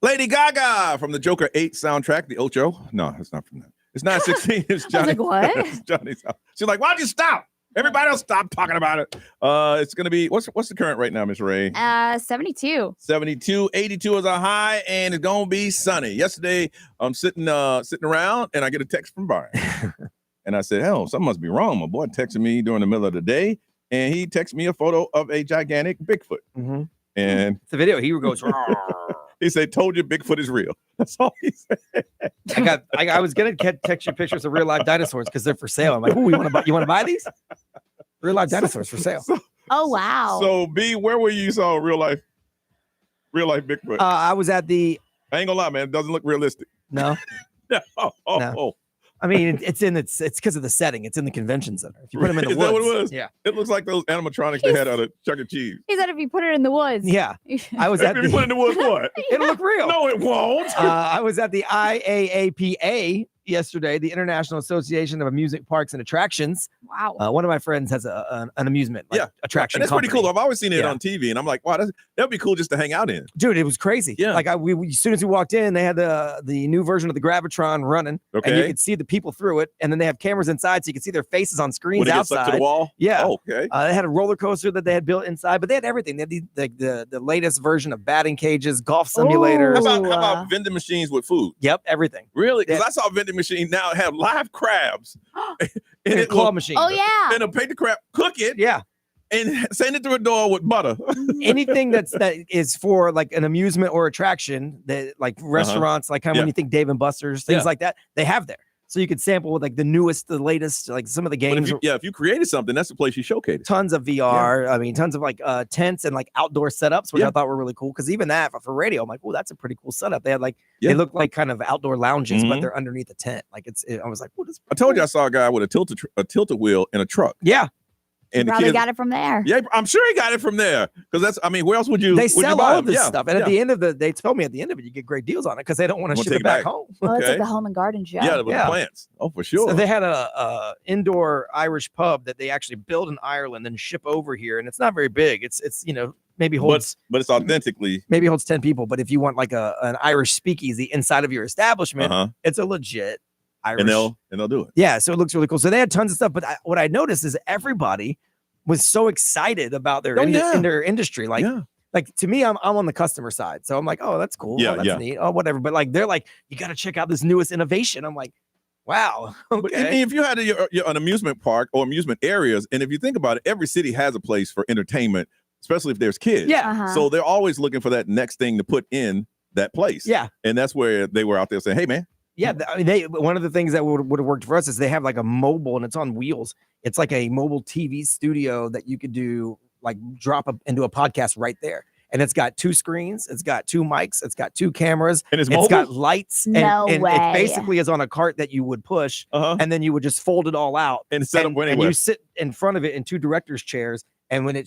Lady Gaga from the Joker 8 soundtrack, the Ocho. No, it's not from that. It's 9:16. It's Johnny. I was like, what? It's Johnny's House. She's like, why'd you stop? Everybody else stop talking about it. It's going to be, what's the current right now, Miss Ray? 72. 72. 82 is our high, and it's going to be sunny. Yesterday, I'm sitting around, and I get a text from Brian. And I said, hell, something must be wrong. My boy texted me during the middle of the day, and he texted me a photo of a gigantic Bigfoot. Mm-hmm. And it's a video. He goes, he said, told you Bigfoot is real. That's all he said. I was going to text you pictures of real life dinosaurs because they're for sale. I'm like, oh, you want to buy these? Real life dinosaurs for sale. Oh, wow. So, B, where were you saw real life Bigfoot? I was at the. I ain't gonna lie, man. It doesn't look realistic. No. No. I mean, it's because of the setting. It's in the convention center. If you put them in the Is woods, that what it was? Yeah. It looks like those animatronics they had out of Chuck E. Cheese. He said if you put it in the woods. Yeah. I was at If you put it in the woods, what? It'll look real. No, it won't. I was at the IAAPA yesterday, the International Association of Amusement Parks and Attractions. Wow. One of my friends has an amusement attraction. And that's company. pretty cool. I've always seen it on TV, and I'm like, wow, that'd be cool just to hang out in. Dude, it was crazy. Yeah. Like as soon as we walked in, they had the new version of the Gravitron running. Okay. And you could see the people through it, and then they have cameras inside, so you can see their faces on screens When it gets outside. stuck to the wall? Yeah. Oh, okay. They had a roller coaster that they had built inside, but they had everything. They had the latest version of batting cages, golf simulators. How about vending machines with food? Yep, everything. Really? Because I saw a vending machine now have live crabs. And a claw machine. Oh, yeah. And a paper crab, cook it. Yeah. And send it through a door with butter. Anything that is for like an amusement or attraction, that like restaurants, like kind of when you think Dave and Buster's, things like that, they have there. So you could sample with like the newest, the latest, like some of the games. If you created something, that's the place you showcase it. Tons of VR. I mean, tons of like tents and like outdoor setups, which I thought were really cool. Because even that for radio, I'm like, oh, that's a pretty cool setup. They had like they look like kind of outdoor lounges, but they're underneath a tent. Like I was like, what is? I told you I saw a guy with a tilted wheel in a truck. Yeah. And he probably got it from there. Yeah, I'm sure he got it from there. Because where else would you? They sell all this them? stuff, and at the end of they told me at the end of it, you get great deals on it because they don't want to ship it back home. Oh, it's like the home and garden show. Yeah, with the plants. Oh, for sure. So they had a indoor Irish pub that they actually build in Ireland and ship over here, and it's not very big. It's maybe holds, but it's authentically maybe holds 10 people. But if you want like an Irish speakeasy inside of your establishment, it's a legit Irish. And they'll do it. Yeah, so it looks really cool. So they had tons of stuff, but what I noticed is everybody was so excited about their in their industry. Like to me, I'm on the customer side, so I'm like, oh, that's cool. Yeah, oh, that's neat. Oh, whatever. But like they're like, you got to check out this newest innovation. I'm like, wow. Okay. But if you had an amusement park or amusement areas, and if you think about it, every city has a place for entertainment, especially if there's kids. Yeah. So they're always looking for that next thing to put in that place. Yeah. And that's where they were out there saying, hey, man. Yeah, I mean, one of the things that would have worked for us is they have like a mobile, and it's on wheels. It's like a mobile TV studio that you could do like drop into a podcast right there. And it's got 2 screens, it's got 2 mics, it's got 2 cameras, and it's got lights. No and way. It basically is on a cart that you would push, and then you would just fold it all out and set up anywhere. And you sit in front of it in 2 directors' chairs. And when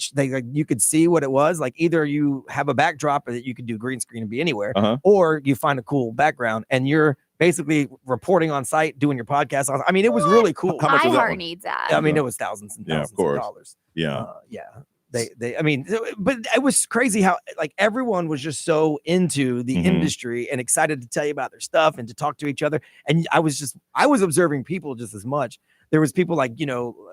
you could see what it was, like either you have a backdrop that you could do green screen and be anywhere, or you find a cool background and you're basically reporting on site, doing your podcast. I mean, it was really cool. How much was that one? needs that. I mean, it was thousands and thousands of dollars. Yeah. I mean, but it was crazy how like everyone was just so into the industry and excited to tell you about their stuff and to talk to each other. And I was observing people just as much. There was people like,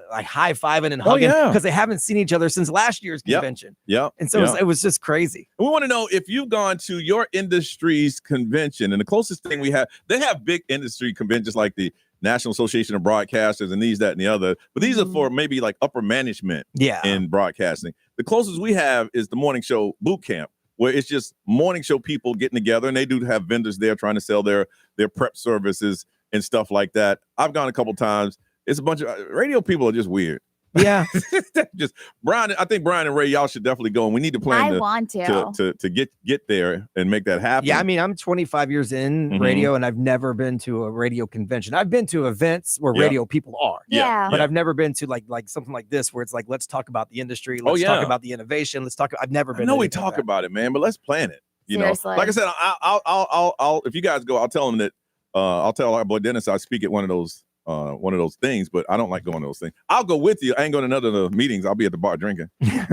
like high-fiving and hugging because they haven't seen each other since last year's convention. Yeah. And so it was just crazy. We want to know if you've gone to your industry's convention, and the closest thing we have, they have big industry conventions like the National Association of Broadcasters and these, that, and the other. But these are for maybe like upper management in broadcasting. The closest we have is the morning show boot camp, where it's just morning show people getting together, and they do have vendors there trying to sell their prep services and stuff like that. I've gone a couple times. It's a bunch of radio people are just weird. Yeah. Just Brian, I think Brian and Ray, y'all should definitely go, and we need to plan to get there and make that happen. Yeah, I mean, I'm 25 years in radio, and I've never been to a radio convention. I've been to events where radio people are. But I've never been to like something like this where it's like, let's talk about the industry, let's talk about the innovation, I've never been. I know we talk about it, man, but let's plan it. Seriously. Like I said, I'll if you guys go, I'll tell them that I'll tell our boy Dennis I speak at one of those things, but I don't like going to those things. I'll go with you. I ain't going to none of the meetings. I'll be at the bar drinking,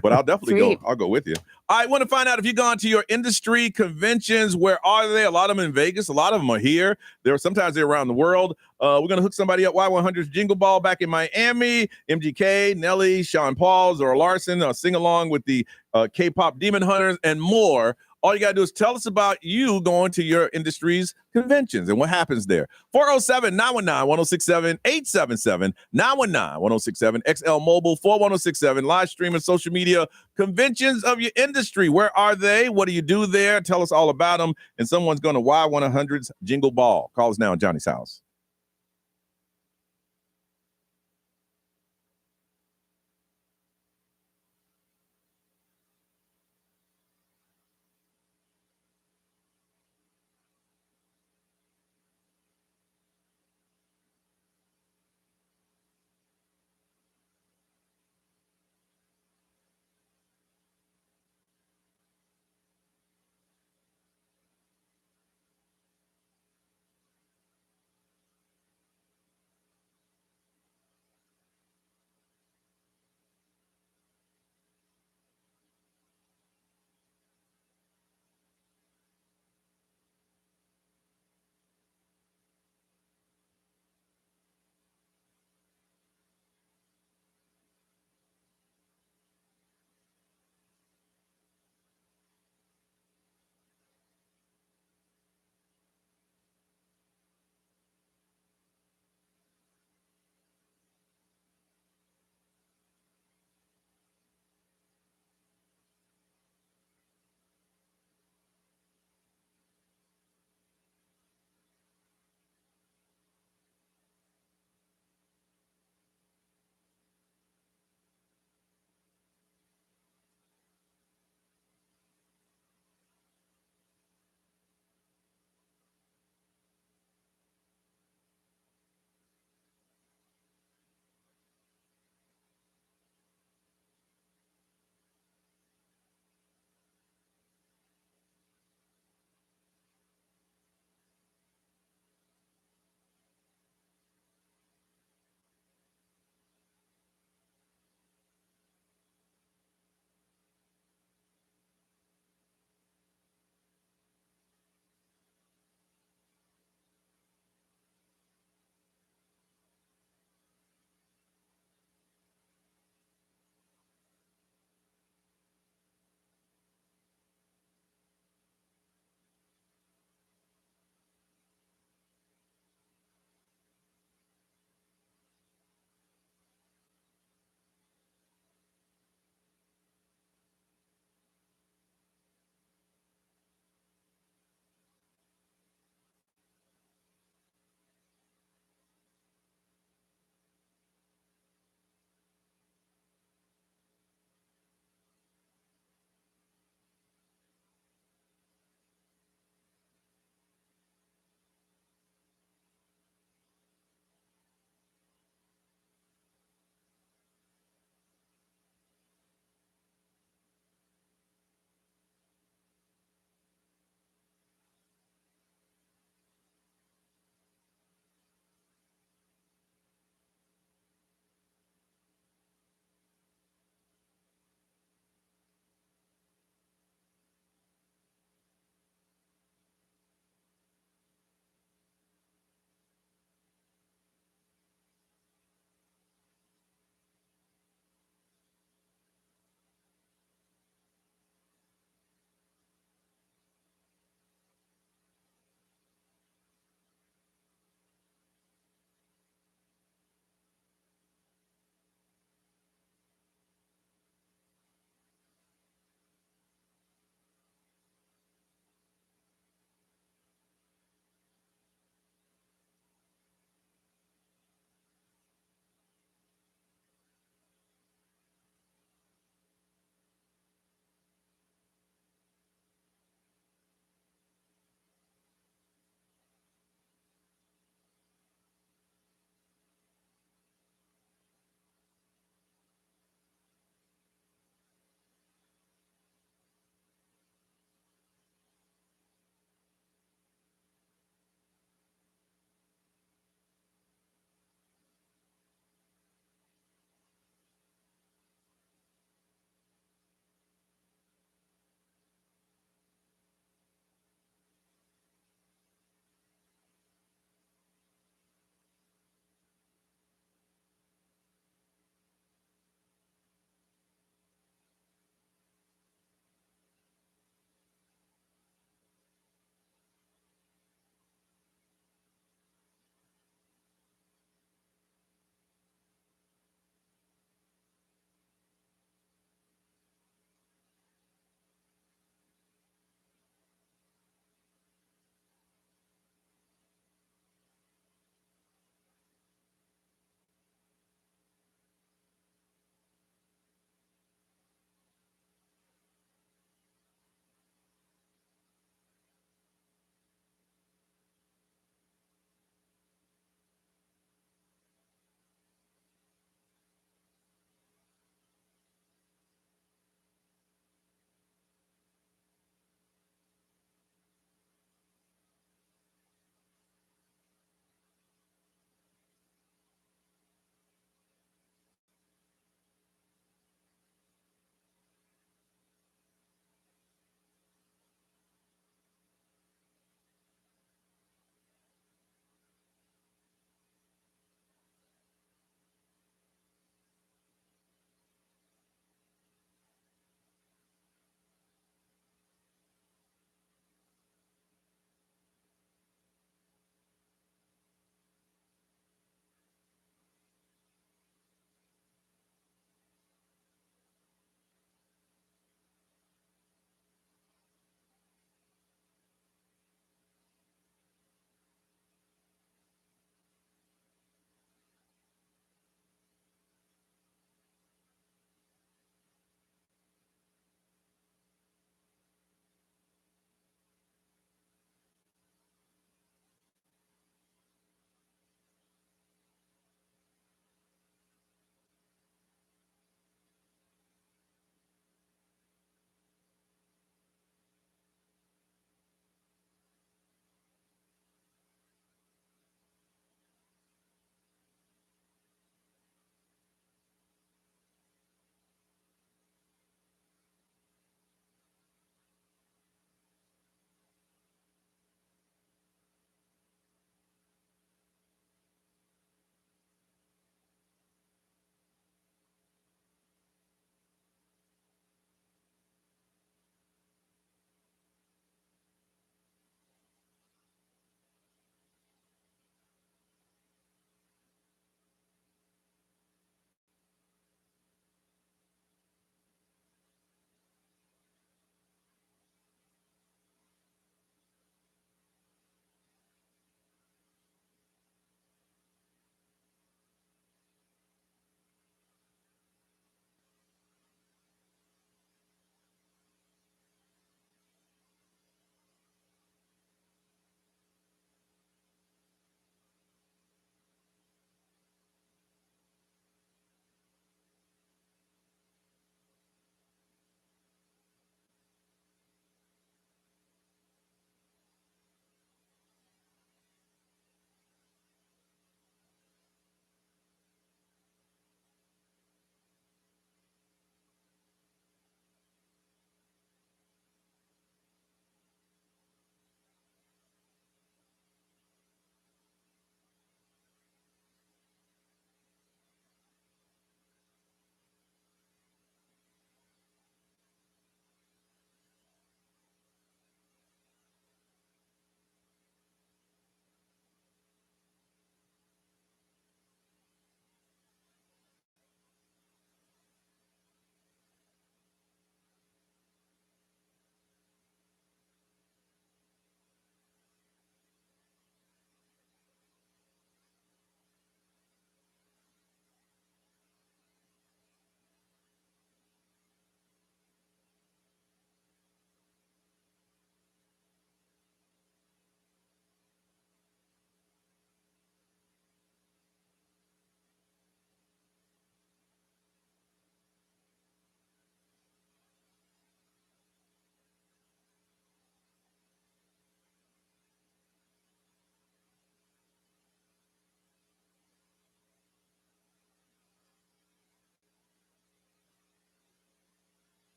but I'll definitely go. I'll go with you. I want to find out if you've gone to your industry conventions. Where are they? A lot of them in Vegas. A lot of them are here. Sometimes they're around the world. We're going to hook somebody up. Y100's Jingle Ball back in Miami. MGK, Nelly, Sean Paul, Zora Larson, sing along with the K-pop Demon Hunters and more. All you got to do is tell us about you going to your industry's conventions and what happens there. 407-919-1067, 877-919-1067, XL Mobile, 41067, live streaming, social media, conventions of your industry. Where are they? What do you do there? Tell us all about them. And someone's going to Y100's Jingle Ball. Call us now in Johnny's house.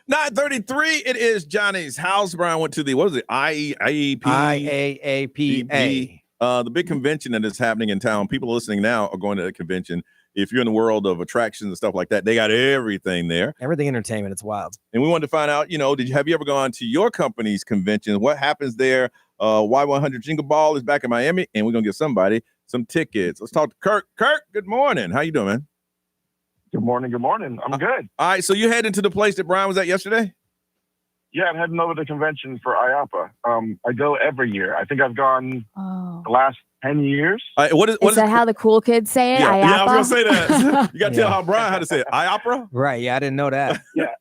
9:33. It is Johnny's house. Brian went to the, what is it? IAAPA. The big convention that is happening in town. People listening now are going to the convention. If you're in the world of attractions and stuff like that, they got everything there. Everything entertainment. It's wild. And we wanted to find out, have you ever gone to your company's convention? What happens there? Y100 Jingle Ball is back in Miami, and we're going to give somebody some tickets. Let's talk to Kirk. Kirk, good morning. How you doing, man? Good morning. Good morning. I'm good. All right. So you heading to the place that Brian was at yesterday? Yeah, I'm heading over to the convention for IAPA. I go every year. I think I've gone the last 10 years. What is that how the cool kids say it? Yeah, IAPA? I was going to say that. You got to tell how Brian how to say it. IAPA? Right. Yeah, I didn't know that. Yeah,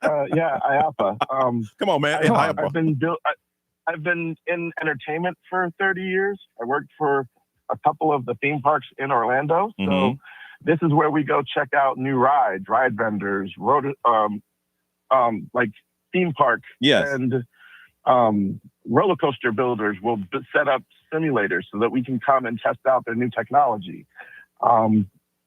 IAPA. Come on, man. I've been in entertainment for 30 years. I worked for a couple of the theme parks in Orlando. So this is where we go check out new rides, ride vendors, like theme park and roller coaster builders will set up simulators so that we can come and test out their new technology. All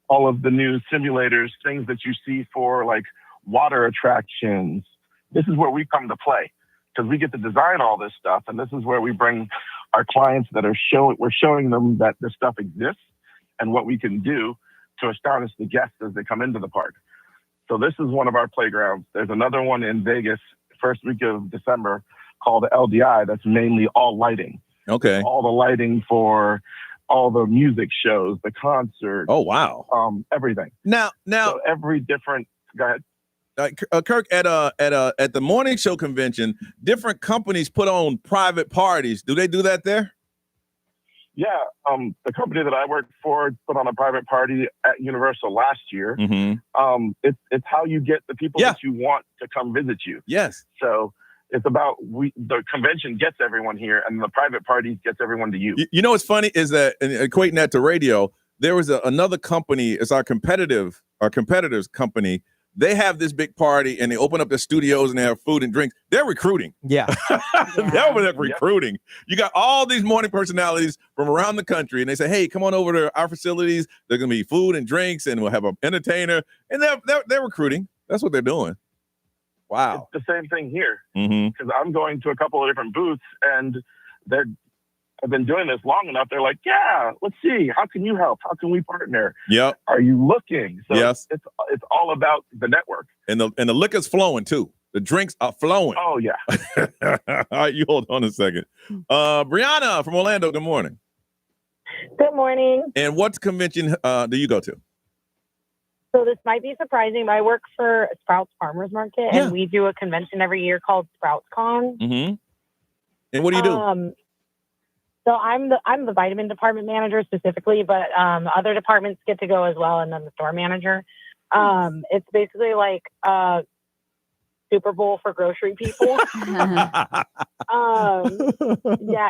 of the new simulators, things that you see for like water attractions. This is where we come to play because we get to design all this stuff. And this is where we bring our clients that we're showing them that this stuff exists and what we can do to astonish the guests as they come into the park. So this is one of our playgrounds. There's another one in Vegas, first week of December, called LDI. That's mainly all lighting. Okay. All the lighting for all the music shows, the concerts. Oh, wow. Everything. Now, so every different. Go ahead. Kirk, at the morning show convention, different companies put on private parties. Do they do that there? Yeah, the company that I worked for put on a private party at Universal last year. It's how you get the people that you want to come visit you. Yes. So it's about the convention gets everyone here, and the private party gets everyone to you. You know what's funny is that, and equating that to radio, there was another company. It's our competitor's company. They have this big party and they open up their studios and they have food and drinks. They're recruiting. Yeah. They're over there recruiting. You got all these morning personalities from around the country and they say, hey, come on over to our facilities. There's going to be food and drinks and we'll have an entertainer. And they're recruiting. That's what they're doing. Wow. It's the same thing here. Because I'm going to a couple of different booths and I've been doing this long enough. They're like, yeah, let's see. How can you help? How can we partner? Yep. Are you looking? So yes. It's all about the network. And the liquor's flowing too. The drinks are flowing. Oh, yeah. All right, you hold on a second. Brianna from Orlando, good morning. Good morning. And what convention do you go to? So this might be surprising, but I work for Sprouts Farmers Market, and we do a convention every year called SproutsCon. And what do you do? So I'm the vitamin department manager specifically, but other departments get to go as well, and then the store manager. It's basically like Super Bowl for grocery people. Yeah,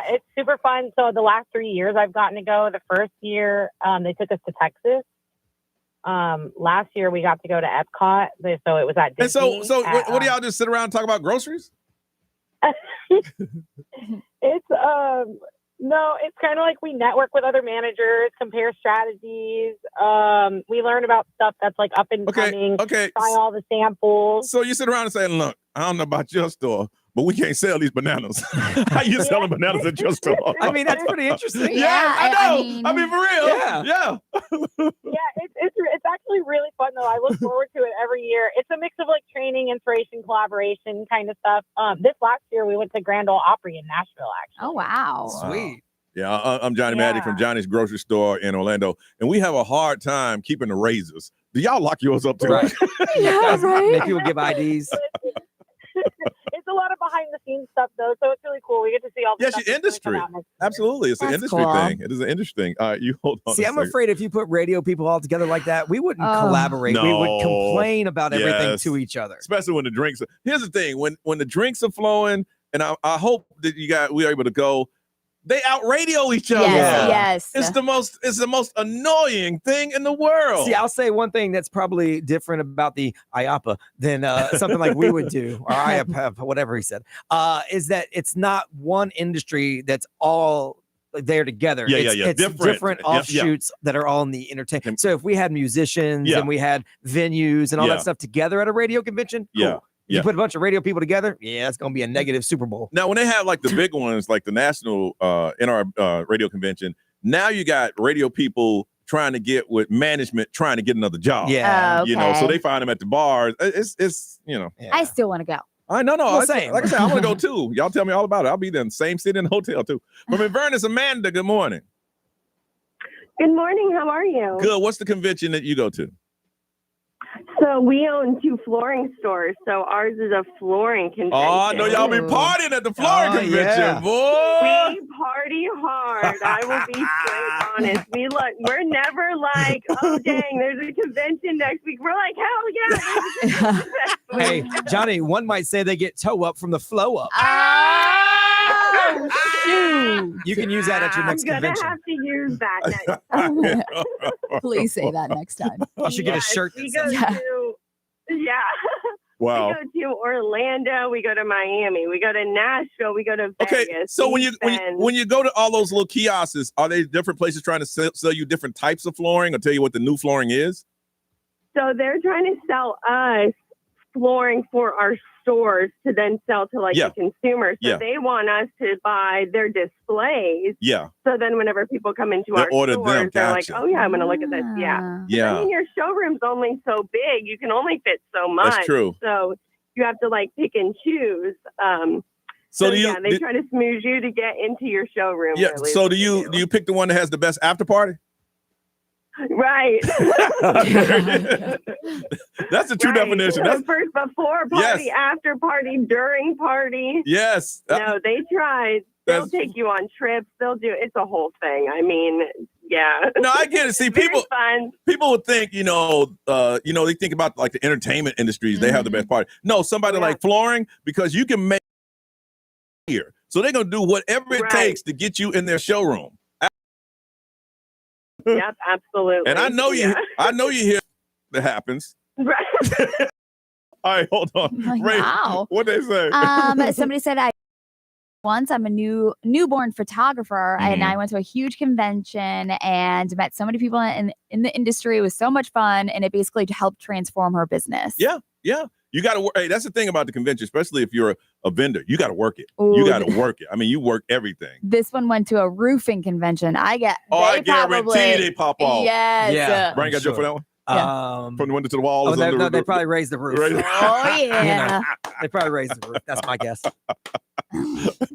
it's super fun. So the last 3 years I've gotten to go. The first year they took us to Texas. Last year we got to go to Epcot. So it was at Disney. And so what do y'all just sit around and talk about groceries? It's no, it's kind of like we network with other managers, compare strategies. We learn about stuff that's like up and coming. Okay. Try all the samples. So you sit around and say, look, I don't know about your store, but we can't sell these bananas. How you selling bananas at your store? I mean, that's pretty interesting. Yeah, I know. I mean, for real. Yeah. Yeah, it's actually really fun though. I look forward to it every year. It's a mix of like training, inspiration, collaboration kind of stuff. This last year we went to Grand Ole Opry in Nashville. Actually. Oh wow, sweet. Yeah, I'm Johnny Maddy from Johnny's Grocery Store in Orlando, and we have a hard time keeping the razors. Do y'all lock yours up too? Right. Yeah, right. Make people give IDs. It's a lot of behind the scenes stuff though, so it's really cool. We get to see all the stuff your industry. Absolutely, it's an industry thing. It is an interesting. All right, you hold on. See, I'm afraid if you put radio people all together like that, we wouldn't collaborate. No. We would complain about everything to each other. Especially when the drinks. Here's the thing: when the drinks are flowing, and I hope that we are able to go. They out radio each other. Yes. It's the most annoying thing in the world. See, I'll say one thing that's probably different about the IAPA than something like we would do, or IAPA, whatever he said, is that it's not one industry that's all there together. It's different offshoots that are all in the entertainment. So if we had musicians and we had venues and all that stuff together at a radio convention, cool. You put a bunch of radio people together, it's going to be a negative Super Bowl. Now, when they have like the big ones, like the national NR radio convention, now you got radio people trying to get with management, trying to get another job. Yeah. You know, so they find them at the bars. It's you know. Yeah. I still want to go. I know. Well, like I said, I want to go too. Y'all tell me all about it. I'll be there in the same city in the hotel too. From Inverness, Amanda, good morning. Good morning. How are you? Good. What's the convention that you go to? So we own 2 flooring stores. So ours is a flooring convention. Oh, I know y'all be partying at the flooring convention, boy. We party hard. I will be straight honest. We're never like, oh dang, there's a convention next week. We're like, hell yeah. Hey, Johnny, one might say they get toe up from the flow up. Shoot. You can use that at your next convention. I'm going to have to use that next time. Please say that next time. You should get a shirt. We go to, Wow. We go to Orlando. We go to Miami. We go to Nashville. We go to Vegas. Okay, so when you go to all those little kiosks, are they different places trying to sell you different types of flooring or tell you what the new flooring is? So they're trying to sell us flooring for our stores to then sell to the consumers. So they want us to buy their displays. Yeah. So then whenever people come into our stores, they're like, oh yeah, I'm going to look at this. Yeah. Yeah. I mean, your showroom's only so big. You can only fit so much. That's true. So you have to pick and choose. They try to smooth you to get into your showroom. Yeah. Really, so do you pick the one that has the best after party? Right. That's the true definition. That's first before party, after party, during party. Yes. No, they tried. They'll take you on trips. They'll do it's a whole thing. I mean, yeah. No, I get it. See, people would think, they think about like the entertainment industries, they have the best party. No, somebody like flooring, because you can make here. So they're gonna do whatever it takes to get you in their showroom. Yep, absolutely. And I know you hear that happens. Right. All right, hold on. Ray, wow. What'd they say? Somebody said I'm a newborn photographer, and I went to a huge convention and met so many people in the industry. It was so much fun, and it basically helped transform her business. Yeah. You got to work. Hey, that's the thing about the convention, especially if you're a vendor. You got to work it. You got to work it. I mean, you work everything. This one went to a roofing convention. I guarantee they pop off. Yes. Yeah. Brian got you for that one? Yeah. From the window to the wall. They probably raised the roof. Oh yeah. They probably raised the roof. That's my guess.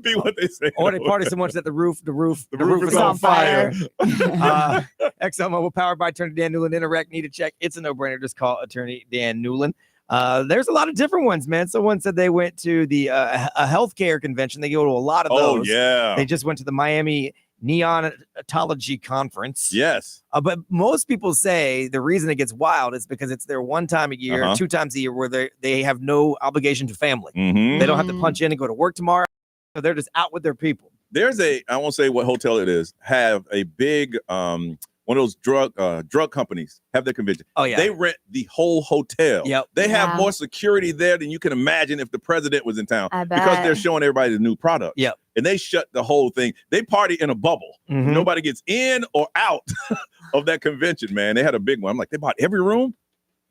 Be what they say. Or they party so much that the roof is on fire. ExxonMobil powered by Attorney Dan Newland. Interact, need a check. It's a no-brainer. Just call Attorney Dan Newland. There's a lot of different ones, man. Someone said they went to the a healthcare convention. They go to a lot of those. Oh, yeah. They just went to the Miami Neonatology Conference. Yes. But most people say the reason it gets wild is because it's their one time a year, 2 times a year where they have no obligation to family. They don't have to punch in and go to work tomorrow. So they're just out with their people. There's I won't say what hotel it is, have a big one of those drug companies have their convention. Oh, yeah. They rent the whole hotel. Yep. They have more security there than you can imagine if the president was in town. I bet. Because they're showing everybody the new product. Yep. And they shut the whole thing. They party in a bubble. Nobody gets in or out of that convention, man. They had a big one. I'm like, they bought every room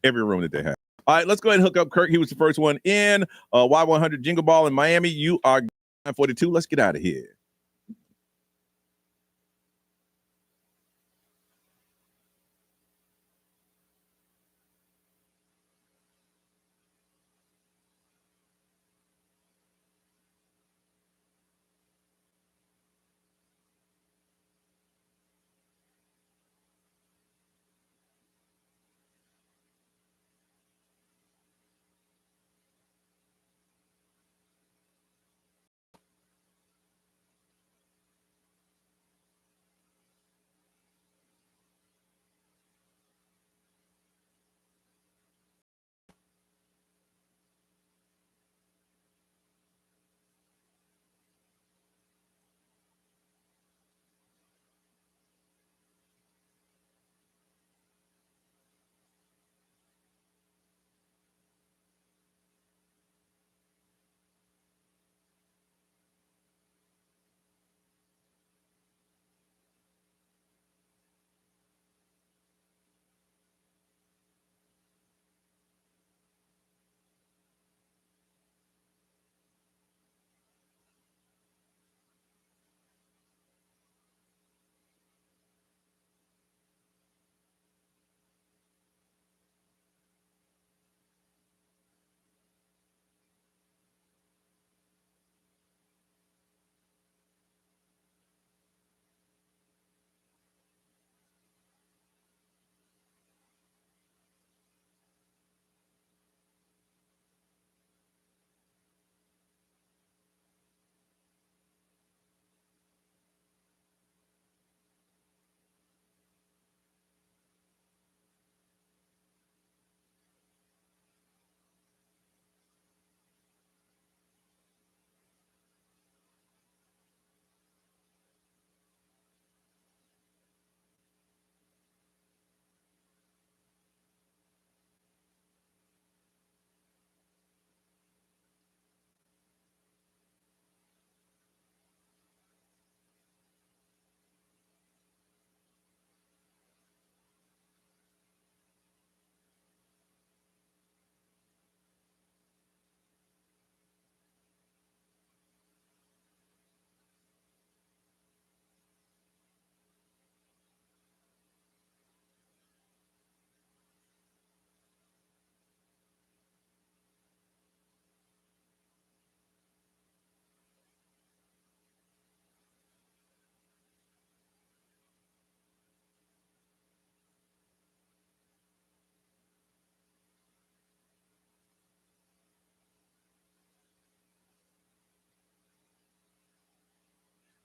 that they had. All right, let's go ahead and hook up Kirk. He was the first one in Y100 Jingle Ball in Miami. You are 942. Let's get out of here.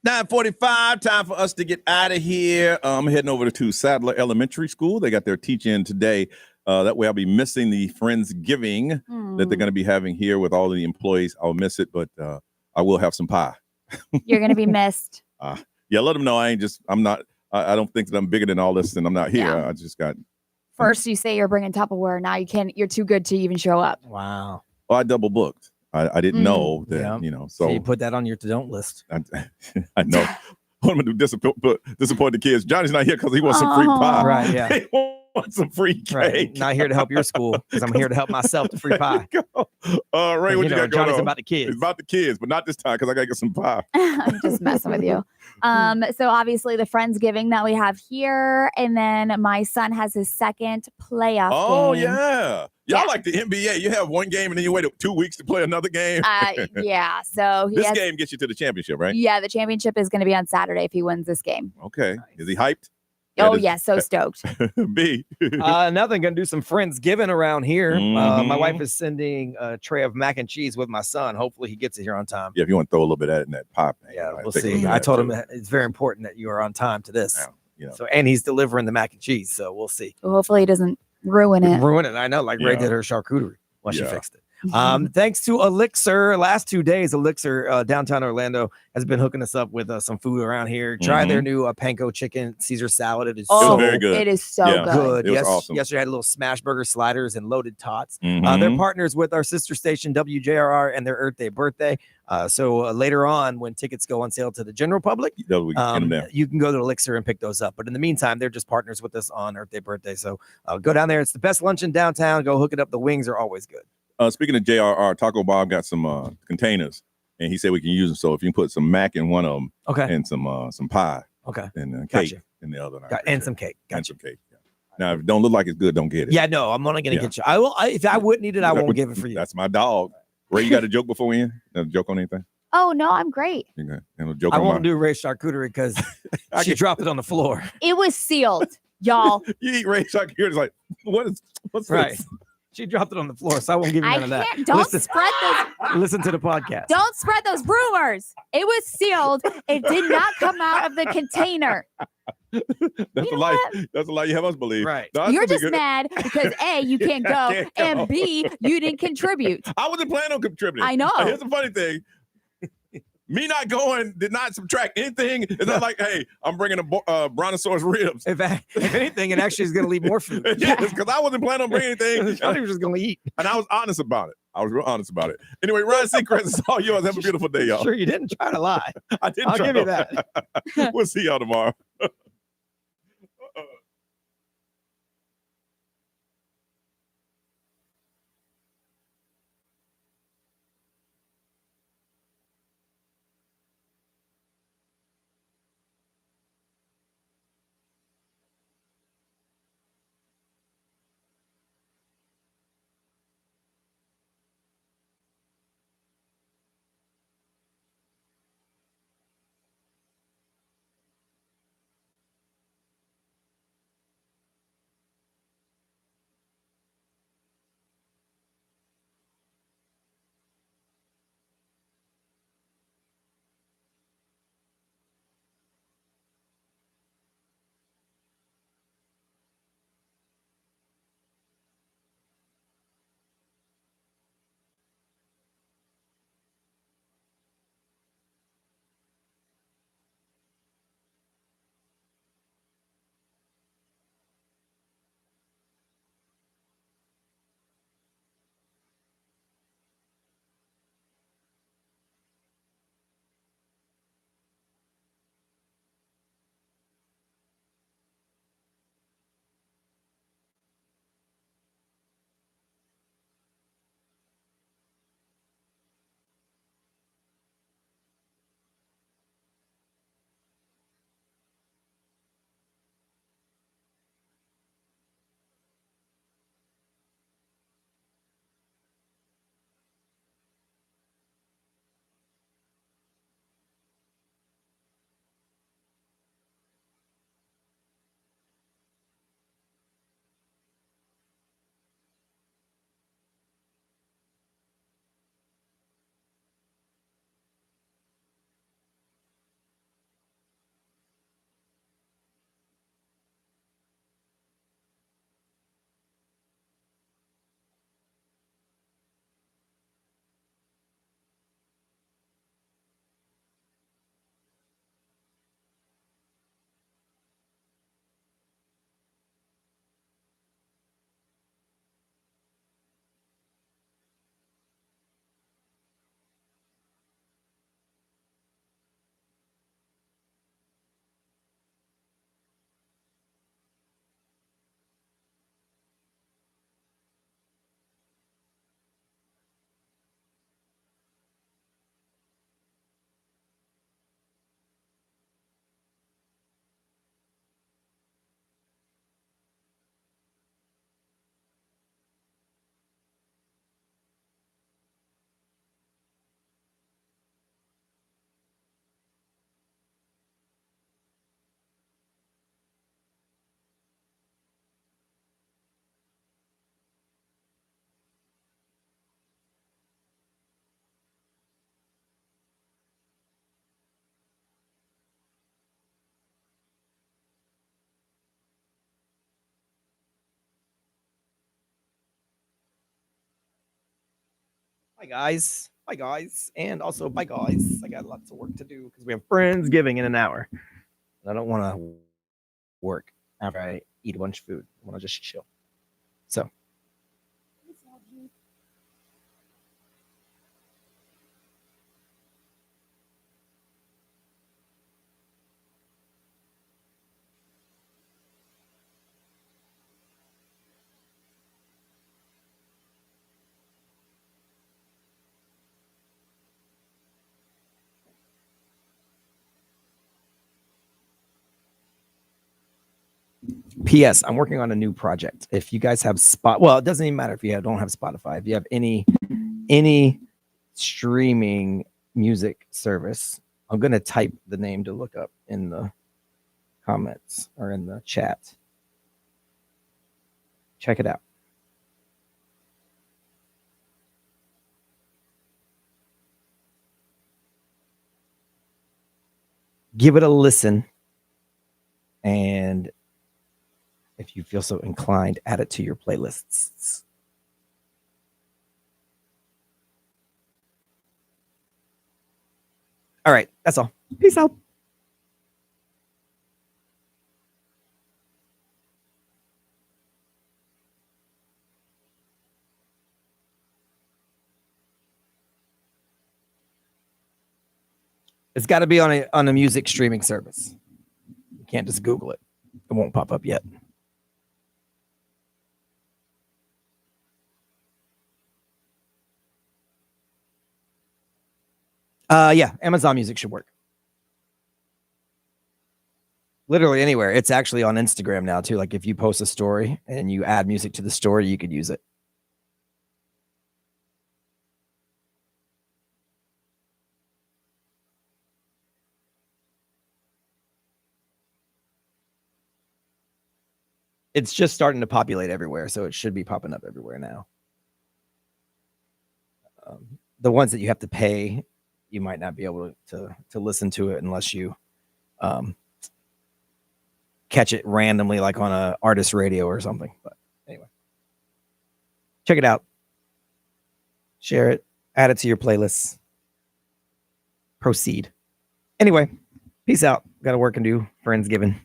9:45, time for us to get out of here. I'm heading over to Sadler Elementary School. They got their teach-in today. That way I'll be missing the Friendsgiving that they're going to be having here with all of the employees. I'll miss it, but I will have some pie. You're going to be missed. Yeah, let them know I don't think that I'm bigger than all this and I'm not here. Yeah. I just got... First you say you're bringing Tupperware. Now you're too good to even show up. Wow. Well, I double booked. I didn't know that, so you put that on your to-don't list. I know. What am I going to do? Disappoint the kids. Johnny's not here because he wants some free pie. Right, yeah. He wants some free cake. Right. Not here to help your school because I'm here to help myself to free pie. Ray, what you got going Johnny's on? about the kids. It's about the kids, but not this time because I got to get some pie. I'm just messing with you. So obviously the Friendsgiving that we have here, and then my son has his second playoff game. Yeah. Y'all like the NBA. You have one game and then you wait 2 weeks to play another game. Yeah. So this game gets you to the championship, right? Yeah, the championship is going to be on Saturday if he wins this game. Okay. Nice. Is he hyped? Oh, yeah, so stoked. B. Nothing. Gonna do some Friendsgiving around here. My wife is sending a tray of mac and cheese with my son. Hopefully he gets it here on time. Yeah, if you want to throw a little bit of that in that pie. Yeah, we'll see. I told him it's very important that you are on time to this. Yeah, So, and he's delivering the mac and cheese. So we'll see. Well, hopefully he doesn't ruin it. I know, like Ray did her charcuterie while she fixed it. Mm-hmm. Thanks to Elixir, last 2 days, Elixir downtown Orlando has been hooking us up with some food around here. Try their new panko chicken Caesar salad. It is very good. It is so good. It was awesome. Yesterday I had a little smash burger sliders and loaded tots. They're partners with our sister station WJRR and their Earth Day birthday. So later on, when tickets go on sale to the general public, you can go to Elixir and pick those up. But in the meantime, they're just partners with us on Earth Day birthday. So go down there. It's the best lunch in downtown. Go hook it up. The wings are always good. Speaking of JRR, Taco Bob got some containers, and he said we can use them. So if you can put some mac in one of them, and some pie, and cake in the other, and some cake, and some cake. Yeah. Now, if it don't look like it's good, don't get it. Yeah, no, I'm only gonna get you. I will. If I wouldn't eat it, I won't give it for you. That's my dog. Ray, you got a joke before we end? A joke on anything? Oh no, I'm great. Okay. And a joke I on won't do Ray's charcuterie because she dropped it on the floor. It was sealed, y'all. You eat Ray's charcuterie, it's like, what's right? This? She dropped it on the floor, so I won't give you none of that. Don't spread those. Listen to the podcast. Don't spread those rumors. It was sealed. It did not come out of the container. That's a lie. That's a lie you have us believe. Right. No, you're just mad because A, you can't go, and B, you didn't contribute. I wasn't planning on contributing. I know. Here's the funny thing. Me not going did not subtract anything. It's not like, hey, I'm bringing a brontosaurus ribs. If anything, it actually is going to leave more food. Yes, because I wasn't planning on bringing anything. I was just going to eat. And I was honest about it. I was real honest about it. Anyway, Ryan Seacrest, it's all yours. Have a beautiful day, y'all. Sure, you didn't try to lie. I didn't I'll try give you that. We'll see y'all tomorrow. Bye, guys. Bye, guys. And also, bye, guys. I got lots of work to do because we have Friendsgiving in an hour. I don't want to work after I eat a bunch of food. I want to just chill. So. P.S. I'm working on a new project. If you guys have well, it doesn't even matter if you don't have Spotify. If you have any streaming music service, I'm gonna type the name to look up in the comments or in the chat. Check it out. Give it a listen, and if you feel so inclined, add it to your playlists. All right, that's all. Peace out. It's got to be on a music streaming service. You can't just Google it. It won't pop up yet. Yeah, Amazon Music should work. Literally anywhere. It's actually on Instagram now too. Like if you post a story and you add music to the story, you could use it. It's just starting to populate everywhere, so it should be popping up everywhere now. The ones that you have to pay, you might not be able to listen to it unless you catch it randomly, like on a artist radio or something. But anyway, check it out. Share it. Add it to your playlists. Proceed. Anyway, peace out. Got to work and do. Friendsgiving.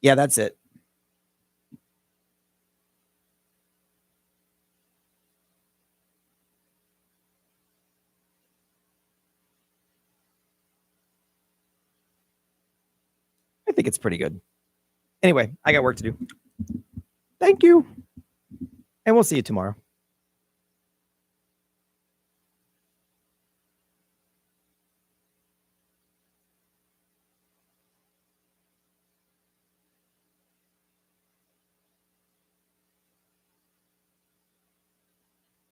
Yeah, that's it. I think it's pretty good. Anyway, I got work to do. Thank you. And we'll see you tomorrow.